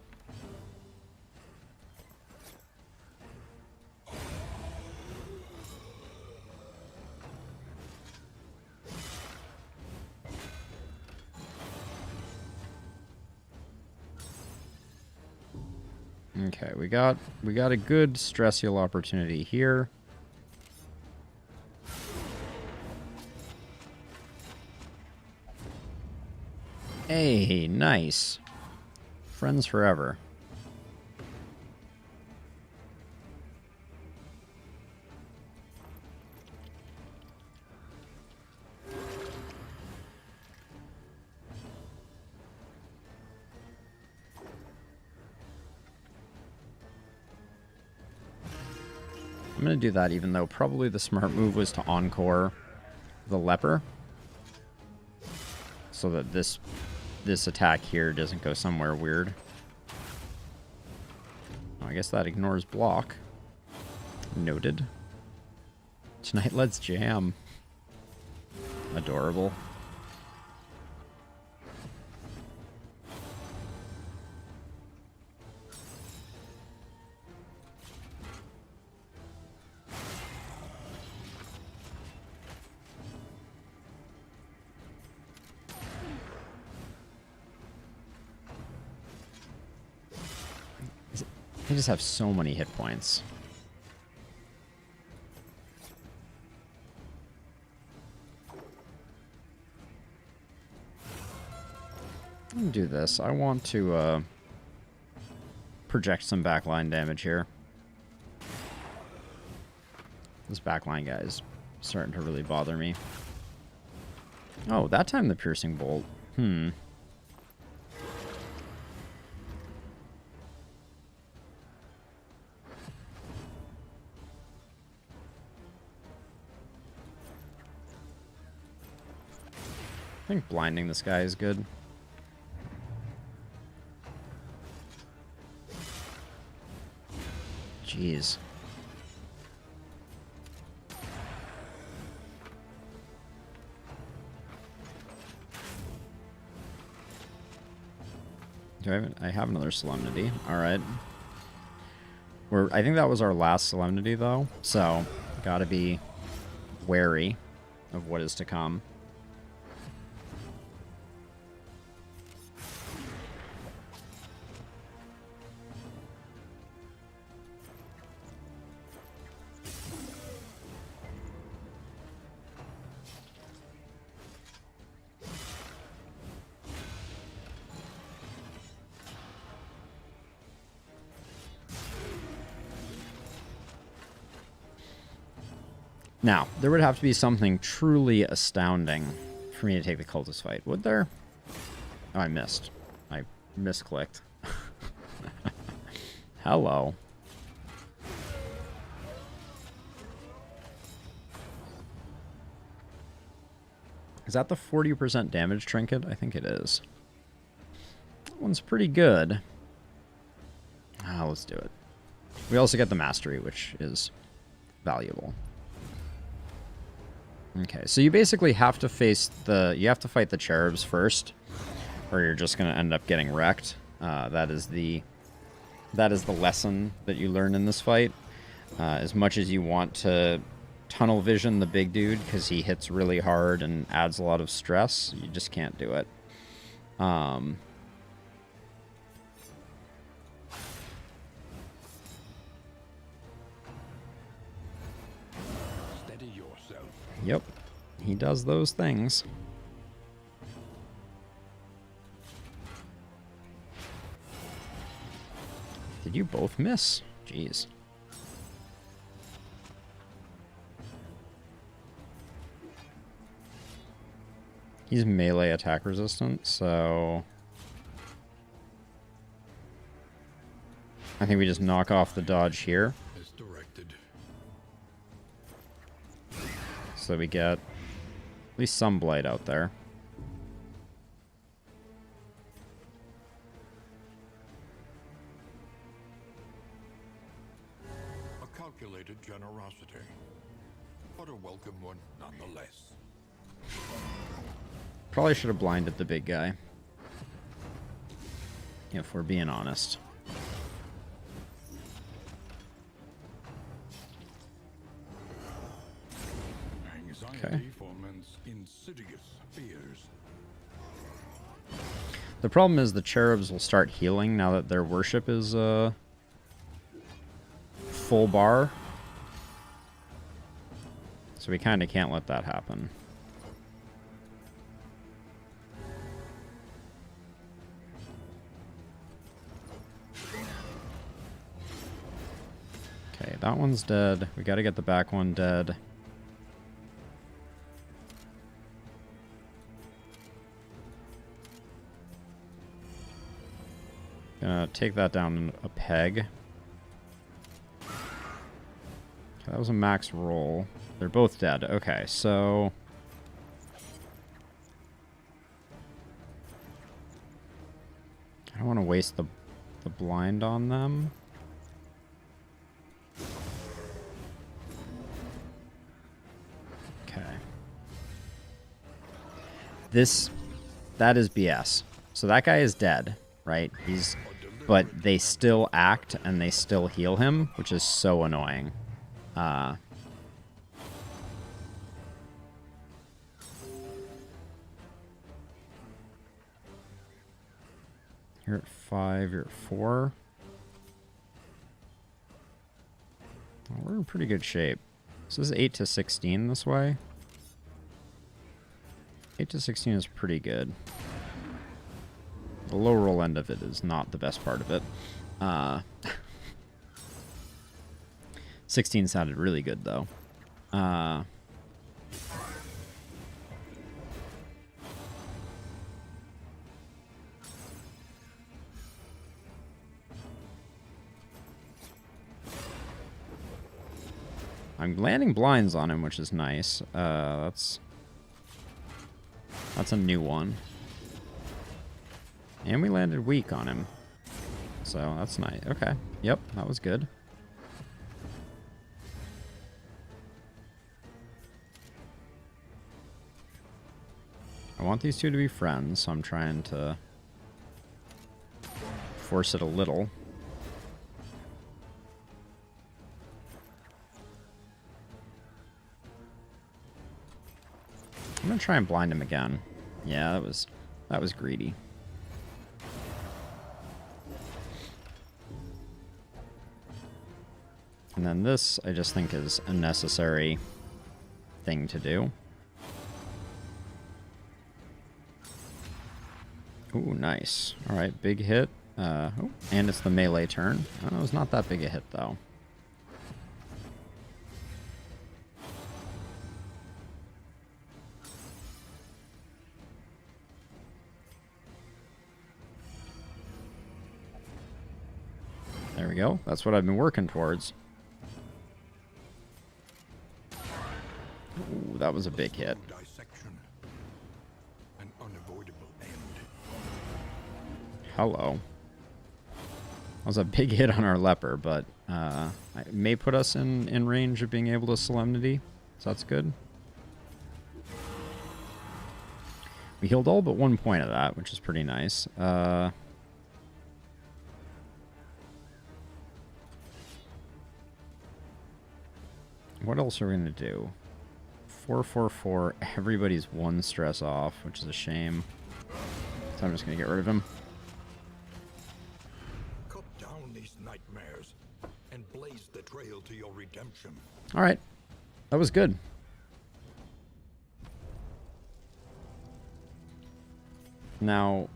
S1: Okay, we got a good stress heal opportunity here. Hey, nice. Friends forever. I'm going to do that even though probably the smart move was to encore the leper. So that this attack here doesn't go somewhere weird. Oh, I guess that ignores block. Noted. Tonight let's jam. Adorable. They just have so many hit points. do this. I want to project some backline damage here. This backline guy is starting to really bother me. Oh, that time the piercing bolt. I think blinding this guy is good. Jeez. I have another Solemnity. Alright. I think that was our last Solemnity, though. So, gotta be wary of what is to come. Now, there would have to be something truly astounding for me to take the Cultist Fight. Would there? Oh, I missed. I misclicked. Hello. Is that the 40% damage trinket? I think it is. That one's pretty good. Ah, let's do it. We also get the mastery, which is valuable. Okay, so you basically have to face you have to fight the cherubs first, or you're just going to end up getting wrecked. That is the lesson that you learn in this fight. As much as you want to tunnel vision the big dude, because he hits really hard and adds a lot of stress, you just can't do it. Yep, he does those things. Did you both miss? Jeez. He's melee attack resistant, so I think we just knock off the dodge here.
S2: As directed.
S1: So we get at least some blight out there.
S2: A calculated generosity, but a welcome one nonetheless.
S1: Probably should have blinded the big guy, if we're being honest. Okay.
S2: Insidious fears.
S1: The problem is the cherubs will start healing now that their worship is full bar. So we kind of can't let that happen. Okay, that one's dead. We got to get the back one dead. Gonna take that down a peg. Okay, that was a max roll. They're both dead. Okay, so I don't want to waste the blind on them. Okay. That is BS. So that guy is dead, right? But they still act and they still heal him, which is so annoying. You're at 5, you're at 4. Oh, we're in pretty good shape. This is 8 to 16 this way. 8 to 16 is pretty good. The low roll end of it is not the best part of it. 16 sounded really good, though. I'm landing blinds on him, which is nice. That's a new one. And we landed weak on him. So that's nice. Okay. Yep, that was good. I want these two to be friends, so I'm trying to force it a little. I'm gonna try and blind him again. Yeah, that was greedy. And then this, I just think, is a necessary thing to do. Ooh, nice. All right, big hit. Oh, and it's the melee turn. Oh, it was not that big a hit, though. There we go. That's what I've been working towards. Ooh, that was a big hit.
S2: An unavoidable end.
S1: Hello. That was a big hit on our leper, but it may put us in range of being able to Solemnity, so that's good. We healed all but 1 point of that, which is pretty nice. What else are we going to do? 444. Everybody's 1 stress off, which is a shame. So I'm just going to get rid of him.
S2: Cut down these nightmares and blaze the trail to your redemption.
S1: All right. That was good. Now,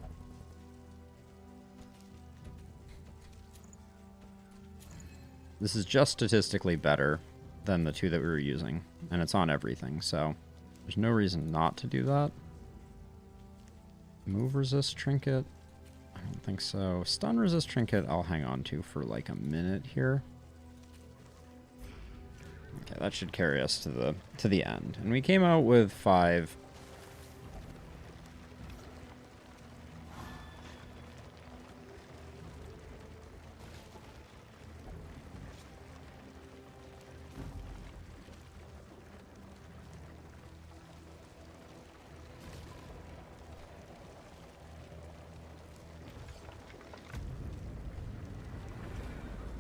S1: this is just statistically better than the 2 that we were using, and it's on everything, so there's no reason not to do that. Move resist trinket? I don't think so. Stun resist trinket I'll hang on to for like a minute here. Okay, that should carry us to the end. And we came out with 5.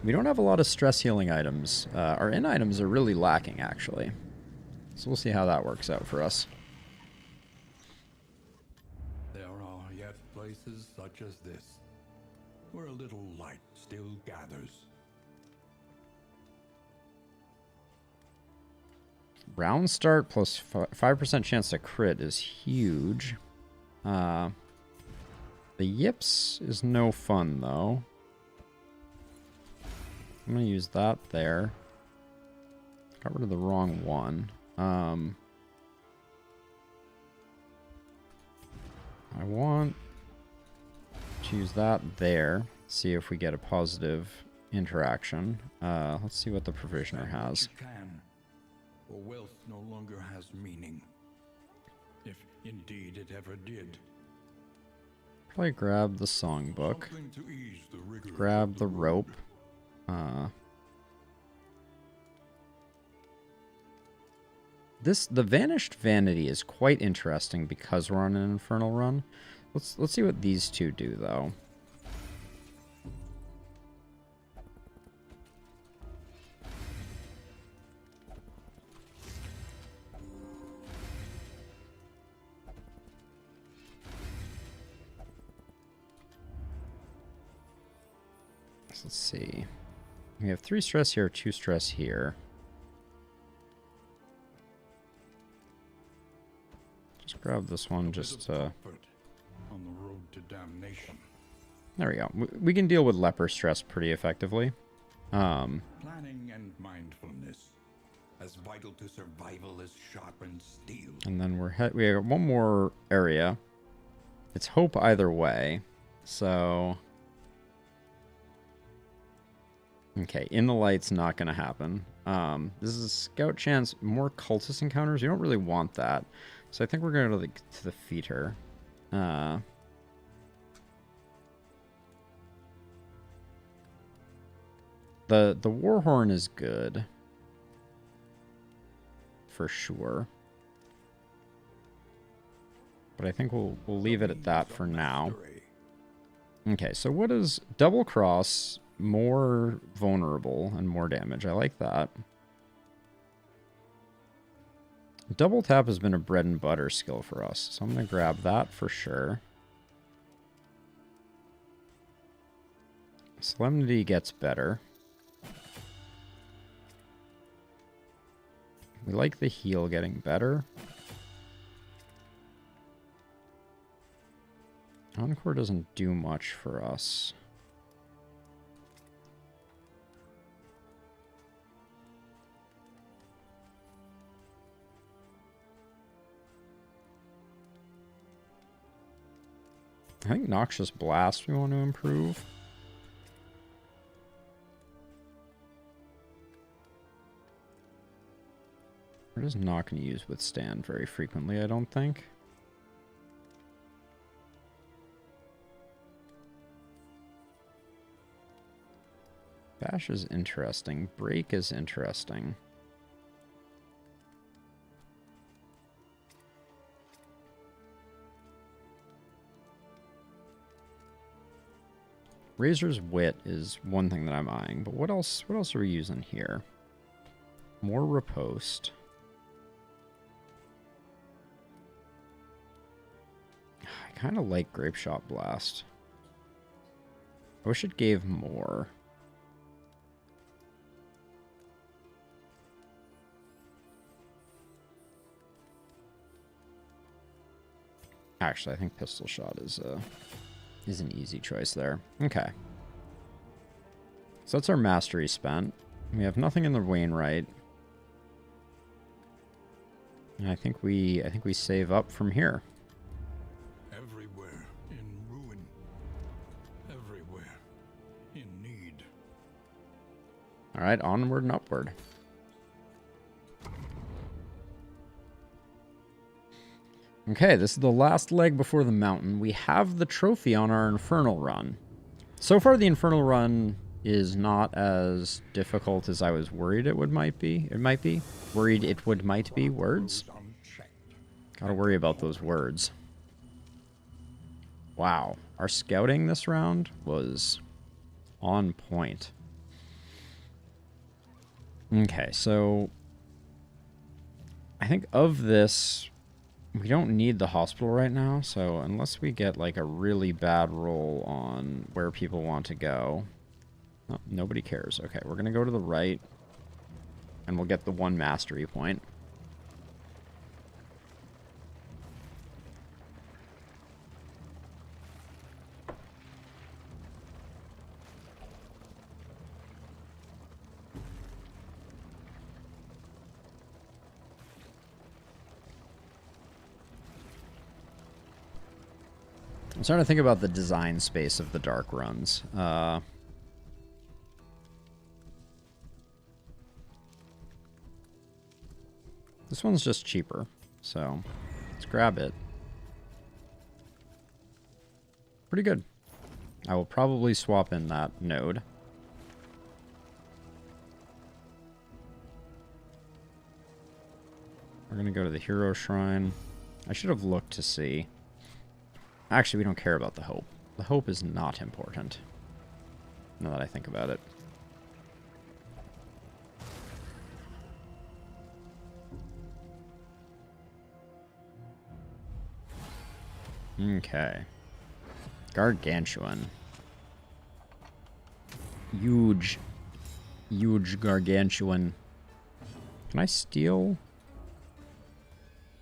S1: We don't have a lot of stress healing items. Our in items are really lacking, actually. So we'll see how that works out for us.
S2: There are yet places such as this, where a little light still gathers.
S1: Round start plus 5% chance to crit is huge. The yips is no fun, though. I'm going to use that there. Got rid of the wrong one. I want to use that there. See if we get a positive interaction. Let's see what the Provisioner has.
S2: For wealth no longer has meaning, if indeed it ever did.
S1: Probably grab the songbook. Grab the rope. The Vanished Vanity is quite interesting because we're on an Infernal run. Let's see what these 2 do, though. Let's see. We have 3 stress here, 2 stress here. Just grab this one just to...
S2: On the road to damnation.
S1: There we go. We can deal with leper stress pretty effectively.
S2: Planning and mindfulness, as vital to survival as sharpened steel.
S1: And then we have one more area. It's hope either way. So... Okay, in the light's not going to happen. This is a scout chance. More cultist encounters. You don't really want that. So I think we're going to go to the feeder. The Warhorn is good. For sure. But I think we'll leave it at that for now. Okay, so what is double cross? More vulnerable and more damage. I like that. Double tap has been a bread and butter skill for us, so I'm going to grab that for sure. Solemnity gets better. We like the heal getting better. Encore doesn't do much for us. I think Noxious Blast we want to improve. We're just not going to use Withstand very frequently, I don't think. Bash is interesting. Break is interesting. Razor's Wit is one thing that I'm eyeing, but what else are we using here? More Riposte. I kind of like Grape Shot Blast. I wish it gave more. Actually, I think Pistol Shot is an easy choice there. Okay. So that's our mastery spent. We have nothing in the Wainwright. And I think we save up from here.
S2: Everywhere in ruin. Everywhere in need.
S1: All right, onward and upward. Okay, this is the last leg before the mountain. We have the trophy on our Infernal run. So far, the Infernal run is not as difficult as I was worried it might be. Worried it might be. Words? Gotta worry about those words. Wow. Our scouting this round was on point. Okay, so I think of this... We don't need the hospital right now, so unless we get like a really bad roll on where people want to go, oh, nobody cares. Okay, we're going to go to the right, and we'll get the one mastery point. I'm starting to think about the design space of the dark runs. This one's just cheaper, so let's grab it. Pretty good. I will probably swap in that node. We're going to go to the Hero Shrine. I should have looked to see. Actually, we don't care about the hope. The hope is not important. Now that I think about it. Okay. Gargantuan. Huge. Huge gargantuan. Can I steal?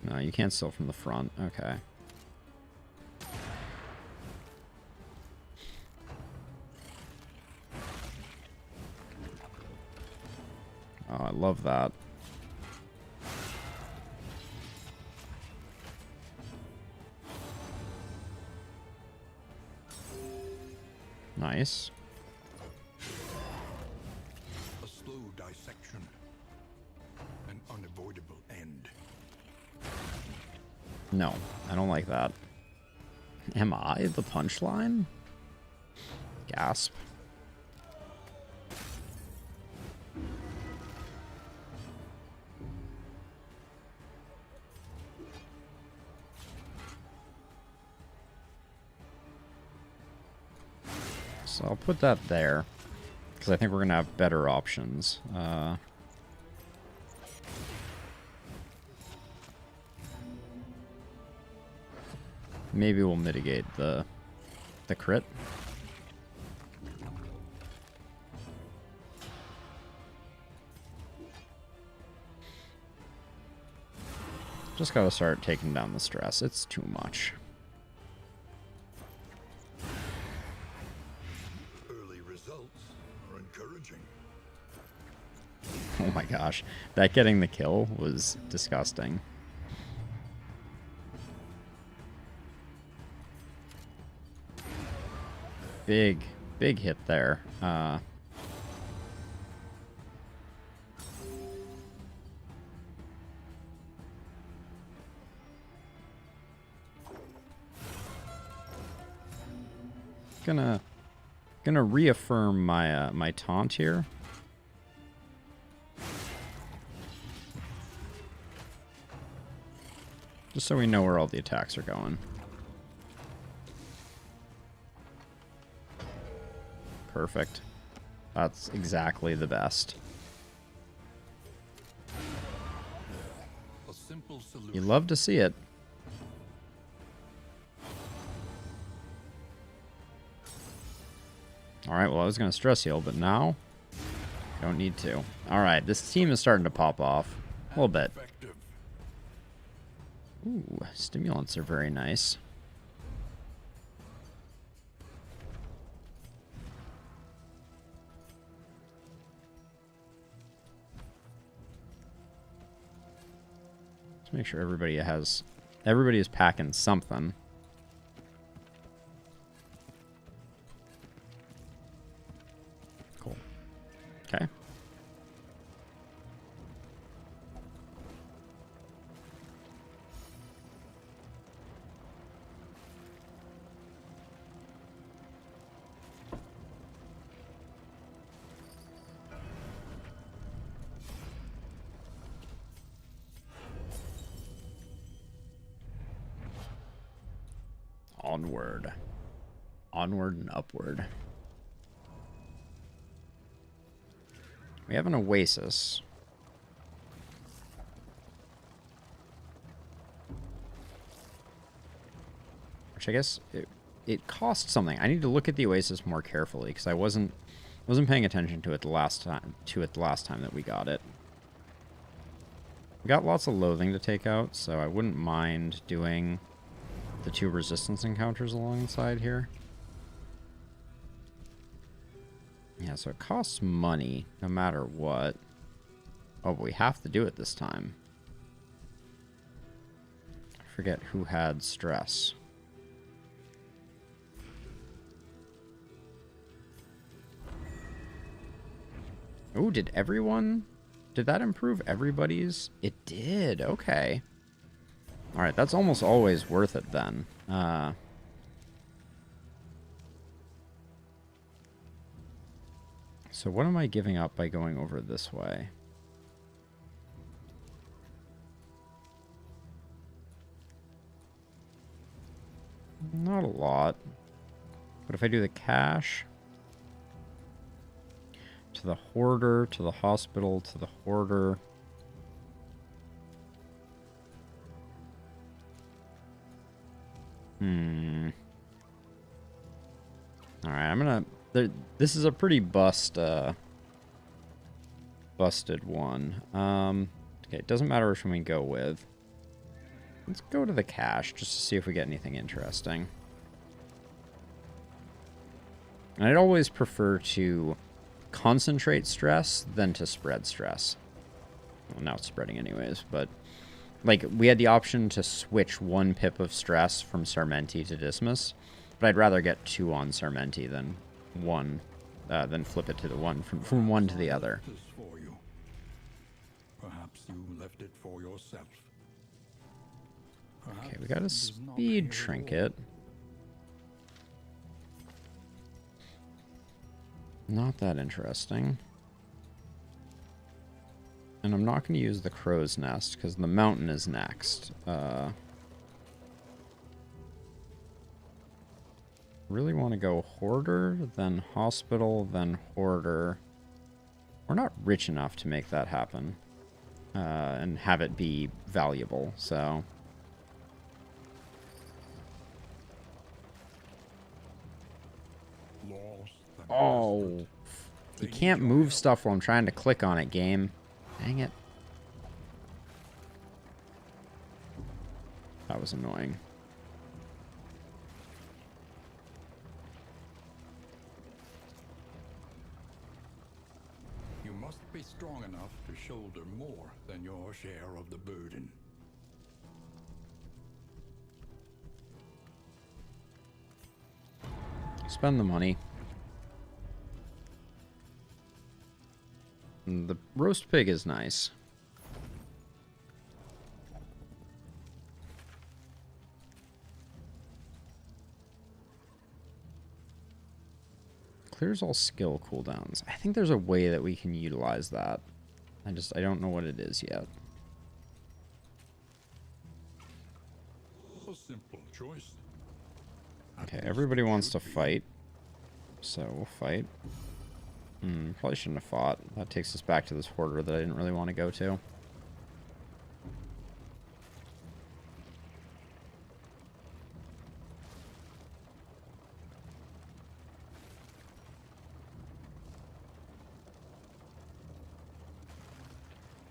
S1: No, you can't steal from the front. Okay. Oh, I love that. Nice.
S2: A slow dissection. An unavoidable end.
S1: No, I don't like that. Am I the punchline? Gasp. So I'll put that there, because I think we're going to have better options. Maybe we'll mitigate the crit. Just gotta start taking down the stress. It's too much.
S2: Early results are encouraging.
S1: Oh my gosh. That getting the kill was disgusting. Big hit there. Gonna reaffirm my my taunt here. Just so we know where all the attacks are going. Perfect. That's exactly the best.
S2: A simple solution.
S1: You love to see it. Alright, well I was going to stress heal, but now don't need to. Alright, this team is starting to pop off. A little bit.
S2: Effective.
S1: Ooh, stimulants are very nice. Let's make sure everybody is packing something. Cool. Okay. Onward. Onward and upward. We have an oasis. Which I guess it costs something. I need to look at the oasis more carefully because I wasn't paying attention to it the last time that we got it. We got lots of loathing to take out, so I wouldn't mind doing the 2 resistance encounters alongside here. Yeah, so it costs money no matter what. Oh, but we have to do it this time. I forget who had stress. Oh, did that improve everybody's? It did, okay. Alright, that's almost always worth it then. So what am I giving up by going over this way? Not a lot. But if I do the cash... to the hoarder, to the hospital, to the hoarder... Alright, I'm gonna... this is a pretty busted one. Okay, it doesn't matter which one we go with. Let's go to the cache, just to see if we get anything interesting. And I'd always prefer to concentrate stress than to spread stress. Well, now it's spreading anyways, but like we had the option to switch 1 pip of stress from Sarmenti to Dismas, but I'd rather get 2 on Sarmenti than 1, than flip it to the 1 from one to the other.
S2: For you. Perhaps you left it for yourself. Perhaps
S1: Okay, we got a speed trinket. Not that interesting. And I'm not going to use the crow's nest because the mountain is next. Really want to go hoarder, then hospital, then hoarder. We're not rich enough to make that happen and have it be valuable, so... Oh, you can't move stuff while I'm trying to click on it, game. Dang it. That was annoying.
S2: You must be strong enough to shoulder more than your share of the burden.
S1: Spend the money. And the roast pig is nice. Clears all skill cooldowns. I think there's a way that we can utilize that. I don't know what it is yet.
S2: A simple choice.
S1: Okay, everybody wants to fight. So we'll fight. Probably shouldn't have fought. That takes us back to this hoarder that I didn't really want to go to.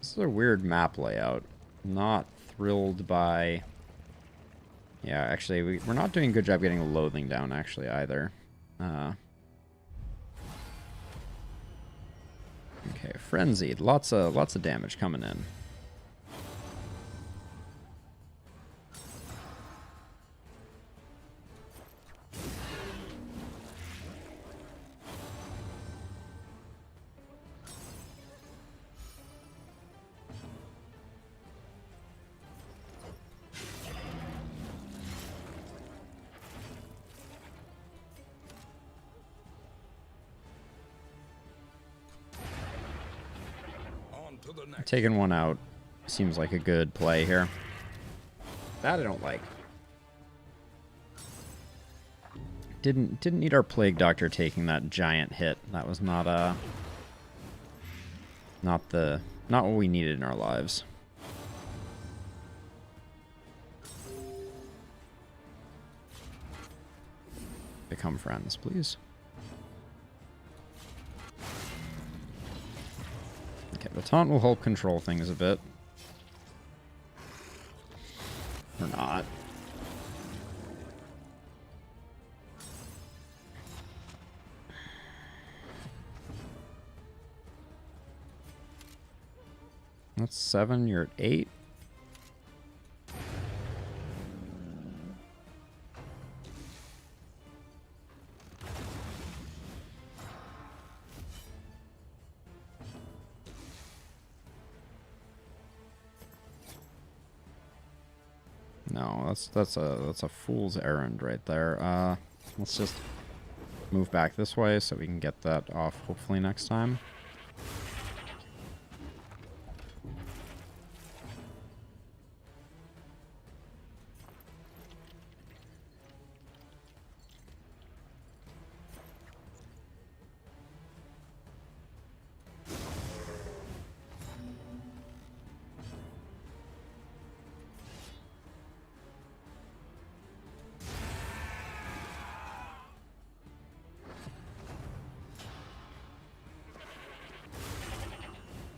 S1: This is a weird map layout. Not thrilled by... Yeah, actually, we're not doing a good job getting loathing down, actually, either. Okay, frenzied. Lots of damage coming in. Taking one out seems like a good play here. That I don't like. Didn't need our plague doctor taking that giant hit. That was not what we needed in our lives. Become friends, please. Okay, the taunt will help control things a bit. Or not. That's 7, you're at 8. No, that's a fool's errand right there. Let's just move back this way so we can get that off hopefully next time.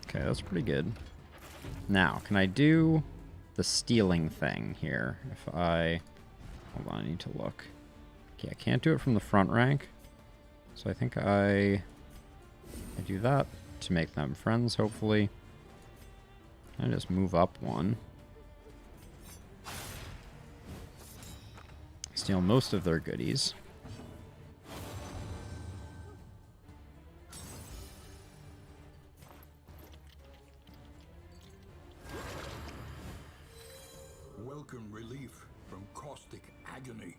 S1: Okay, that's pretty good. Now, can I do the stealing thing here? If I... Hold on, I need to look. Okay, I can't do it from the front rank. So I think I do that to make them friends, hopefully. I just move up one. Steal most of their goodies.
S2: Welcome relief from caustic agony.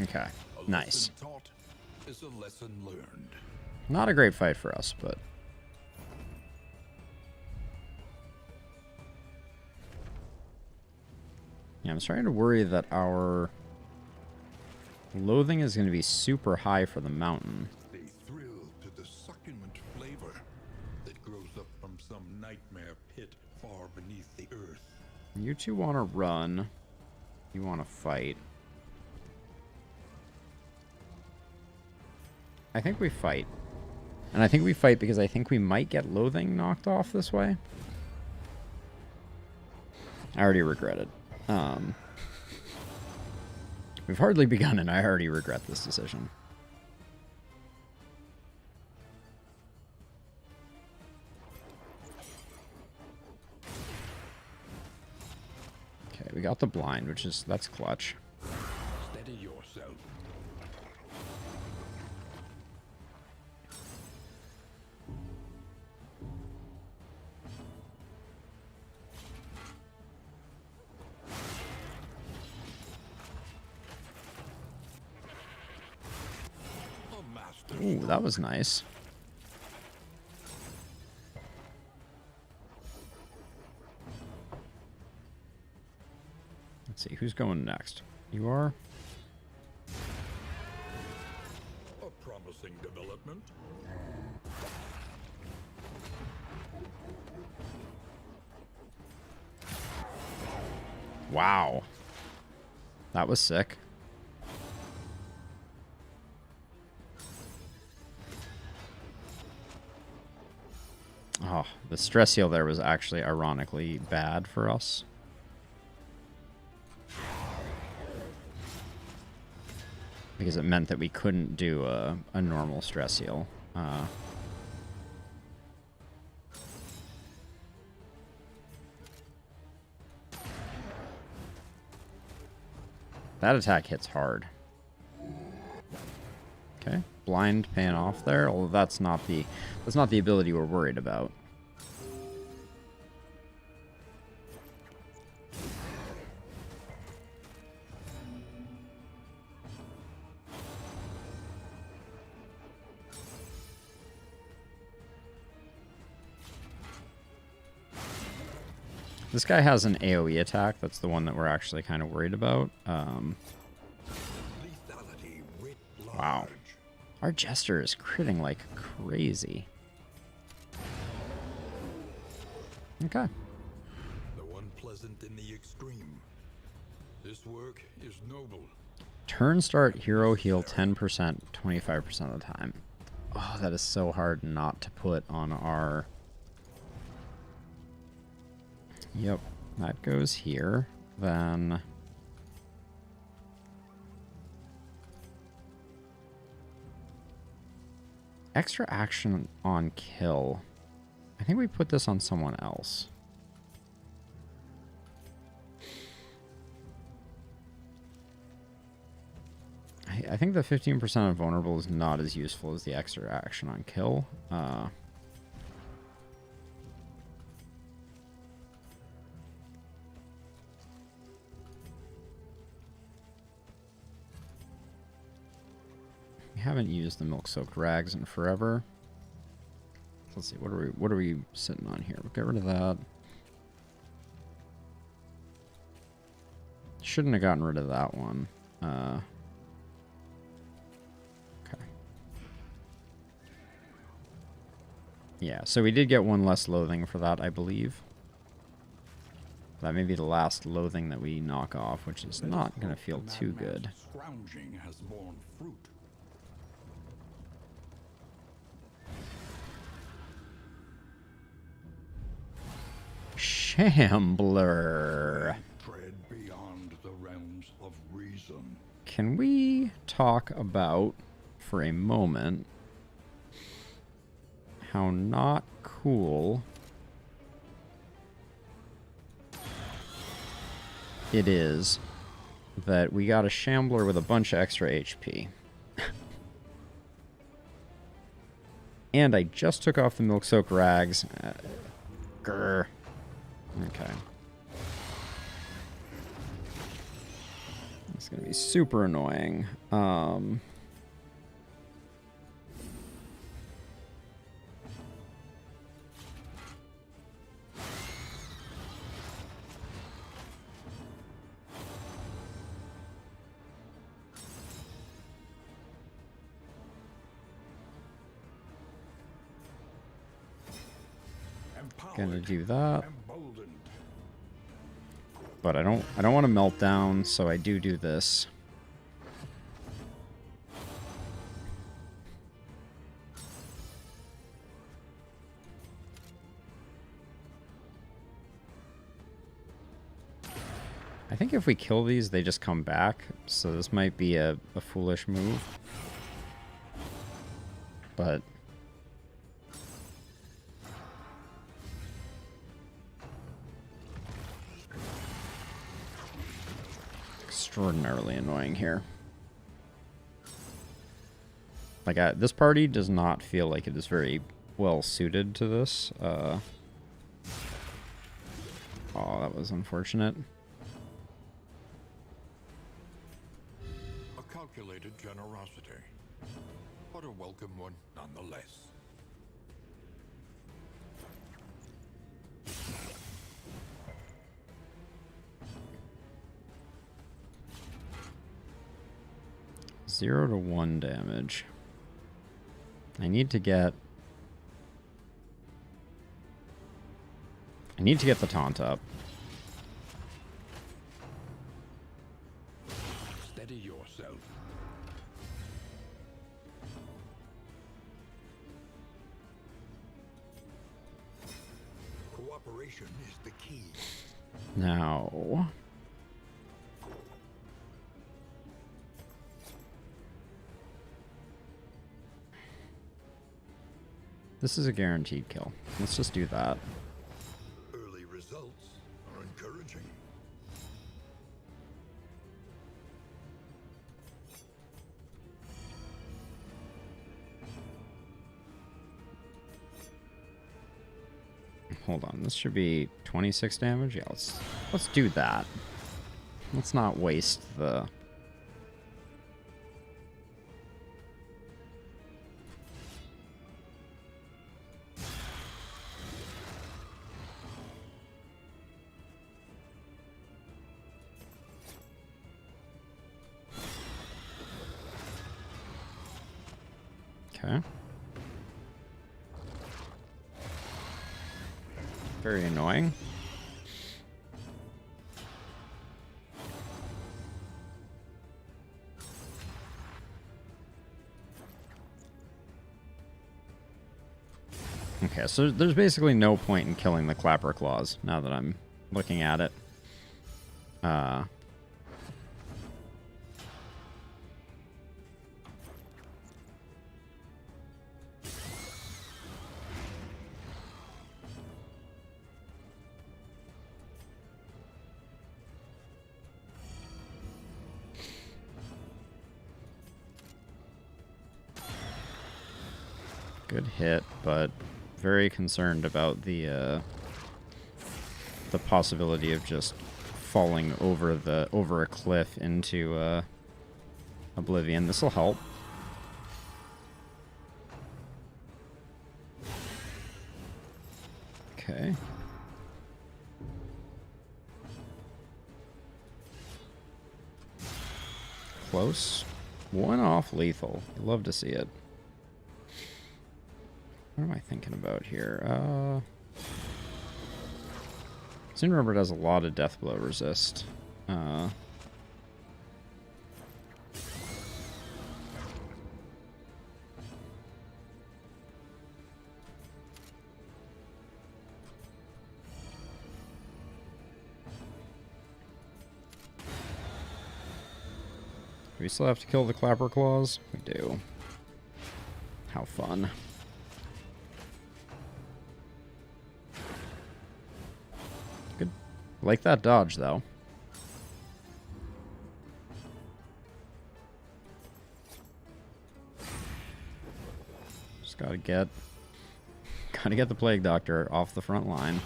S1: Okay, nice.
S2: A lesson taught is a lesson learned.
S1: Not a great fight for us, but... yeah, I'm starting to worry that our loathing is going to be super high for the mountain.
S2: They thrill to the succulent flavor that grows up from some nightmare pit far beneath the earth.
S1: You two want to run. You want to fight. I think we fight. And I think we fight because I think we might get loathing knocked off this way. I already regret it. We've hardly begun and I already regret this decision. Okay, we got the blind, that's clutch.
S2: Steady yourself.
S1: Ooh, that was nice. Let's see, who's going next? You are?
S2: A promising development.
S1: Wow. That was sick. Oh, the stress heal there was actually ironically bad for us. Because it meant that we couldn't do a normal stress heal. That attack hits hard. Okay, blind paying off there. Although that's not the ability we're worried about. This guy has an AoE attack. That's the one that we're actually kind of worried about. Wow. Our Jester is critting like crazy. Okay.
S2: Though unpleasant in the extreme, this work is noble.
S1: Turn start hero heal 10%, 25% of the time. Oh, that is so hard not to put on our... Yep, that goes here. Then... extra action on kill. I think we put this on someone else. I think the 15% on vulnerable is not as useful as the extra action on kill. We haven't used the milk-soaked rags in forever. Let's see, what are we sitting on here? We'll get rid of that. Shouldn't have gotten rid of that one. Okay. Yeah, so we did get one less loathing for that, I believe. That may be the last loathing that we knock off, which is not going to feel too good.
S2: Scrounging has borne fruit.
S1: Shambler.
S2: Tread beyond the realms of reason.
S1: Can we talk about, for a moment, how not cool it is that we got a Shambler with a bunch of extra HP. And I just took off the milk-soaked rags. Grr. Okay. It's gonna be super annoying. Gonna do that. But I don't want to melt down, so I do this. I think if we kill these, they just come back, so this might be a foolish move. But extraordinarily annoying here. Like, this party does not feel like it is very well suited to this. Oh, that was unfortunate.
S2: A calculated generosity, but a welcome one nonetheless.
S1: Zero to 1 damage. I need to get the taunt up.
S2: Steady yourself. Cooperation is the key.
S1: Now, this is a guaranteed kill. Let's just do that.
S2: Early results are encouraging.
S1: Hold on, this should be 26 damage. Yeah, let's do that. Let's not waste the... Okay. Very annoying. Okay, so there's basically no point in killing the Clapper Claws, now that I'm looking at it. Good hit, but very concerned about the possibility of just falling over a cliff into oblivion. This will help. Okay. Close. One off lethal. Love to see it. What am I thinking about here? Seem to remember it has a lot of death blow resist. we still have to kill the clapper claws? We do. How fun. Good. Like that dodge, though. Just gotta get the Plague Doctor off the front line.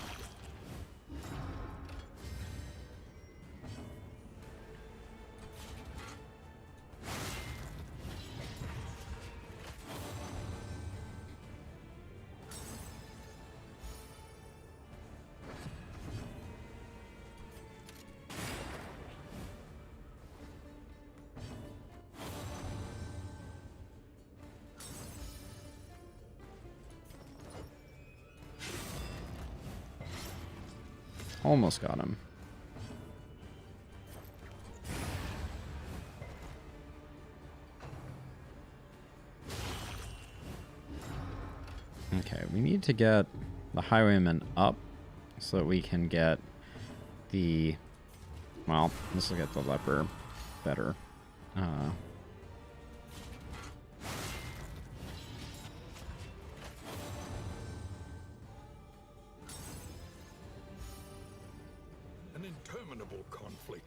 S1: Almost got him. Okay, we need to get the Highwayman up so that we can get the... Well, this will get the Leper better.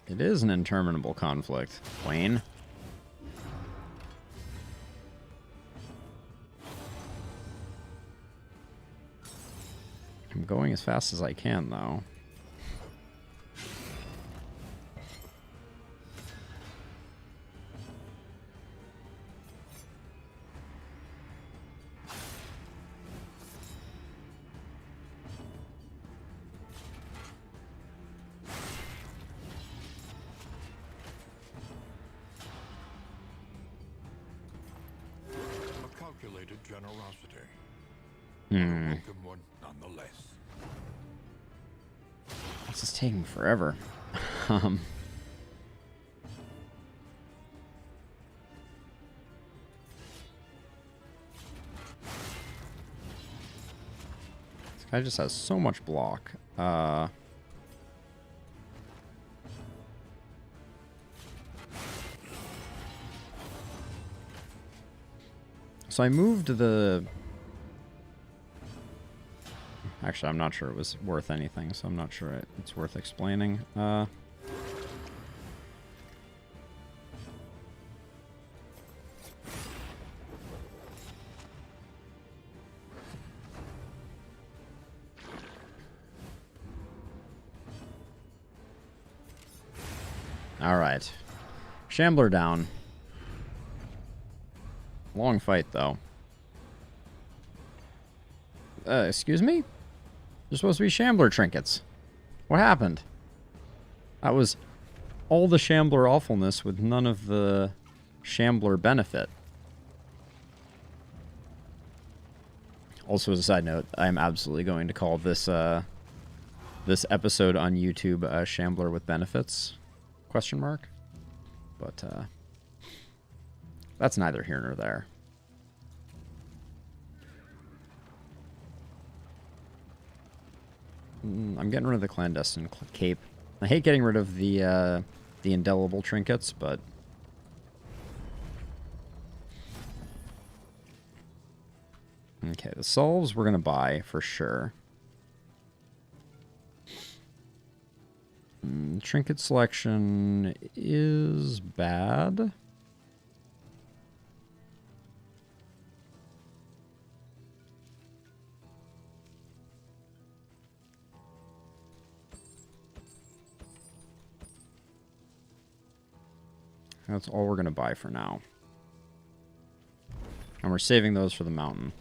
S1: It is an interminable conflict, Wayne. I'm going as fast as I can, though.
S2: Generosity.
S1: Hmm.
S2: One nonetheless.
S1: This is taking forever. This guy just has so much block. So I moved the... Actually, I'm not sure it was worth anything, so I'm not sure it's worth explaining. Alright. Shambler down. Long fight, though. Excuse me? There's supposed to be Shambler trinkets. What happened? That was all the Shambler awfulness with none of the Shambler benefit. Also, as a side note, I'm absolutely going to call this this episode on YouTube Shambler with benefits? Question mark. But that's neither here nor there. I'm getting rid of the clandestine cape. I hate getting rid of the indelible trinkets, but okay, the solves we're gonna buy for sure. Trinket selection is bad. That's all we're going to buy for now. And we're saving those for the mountain.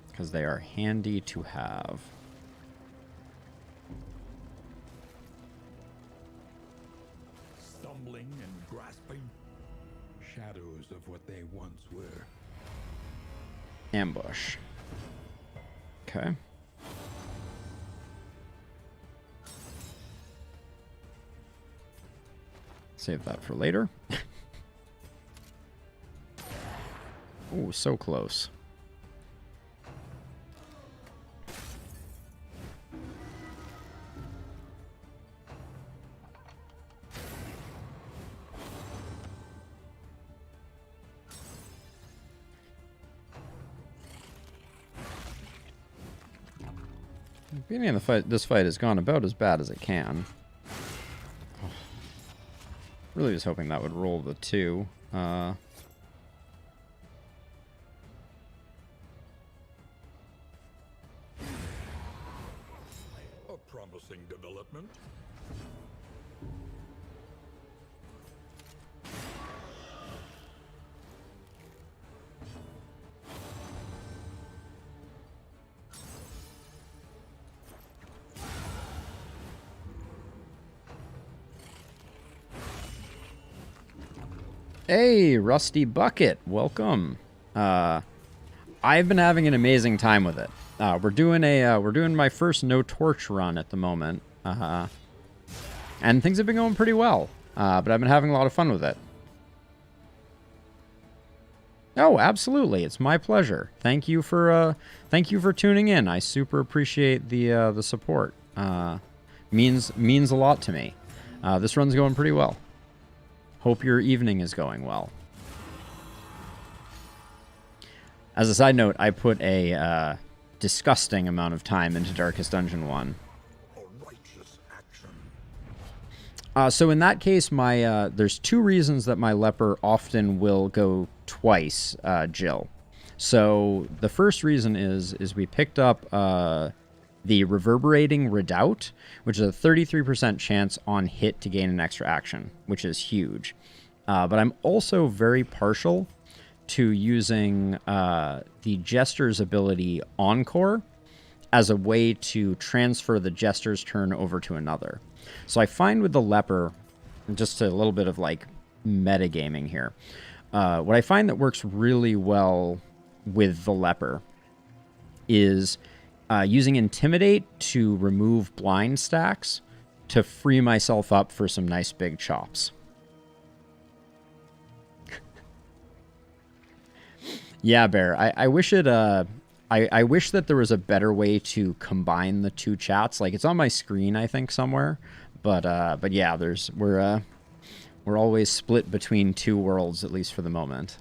S1: Because they are handy to have.
S2: Stumbling and grasping. Shadows of what they once were.
S1: Ambush. Okay. Save that for later. Ooh, so close. beginning of the fight, this fight has gone about as bad as it can. Oh, really was hoping that would roll the 2.
S2: A promising development.
S1: Hey, Rusty Bucket, welcome. I've been having an amazing time with it. We're doing my first no torch run at the moment, and things have been going pretty well. But I've been having a lot of fun with it. Oh, absolutely, it's my pleasure. Thank you for tuning in. I super appreciate the support. Means a lot to me. This run's going pretty well. Hope your evening is going well. As a side note, I put a disgusting amount of time into Darkest Dungeon 1.
S2: A righteous action.
S1: So in that case, there's 2 reasons that my leper often will go twice, Jill. So the first reason is we picked up the Reverberating Redoubt, which is a 33% chance on hit to gain an extra action, which is huge. But I'm also very partial to using the Jester's ability Encore as a way to transfer the Jester's turn over to another. So I find with the Leper, just a little bit of like metagaming here, what I find that works really well with the Leper is using Intimidate to remove blind stacks to free myself up for some nice big chops. Yeah, Bear. I wish it. I wish that there was a better way to combine the 2 chats. Like, it's on my screen, I think, somewhere. But yeah, we're always split between 2 worlds, at least for the moment.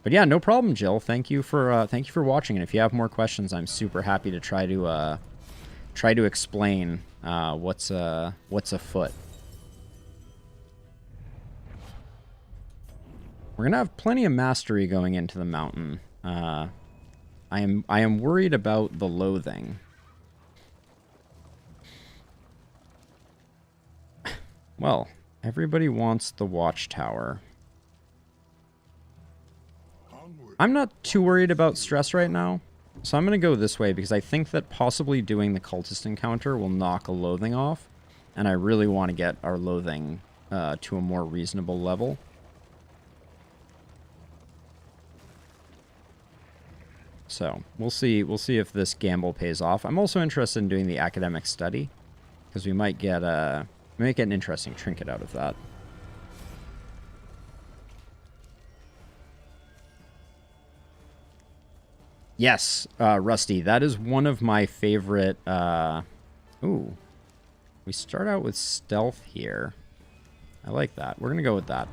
S1: But yeah, no problem, Jill. Thank you for watching. And if you have more questions, I'm super happy to try to explain what's afoot. We're gonna have plenty of mastery going into the mountain. I am worried about the loathing. Well, everybody wants the Watchtower. I'm not too worried about stress right now, so I'm going to go this way because I think that possibly doing the Cultist Encounter will knock a loathing off, and I really want to get our loathing to a more reasonable level. So, we'll see if this gamble pays off. I'm also interested in doing the academic study, because we might get an interesting trinket out of that. Yes, Rusty, that is one of my favorite... Ooh. We start out with stealth here. I like that. We're going to go with that.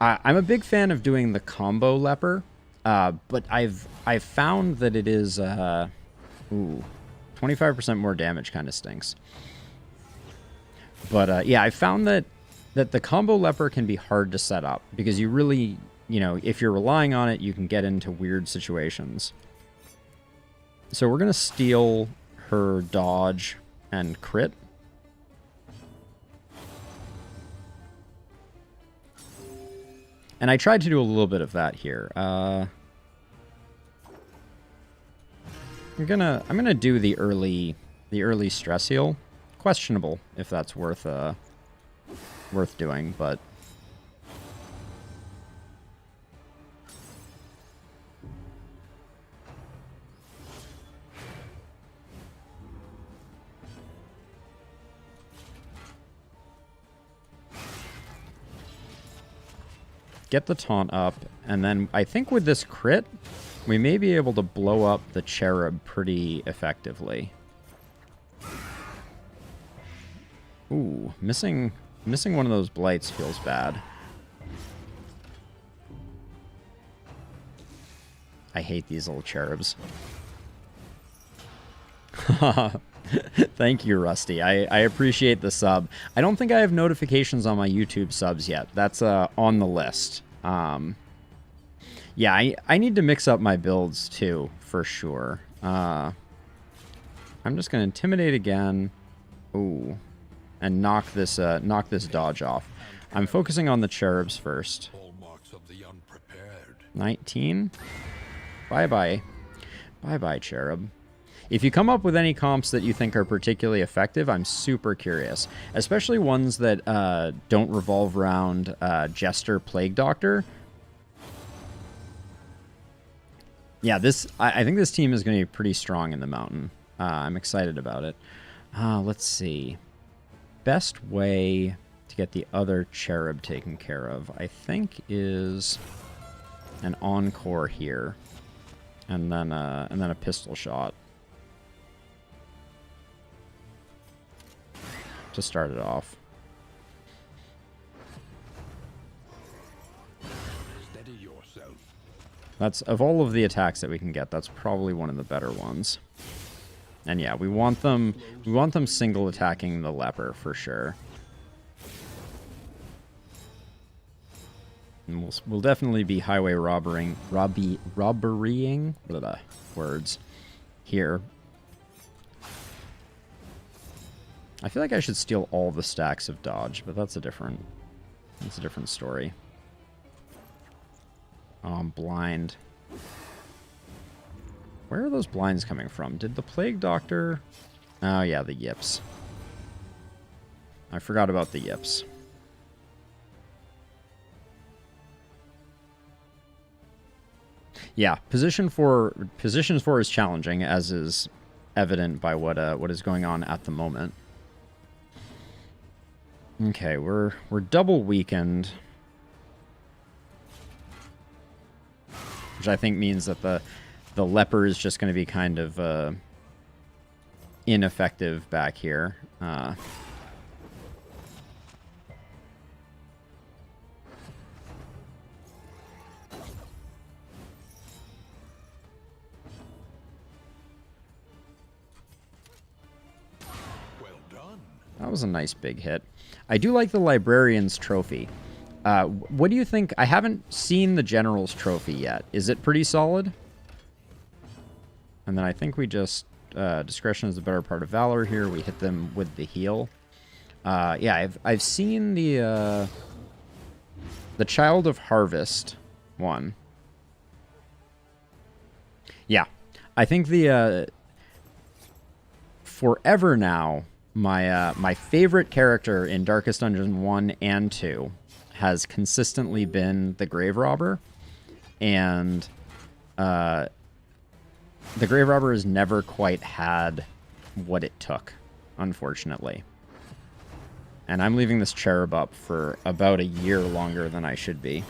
S1: I'm a big fan of doing the combo leper, but I've found that it is... 25% more damage kind of stinks. But yeah, I found that the combo leper can be hard to set up, because you really, if you're relying on it, you can get into weird situations. So we're going to steal her dodge and crit. And I tried to do a little bit of that here. I'm gonna do the early stress heal. Questionable if that's worth doing, but get the taunt up, and then I think with this crit, we may be able to blow up the cherub pretty effectively. Ooh, missing one of those blights feels bad. I hate these little cherubs. Thank you, Rusty. I appreciate the sub. I don't think I have notifications on my YouTube subs yet. That's on the list. Yeah, I need to mix up my builds too, for sure. I'm just gonna intimidate again. Ooh, and knock this dodge off. I'm focusing on the cherubs first. 19. Bye bye. Bye bye, cherub. If you come up with any comps that you think are particularly effective, I'm super curious. Especially ones that don't revolve around Jester Plague Doctor. Yeah, I think this team is going to be pretty strong in the mountain. I'm excited about it. Let's see. Best way to get the other cherub taken care of, I think, is an encore here. And then a pistol shot. To start it off.
S2: Steady yourself.
S1: That's, of all of the attacks that we can get, that's probably one of the better ones. And yeah, we want them single attacking the leper for sure. And we'll definitely be highway robberying words here. I feel like I should steal all the stacks of dodge, but that's a different story. Oh, I'm blind. Where are those blinds coming from? Did the Plague Doctor... Oh, yeah, the yips. I forgot about the yips. Yeah, position 4 is challenging, as is evident by what is going on at the moment. Okay, we're double weakened, which I think means that the leper is just going to be kind of ineffective back here.
S2: Well done.
S1: That was a nice big hit. I do like the Librarian's Trophy. What do you think? I haven't seen the General's Trophy yet. Is it pretty solid? And then I think we just... discretion is the better part of valor here. We hit them with the heal. Yeah, I've seen the Child of Harvest one. Yeah, I think the... forever now... My favorite character in Darkest Dungeon 1 and 2 has consistently been the Grave Robber, and the Grave Robber has never quite had what it took, unfortunately. And I'm leaving this cherub up for about a year longer than I should be.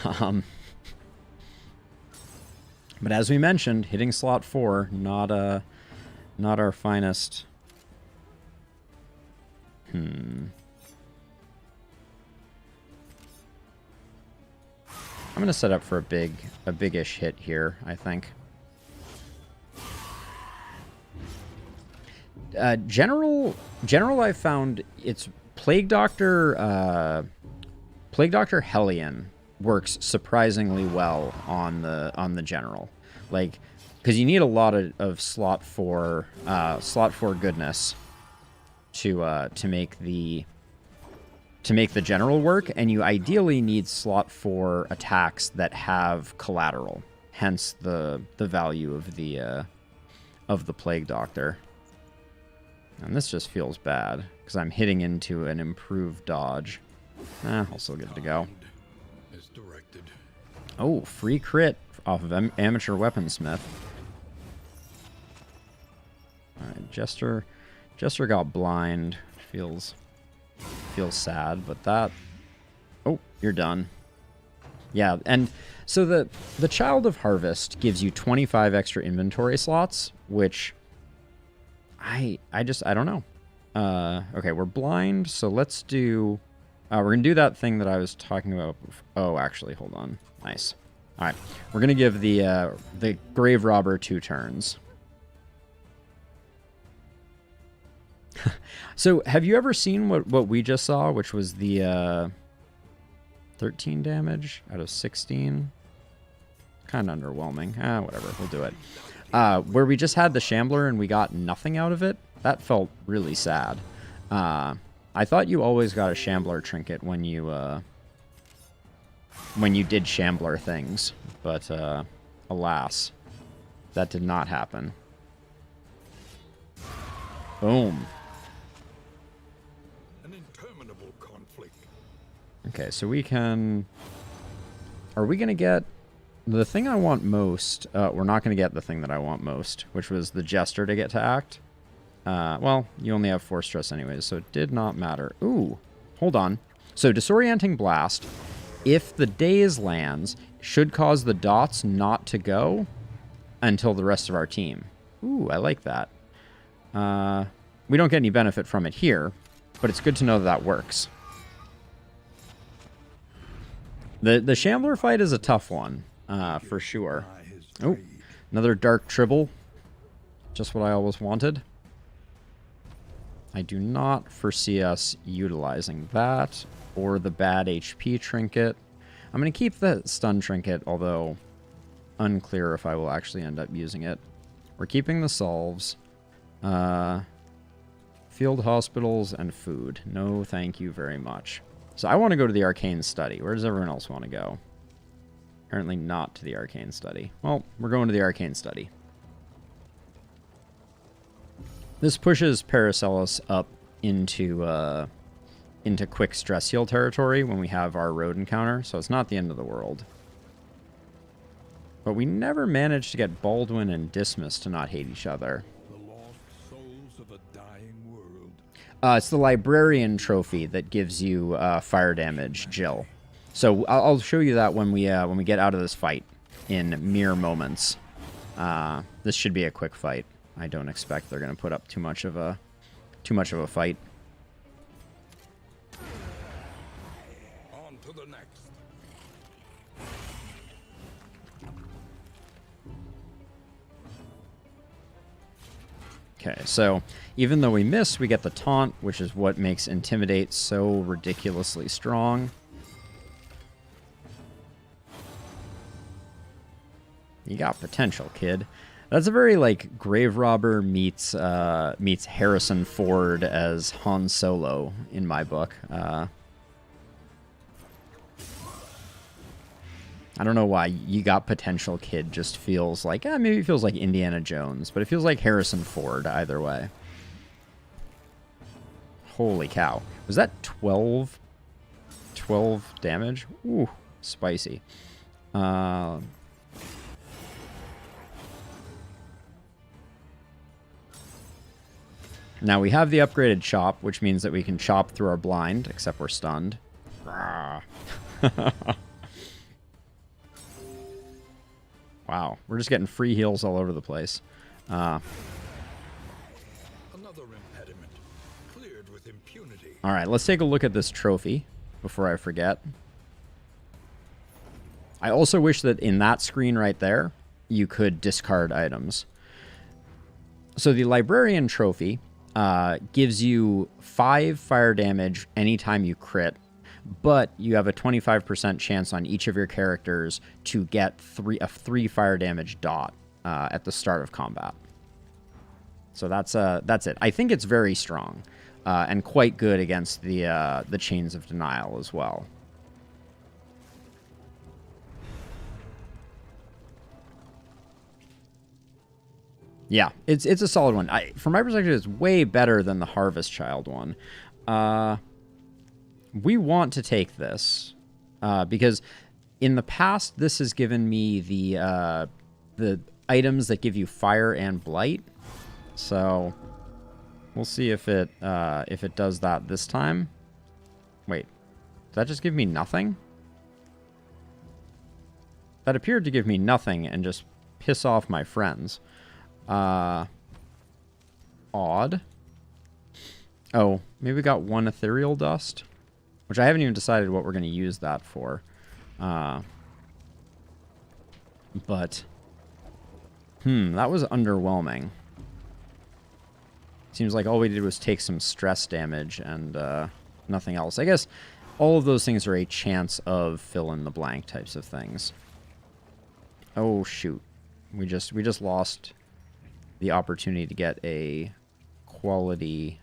S1: But as we mentioned, hitting slot 4, not our finest... I'm gonna set up for a big-ish hit here, I think. General I found it's Plague Doctor Hellion works surprisingly well on the General. Like, because you need a lot of slot 4 goodness to make the General work, and you ideally need slot 4 attacks that have collateral, hence the value of the Plague Doctor. And this just feels bad because I'm hitting into an improved dodge. Also good to go. Oh, free crit off of Amateur Weaponsmith. Alright, Jester got blind. Feels sad, but that... Oh, you're done. Yeah, and so the Child of Harvest gives you 25 extra inventory slots, which I don't know. Okay, we're blind, so let's do... we're going to do that thing that I was talking about. Oh, actually, hold on. Nice. All right, we're going to give the Grave Robber 2 turns. So, have you ever seen what we just saw, which was the 13 damage out of 16? Kind of underwhelming. Whatever, we'll do it. Where we just had the Shambler and we got nothing out of it, that felt really sad. I thought you always got a Shambler trinket when you did Shambler things, but alas, that did not happen. Boom.
S2: An interminable conflict.
S1: Okay, so we can... Are we going to get... The thing I want most... we're not going to get the thing that I want most, which was the Jester to get to act. Well, you only have 4 stress anyways, so it did not matter. Ooh, hold on. So, Disorienting Blast, if the Daze lands, should cause the dots not to go until the rest of our team. Ooh, I like that. We don't get any benefit from it here, but it's good to know that that works. The Shambler fight is a tough one, for sure. Oh, another Dark Tribble. Just what I always wanted. I do not foresee us utilizing that or the bad HP trinket. I'm going to keep the stun trinket, although unclear if I will actually end up using it. We're keeping the solves. Field hospitals and food. No, thank you very much. So I want to go to the Arcane Study. Where does everyone else want to go? Apparently not to the Arcane Study. Well, we're going to the Arcane Study. This pushes Paracelsus up into quick stress heal territory when we have our road encounter, so it's not the end of the world. But we never managed to get Baldwin and Dismas to not hate each other.
S2: The lost souls of a dying world.
S1: It's the Librarian Trophy that gives you fire damage, Jill. So I'll show you that when we get out of this fight in mere moments. This should be a quick fight. I don't expect they're going to put up too much of a fight.
S2: On to the next.
S1: Okay, so even though we miss, we get the taunt, which is what makes Intimidate so ridiculously strong. You got potential, kid. That's a very, like, Grave Robber meets Harrison Ford as Han Solo in my book. I don't know why You Got Potential, kid just feels like, maybe it feels like Indiana Jones, but it feels like Harrison Ford either way. Holy cow. Was that 12 damage? Ooh, spicy. Now we have the upgraded chop, which means that we can chop through our blind, except we're stunned. Wow, we're just getting free heals all over the place.
S2: Another impediment cleared with impunity.
S1: All right, let's take a look at this trophy before I forget. I also wish that in that screen right there, you could discard items. So the Librarian Trophy gives you 5 fire damage anytime you crit, but you have a 25% chance on each of your characters to get a 3 fire damage dot at the start of combat. So that's it. I think it's very strong and quite good against the Chains of Denial as well. Yeah, it's a solid one. From my perspective, it's way better than the Harvest Child one. We want to take this because in the past, this has given me the items that give you fire and blight. So we'll see if it does that this time. Wait, did that just give me nothing? That appeared to give me nothing and just piss off my friends. Odd. Oh, maybe we got 1 ethereal dust, which I haven't even decided what we're going to use that for. But, that was underwhelming. Seems like all we did was take some stress damage and nothing else. I guess all of those things are a chance of fill-in-the-blank types of things. Oh, shoot. We just lost the opportunity to get a quality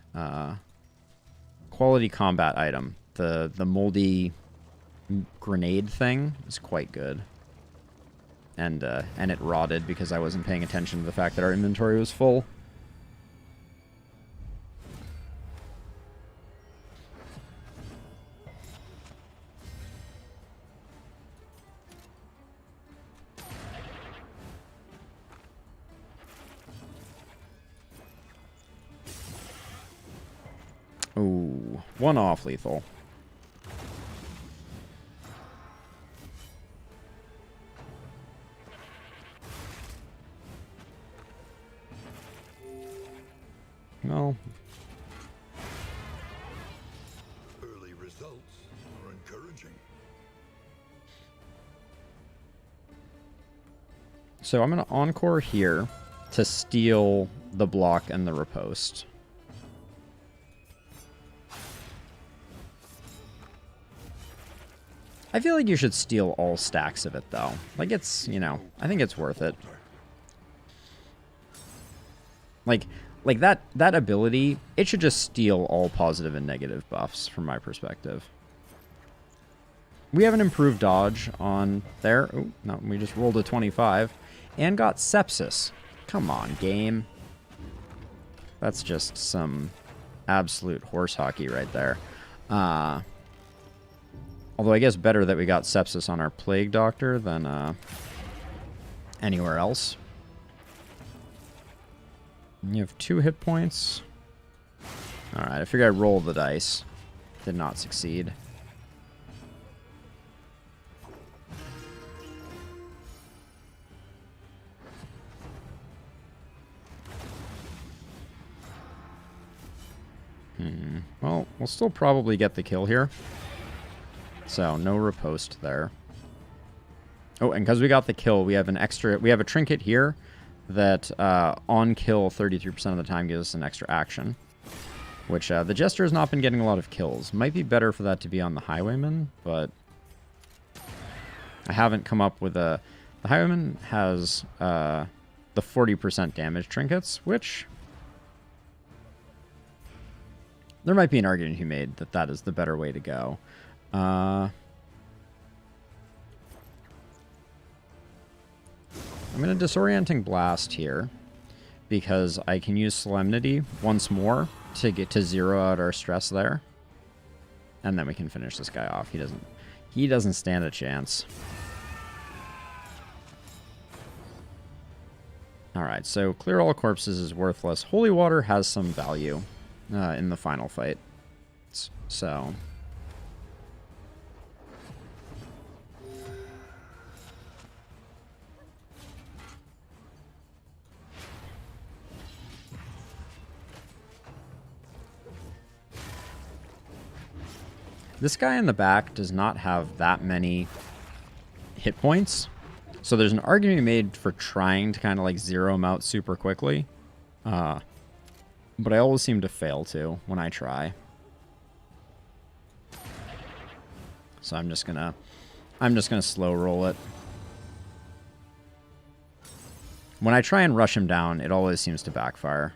S1: combat item. The moldy grenade thing is quite good. And it rotted because I wasn't paying attention to the fact that our inventory was full. Ooh, one off lethal. Well,
S2: Early results are encouraging.
S1: so I'm going to encore here to steal the block and the riposte. I feel like you should steal all stacks of it, though. Like, it's, you know, I think it's worth it. Like that ability, it should just steal all positive and negative buffs from my perspective. We have an improved dodge on there. Oh, no, we just rolled a 25 and got sepsis. Come on, game. That's just some absolute horse hockey right there. Although I guess better that we got sepsis on our plague doctor than anywhere else. You have 2 hit points. Alright, I figured I'd roll the dice. Did not succeed. Well, we'll still probably get the kill here. So, no riposte there. Oh, and because we got the kill, we have a trinket here that on kill 33% of the time gives us an extra action. Which the Jester has not been getting a lot of kills. Might be better for that to be on the Highwayman, but I haven't come up with a... The Highwayman has the 40% damage trinkets, which... There might be an argument to be made that that is the better way to go. I'm going to Disorienting Blast here because I can use Solemnity once more to get to 0 out our stress there. And then we can finish this guy off. He doesn't stand a chance. Alright, so clear all corpses is worthless. Holy Water has some value in the final fight. So... This guy in the back does not have that many hit points. So there's an argument made for trying to kind of like zero him out super quickly. But I always seem to fail to when I try. So I'm just gonna slow roll it. When I try and rush him down, it always seems to backfire.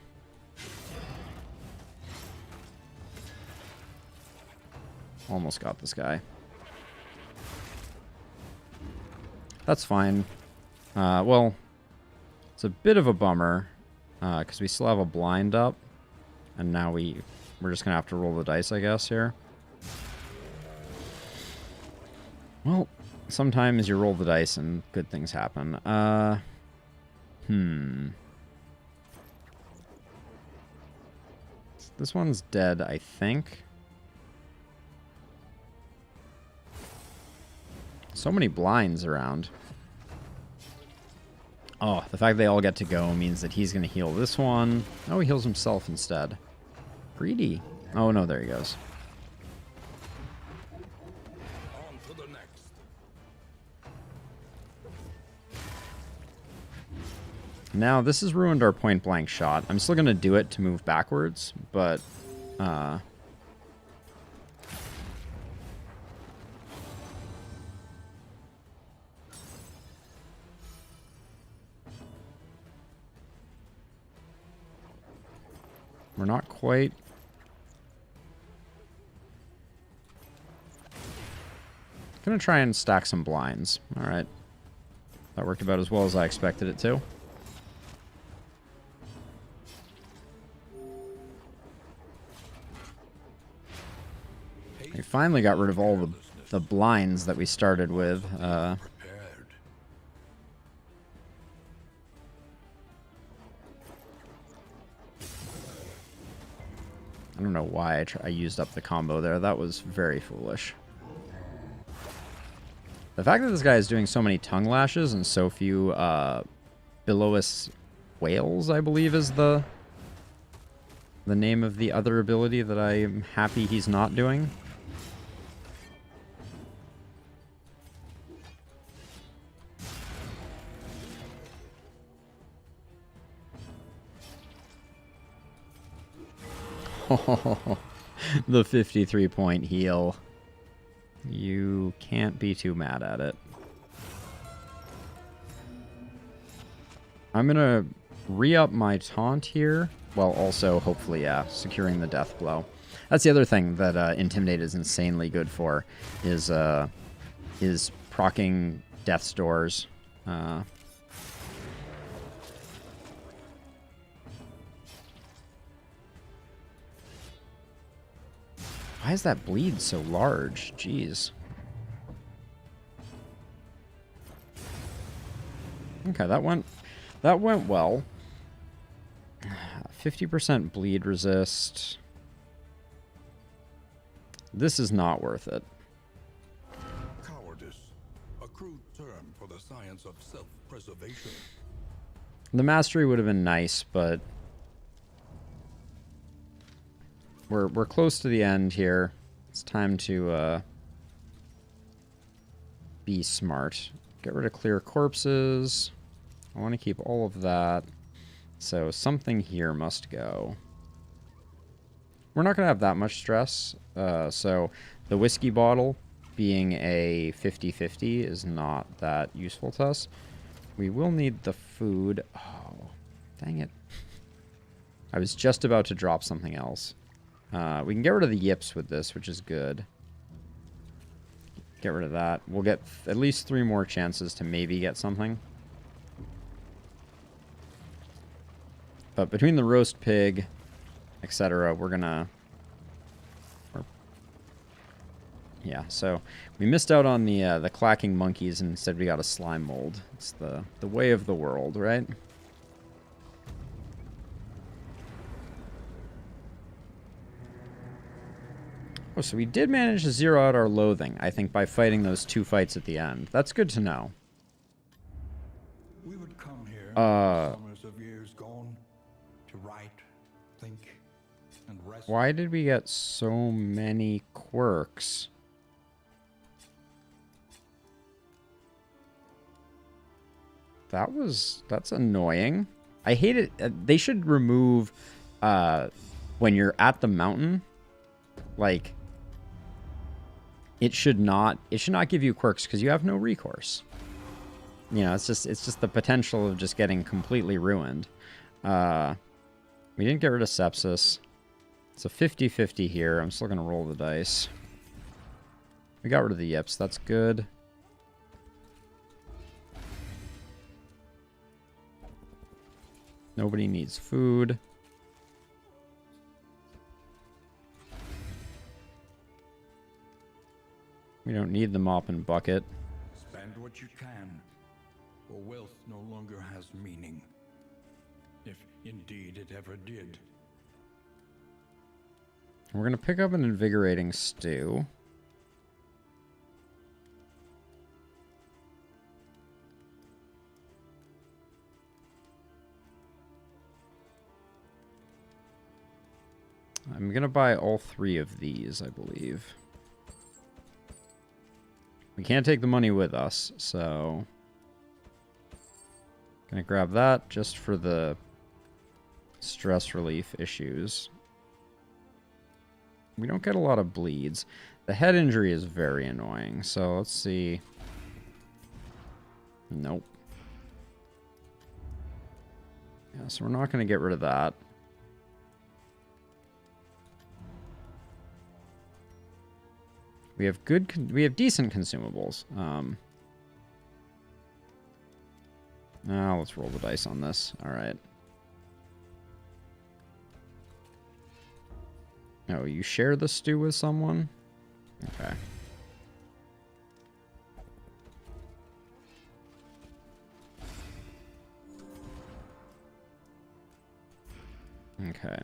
S1: Almost got this guy. That's fine. Well, it's a bit of a bummer because we still have a blind up, and now we're just gonna have to roll the dice, I guess, here. Well, sometimes you roll the dice and good things happen. This one's dead, I think. So many blinds around. Oh, the fact they all get to go means that he's going to heal this one. Oh, he heals himself instead. Greedy. Oh, no, there he goes.
S2: On to the next.
S1: Now, this has ruined our point-blank shot. I'm still going to do it to move backwards, but... we're not quite... Gonna try and stack some blinds. Alright. That worked about as well as I expected it to. We finally got rid of all the blinds that we started with. I don't know why I used up the combo there. That was very foolish. The fact that this guy is doing so many tongue lashes and so few billows whales, I believe, is the name of the other ability that I am happy he's not doing. The 53-point heal. You can't be too mad at it. I'm gonna re-up my taunt here, while also, hopefully, yeah, securing the death blow. That's the other thing that Intimidate is insanely good for, is proccing death's doors. Why is that bleed so large? Jeez. Okay, that went well. 50% bleed resist. This is not worth it.
S2: Cowardice, a crude term for the science of self-preservation.
S1: The mastery would have been nice, but we're close to the end here. It's time to be smart. Get rid of clear corpses. I want to keep all of that. So something here must go. We're not going to have that much stress. So the whiskey bottle being a 50-50 is not that useful to us. We will need the food. Oh, dang it. I was just about to drop something else. We can get rid of the yips with this, which is good. Get rid of that. We'll get at least 3 more chances to maybe get something. But between the roast pig, etc., we're gonna... yeah, so we missed out on the clacking monkeys, and instead we got a slime mold. It's the way of the world, right? Oh, so we did manage to zero out our loathing, I think, by fighting those 2 fights at the end. That's good to know.
S2: We would come here, summers of years gone, to write, think, and rest.
S1: Why did we get so many quirks? That's annoying. I hate it. They should remove, when you're at the mountain, like, it should not give you quirks because you have no recourse. You know, it's just the potential of just getting completely ruined. We didn't get rid of sepsis. It's a 50-50 here. I'm still gonna roll the dice. We got rid of the yips. That's good. Nobody needs food. We don't need the mop and bucket.
S2: Spend what you can, for wealth no longer has meaning. If indeed it ever did.
S1: We're going to pick up an Invigorating Stew. I'm going to buy all 3 of these, I believe. We can't take the money with us, so... Gonna grab that just for the stress relief issues. We don't get a lot of bleeds. The head injury is very annoying, so let's see. Nope. Yeah, so we're not going to get rid of that. We have decent consumables. Now let's roll the dice on this. All right. Oh, you share the stew with someone? Okay. Okay.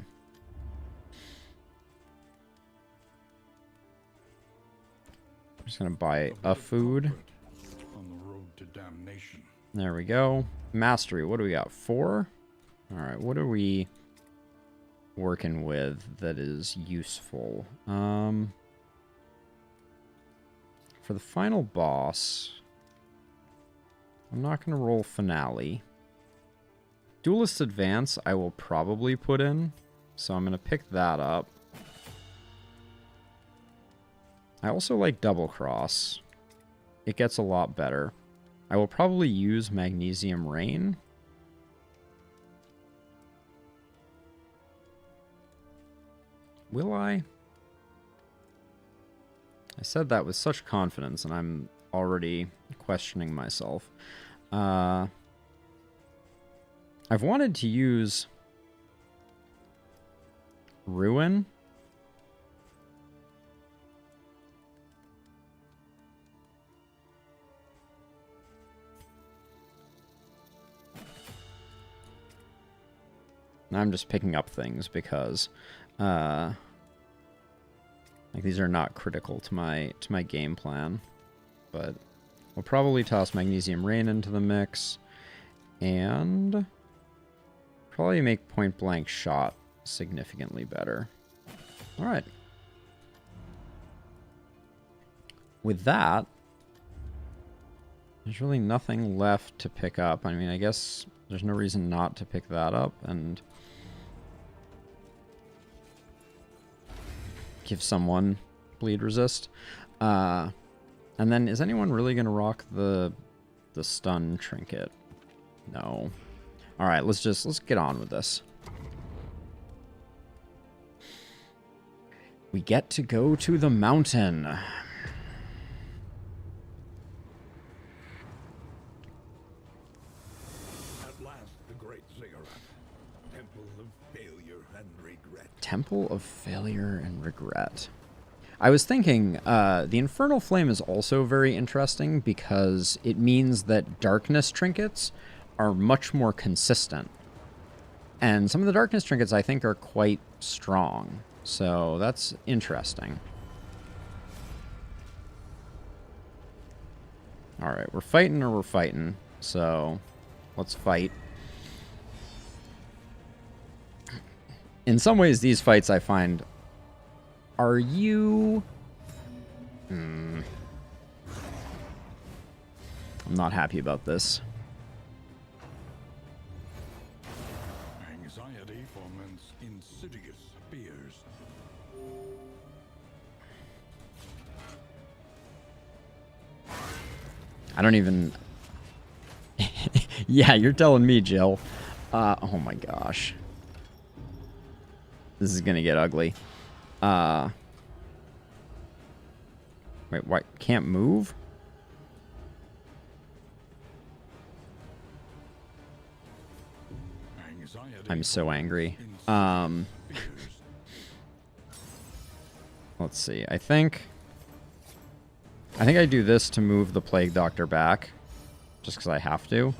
S1: I'm just gonna buy a food.
S2: On the road to damnation.
S1: There we go. Mastery, what do we got? 4? Alright, what are we working with that is useful? For the final boss, I'm not gonna roll finale. Duelist Advance I will probably put in, so I'm gonna pick that up. I also like Double Cross. It gets a lot better. I will probably use Magnesium Rain. Will I? I said that with such confidence, and I'm already questioning myself. I've wanted to use Ruin. I'm just picking up things because like these are not critical to my game plan. But we'll probably toss Magnesium Rain into the mix and probably make Point Blank Shot significantly better. All right. With that, there's really nothing left to pick up. I mean, I guess there's no reason not to pick that up and give someone bleed resist. And then is anyone really going to rock the stun trinket? No. All right, let's get on with this. We get to go to the mountain.
S2: At last, the great ziggurat, temple of failure and regret.
S1: Temple of Failure and Regret. I was thinking, the Infernal Flame is also very interesting because it means that darkness trinkets are much more consistent. And some of the darkness trinkets I think are quite strong. So that's interesting. Alright, we're fighting or we're fighting. So let's fight. In some ways, these fights I find... Are you... I'm not happy about this.
S2: Anxiety foments insidious fears.
S1: I don't even... Yeah, you're telling me, Jill. Oh my gosh. This is gonna get ugly. Wait, what? Can't move? I'm so angry. Let's see. I think I do this to move the Plague Doctor back, just because I have to.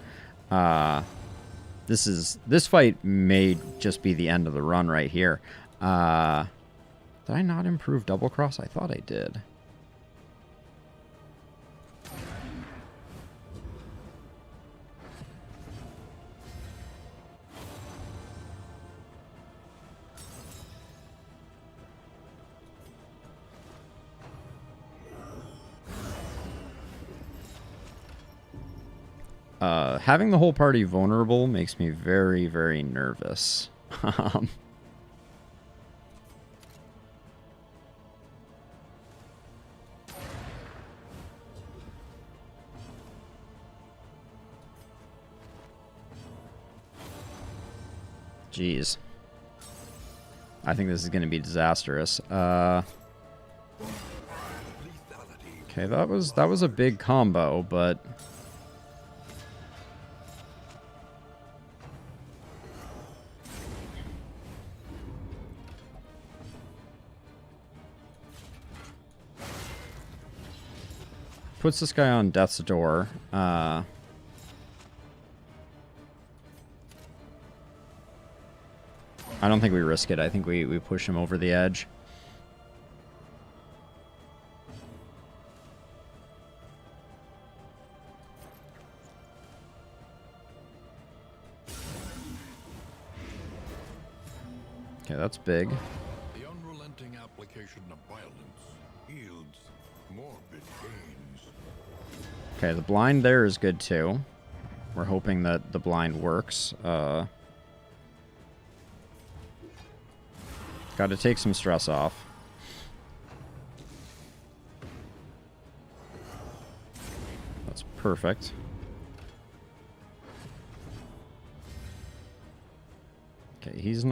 S1: This fight may just be the end of the run right here. Did I not improve Double Cross? I thought I did. Having the whole party vulnerable makes me very, very nervous. Jeez. I think this is going to be disastrous. Okay, that was a big combo, but puts this guy on death's door. I don't think we risk it. I think we push him over the edge. Okay, that's big.
S2: The unrelenting application of violence yields morbid gains.
S1: Okay, the blind there is good too. We're hoping that the blind works. Got to take some stress off. That's perfect. Okay, he's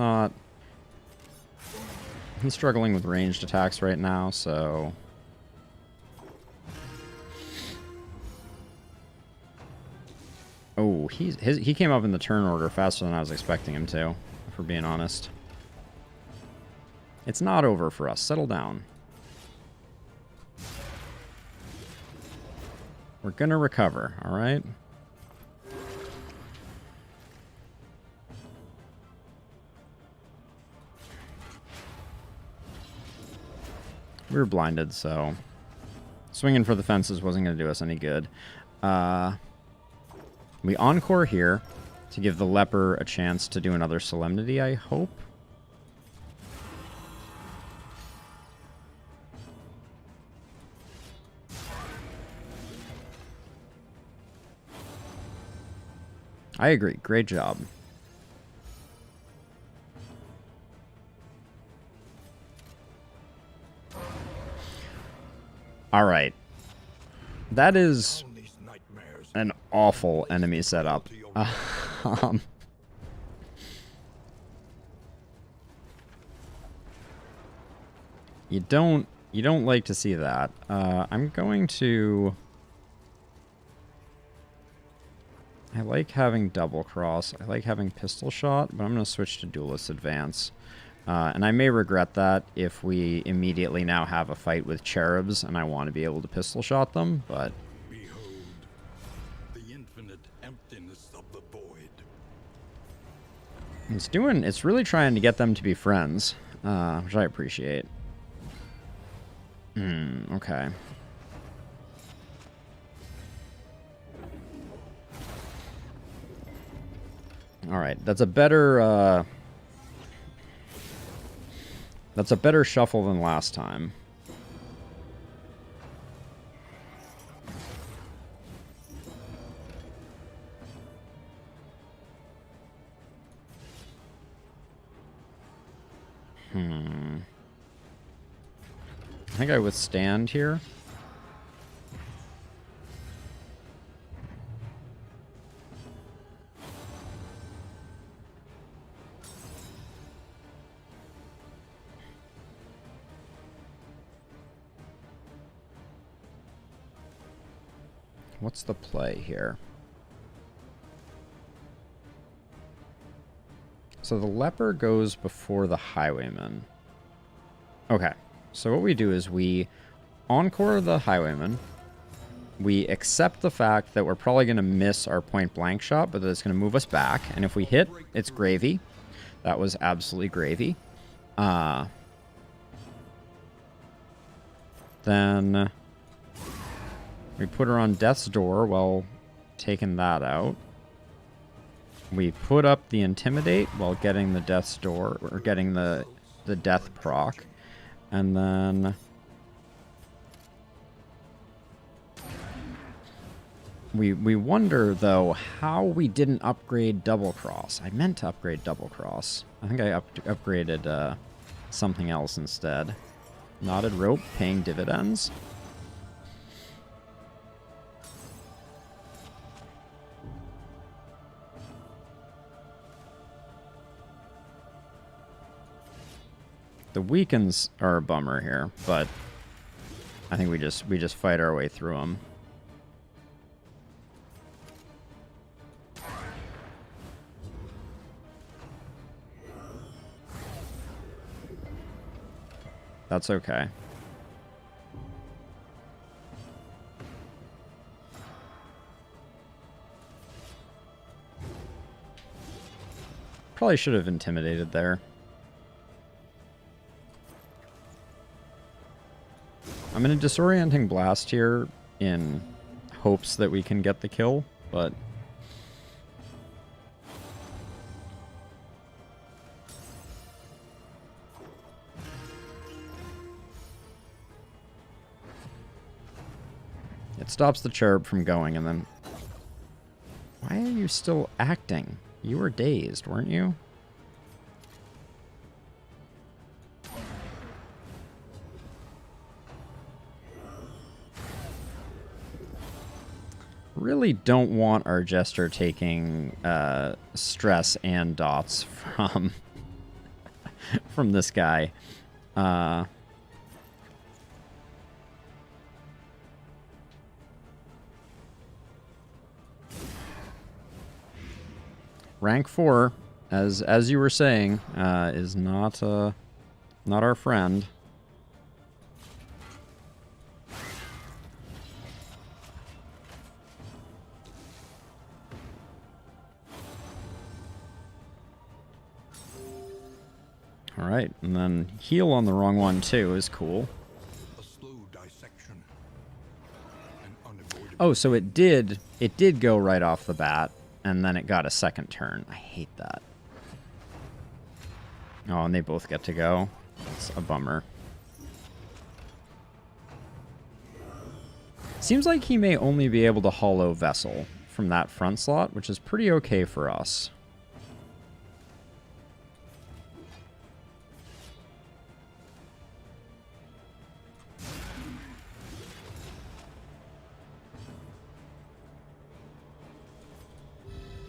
S1: struggling with ranged attacks right now, so oh, he came up in the turn order faster than I was expecting him to, if we're being honest. It's not over for us. Settle down. We're gonna recover, alright? We were blinded, so swinging for the fences wasn't gonna do us any good. We encore here to give the leper a chance to do another solemnity, I hope. I agree. Great job. All right. That is an awful enemy setup. You don't like to see that. I'm going to... I like having double cross. I like having pistol shot, but I'm going to switch to duelist advance. And I may regret that if we immediately now have a fight with cherubs and I want to be able to pistol shot them, but...
S2: Behold, the infinite emptiness of the void.
S1: It's really trying to get them to be friends, which I appreciate. Okay. Alright, that's a better shuffle than last time. I think I withstand here. What's the play here? So the leper goes before the highwayman. Okay, so what we do is we encore the highwayman. We accept the fact that we're probably going to miss our point blank shot, but that it's going to move us back. And if we hit, it's gravy. That was absolutely gravy. Then we put her on death's door while taking that out. We put up the intimidate while getting the death's door, or getting the death proc. And then We wonder, though, how we didn't upgrade Double Cross. I meant to upgrade Double Cross. I think I upgraded something else instead. Knotted Rope, paying dividends. The weakens are a bummer here, but I think we just fight our way through them. That's okay. Probably should have intimidated there. I'm in a disorienting blast here in hopes that we can get the kill, but it stops the cherub from going, and then... Why are you still acting? You were dazed, weren't you? Really don't want our Jester taking stress and dots from from this guy. Rank 4, as you were saying, is not our friend. All right, and then heal on the wrong one too is cool.
S2: A slow dissection.
S1: Oh, so it did go right off the bat, and then it got a second turn. I hate that. Oh, and they both get to go. That's a bummer. Seems like he may only be able to hollow Vessel from that front slot, which is pretty okay for us.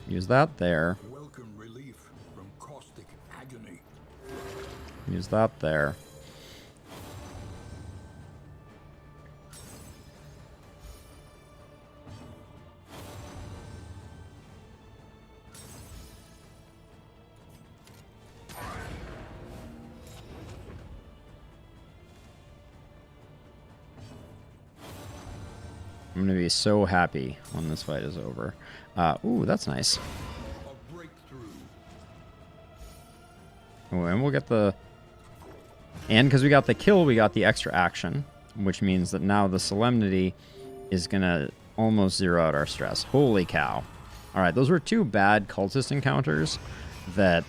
S1: Use that there.
S2: Welcome relief from caustic agony.
S1: Use that there. I'm going to be so happy when this fight is over. Ooh, that's nice.
S2: A breakthrough.
S1: Oh, and we'll get the... And because we got the kill, we got the extra action, which means that now the Solemnity is going to almost zero out our stress. Holy cow. All right, those were two bad Cultist encounters that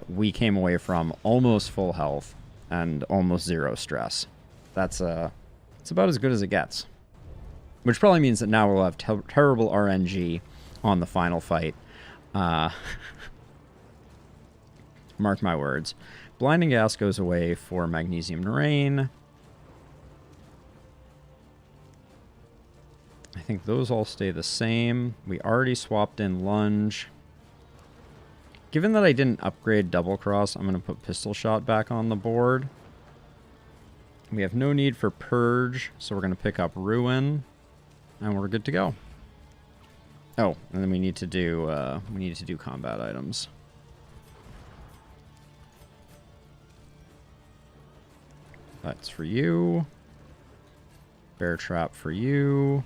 S1: we came away from almost full health and almost zero stress. That's it's about as good as it gets. Which probably means that now we'll have terrible RNG on the final fight. Mark my words. Blinding Gas goes away for Magnesium Rain. I think those all stay the same. We already swapped in Lunge. Given that I didn't upgrade Double Cross, I'm going to put Pistol Shot back on the board. We have no need for Purge, so we're going to pick up Ruin. And we're good to go. Oh, and then we need to do combat items. That's for you. Bear Trap for you.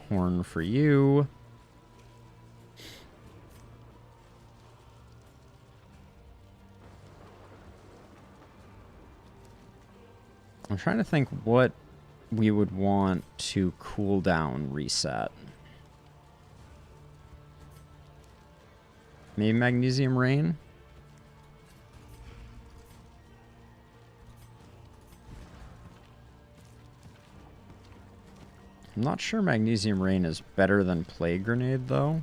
S1: Horn for you. I'm trying to think what we would want to cool down reset. Maybe Magnesium Rain? I'm not sure Magnesium Rain is better than Plague Grenade, though.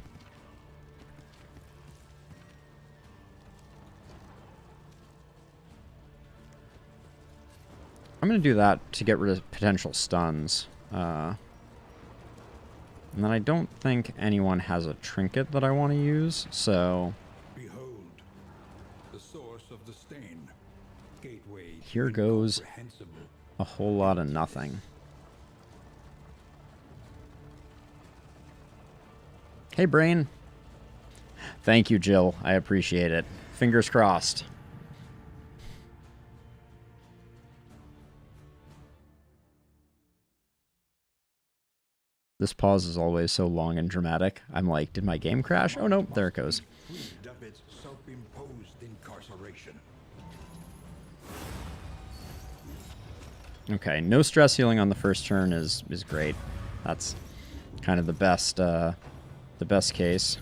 S1: I'm going to do that to get rid of potential stuns. And then I don't think anyone has a trinket that I want to use, so...
S2: Behold, the source of the stain. Gateway
S1: Here goes a whole lot of nothing. Hey, Brain. Thank you, Jill. I appreciate it. Fingers crossed. This pause is always so long and dramatic. I'm like, did my game crash? Oh, no, there it goes.
S2: Of its self-imposed incarceration.
S1: Okay, no stress healing on the first turn is great. That's kind of the best case.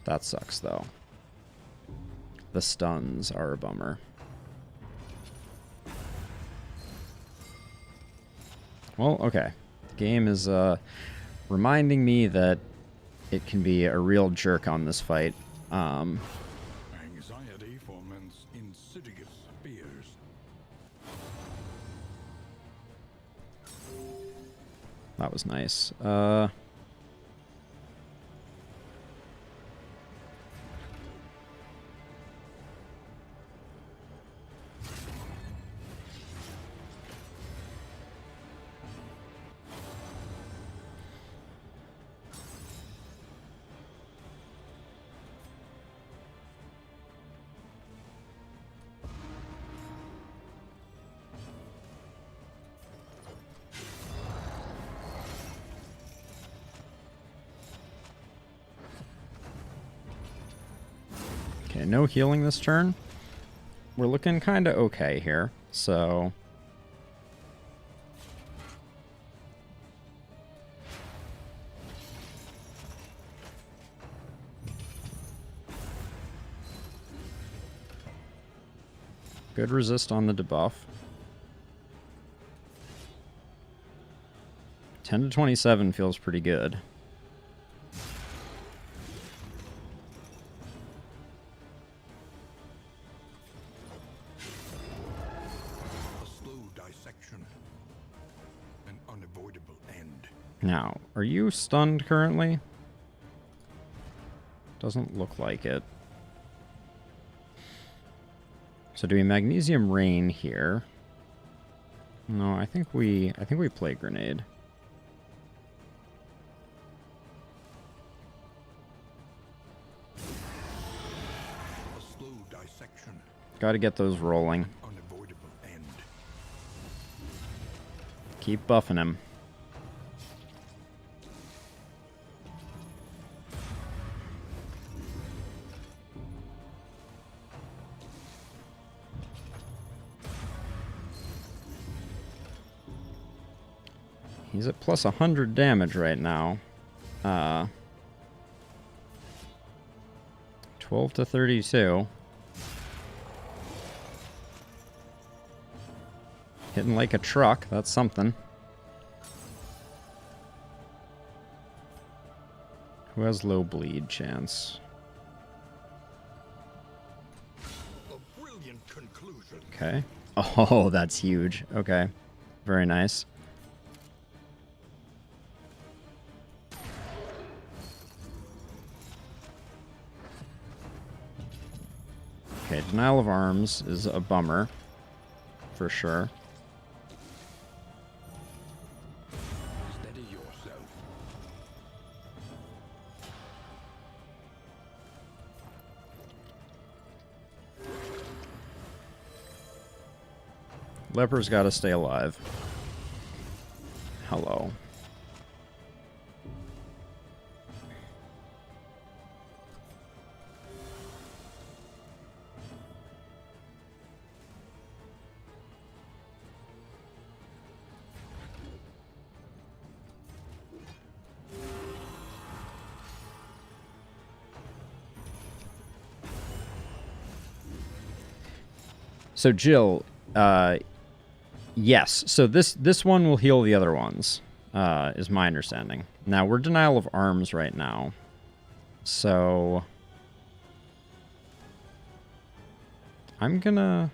S1: That sucks, though. The stuns are a bummer. Well, okay. The game is reminding me that it can be a real jerk on this fight.
S2: Anxiety foments insidious fears.
S1: That was nice. Okay, no healing this turn. We're looking kind of okay here, so... Good resist on the debuff. 10 to 27 feels pretty good. Now, are you stunned currently? Doesn't look like it. So do we Magnesium Rain here? No, I think we play Grenade.
S2: A slow dissection.
S1: Got to get those rolling.
S2: Unavoidable end.
S1: Keep buffing him. He's at plus 100 damage right now. 12 to 32. Hitting like a truck, that's something. Who has low bleed chance?
S2: A brilliant conclusion.
S1: Okay. Oh, that's huge. Okay. Very nice. Okay, Denial of Arms is a bummer, for sure.
S2: Steady yourself.
S1: Leper's got to stay alive. Hello. So Jill, yes. So this one will heal the other ones, is my understanding. Now we're denial of arms right now, so I'm gonna.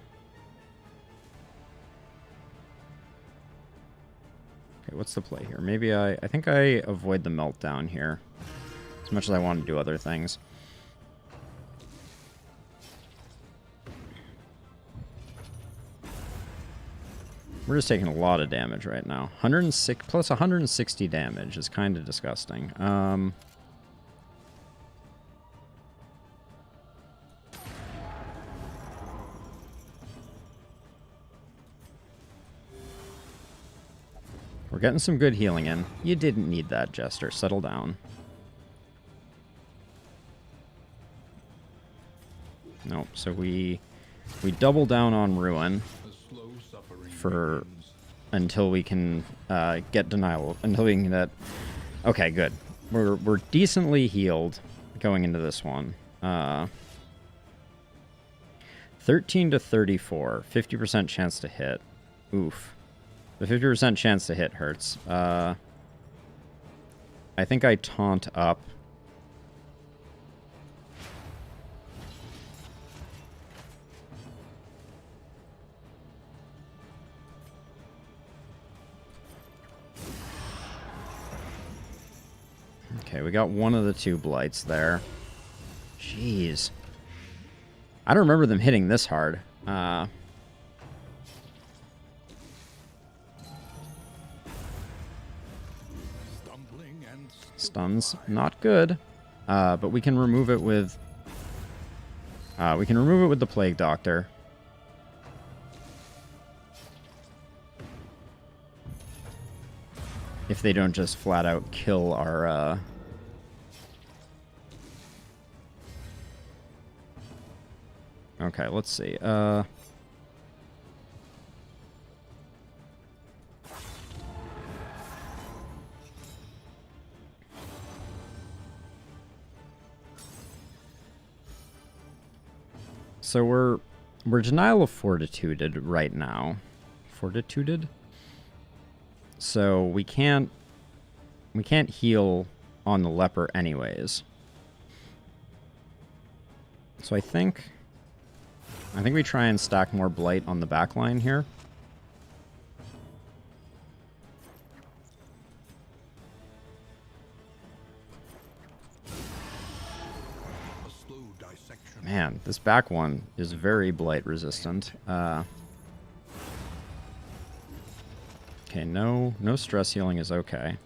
S1: Okay, what's the play here? Maybe I think I avoid the meltdown here, as much as I want to do other things. We're just taking a lot of damage right now. 106 plus 160 damage is kind of disgusting. We're getting some good healing in. You didn't need that, Jester. Settle down. Nope. So we double down on Ruin for until we can get denial. Until we can get. Okay, good. We're decently healed going into this one. 13 to 34, 50% chance to hit. Oof. The 50% chance to hit hurts. I think I taunt up. Okay, we got one of the two blights there. Jeez. I don't remember them hitting this hard. Stuns, not good. But we can remove it with... the Plague Doctor. If they don't just flat out kill our... Okay, let's see. So we're denial of fortituded right now. Fortituded? So we can't heal on the leper anyways. So I think we try and stack more blight on the back line here. Man, this back one is very blight resistant. Okay, no stress healing is okay.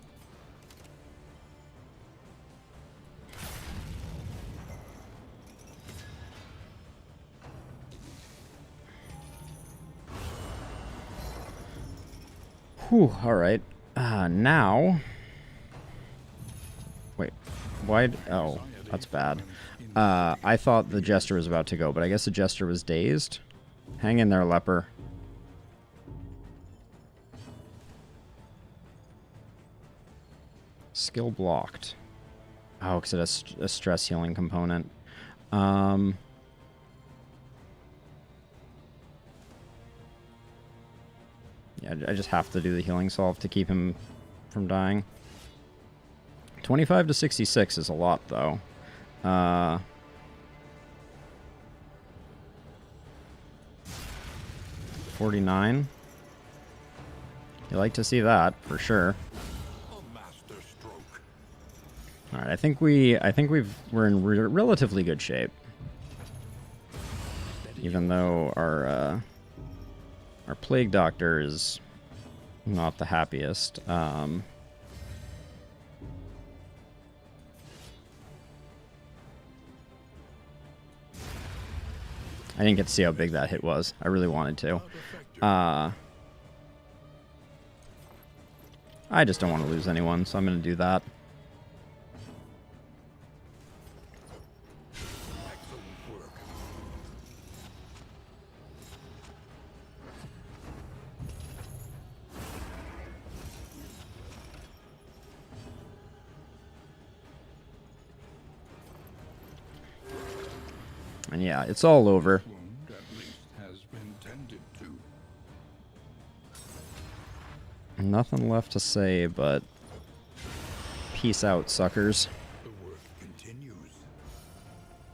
S1: Whew, alright. Now... Wait, why... Oh, that's bad. I thought the Jester was about to go, but I guess the Jester was dazed. Hang in there, Leper. Skill blocked. Oh, because it has a stress healing component. Yeah, I just have to do the healing solve to keep him from dying. 25 to 66 is a lot, though. 49. You like to see that for sure. All right, I think we're in relatively good shape, even though our Plague Doctor is not the happiest. I didn't get to see how big that hit was. I really wanted to. I just don't want to lose anyone, so I'm going to do that. And yeah, it's all over. nothing left to say, but peace out, suckers.
S2: The work continues.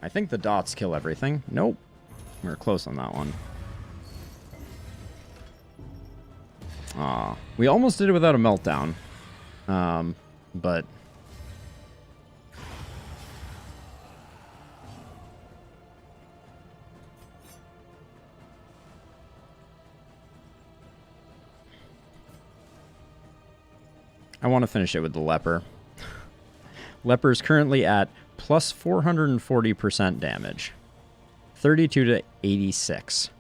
S1: I think the dots kill everything. Nope. We were close on that one. Aw. We almost did it without a meltdown. But... I want to finish it with the Leper. Leper is currently at plus 440% damage. 32 to 86.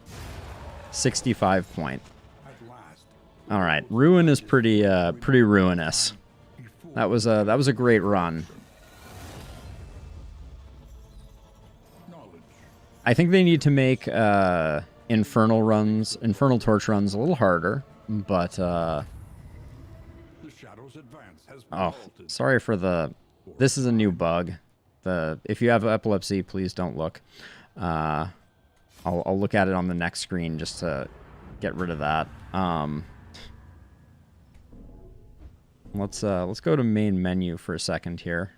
S1: 65 point.
S2: At last,
S1: All right, Ruin is pretty ruinous. That was a great run.
S2: knowledge.
S1: I think they need to make Infernal Torch runs a little harder, but
S2: The shadow's advance has been
S1: oh,
S2: halted.
S1: sorry for the. This is a new bug. If you have epilepsy, please don't look. I'll look at it on the next screen just to get rid of that. Let's go to main menu for a second here.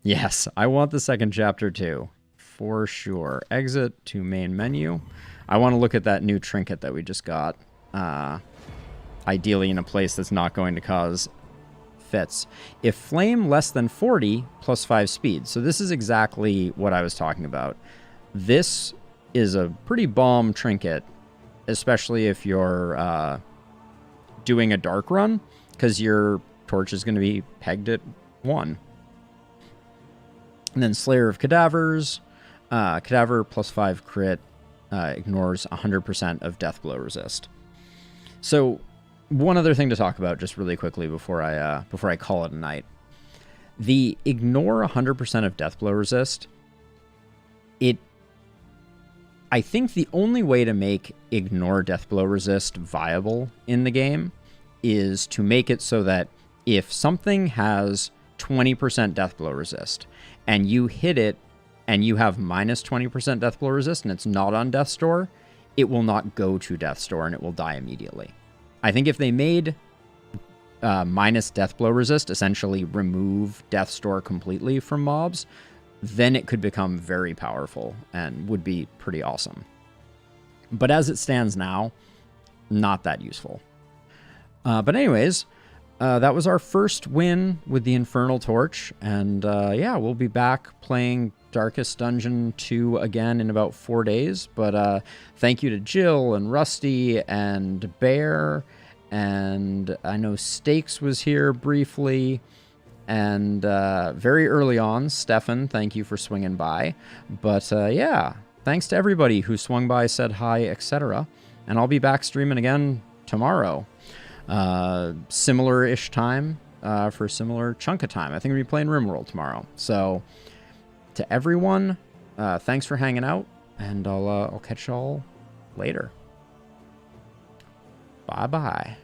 S1: Yes, I want the second chapter too, for sure. Exit to main menu. I want to look at that new trinket that we just got. Ideally in a place that's not going to cause fits. If flame less than 40, plus 5 speed. So this is exactly what I was talking about. This is a pretty bomb trinket, especially if you're doing a dark run, because your torch is going to be pegged at 1. And then Slayer of Cadavers. Cadaver plus 5 crit ignores 100% of death blow resist. So one other thing to talk about just really quickly before I call it a night. The ignore 100% of death blow resist, I think the only way to make ignore death blow resist viable in the game is to make it so that if something has 20% death blow resist and you hit it and you have minus 20% death blow resist and it's not on Death's Door, it will not go to Death's Door and it will die immediately. I think if they made minus death blow resist, essentially remove Death's Door completely from mobs, then it could become very powerful and would be pretty awesome. But as it stands now, not that useful. But anyways, that was our first win with the Infernal Torch. And yeah, we'll be back playing Darkest Dungeon 2 again in about 4 days. But thank you to Jill and Rusty and Bear. And I know Stakes was here briefly. And very early on, Stefan, thank you for swinging by. But yeah, thanks to everybody who swung by, said hi, etc. And I'll be back streaming again tomorrow. Similar-ish time for a similar chunk of time. I think we'll be playing RimWorld tomorrow. So to everyone, thanks for hanging out, and I'll catch y'all later. Bye-bye.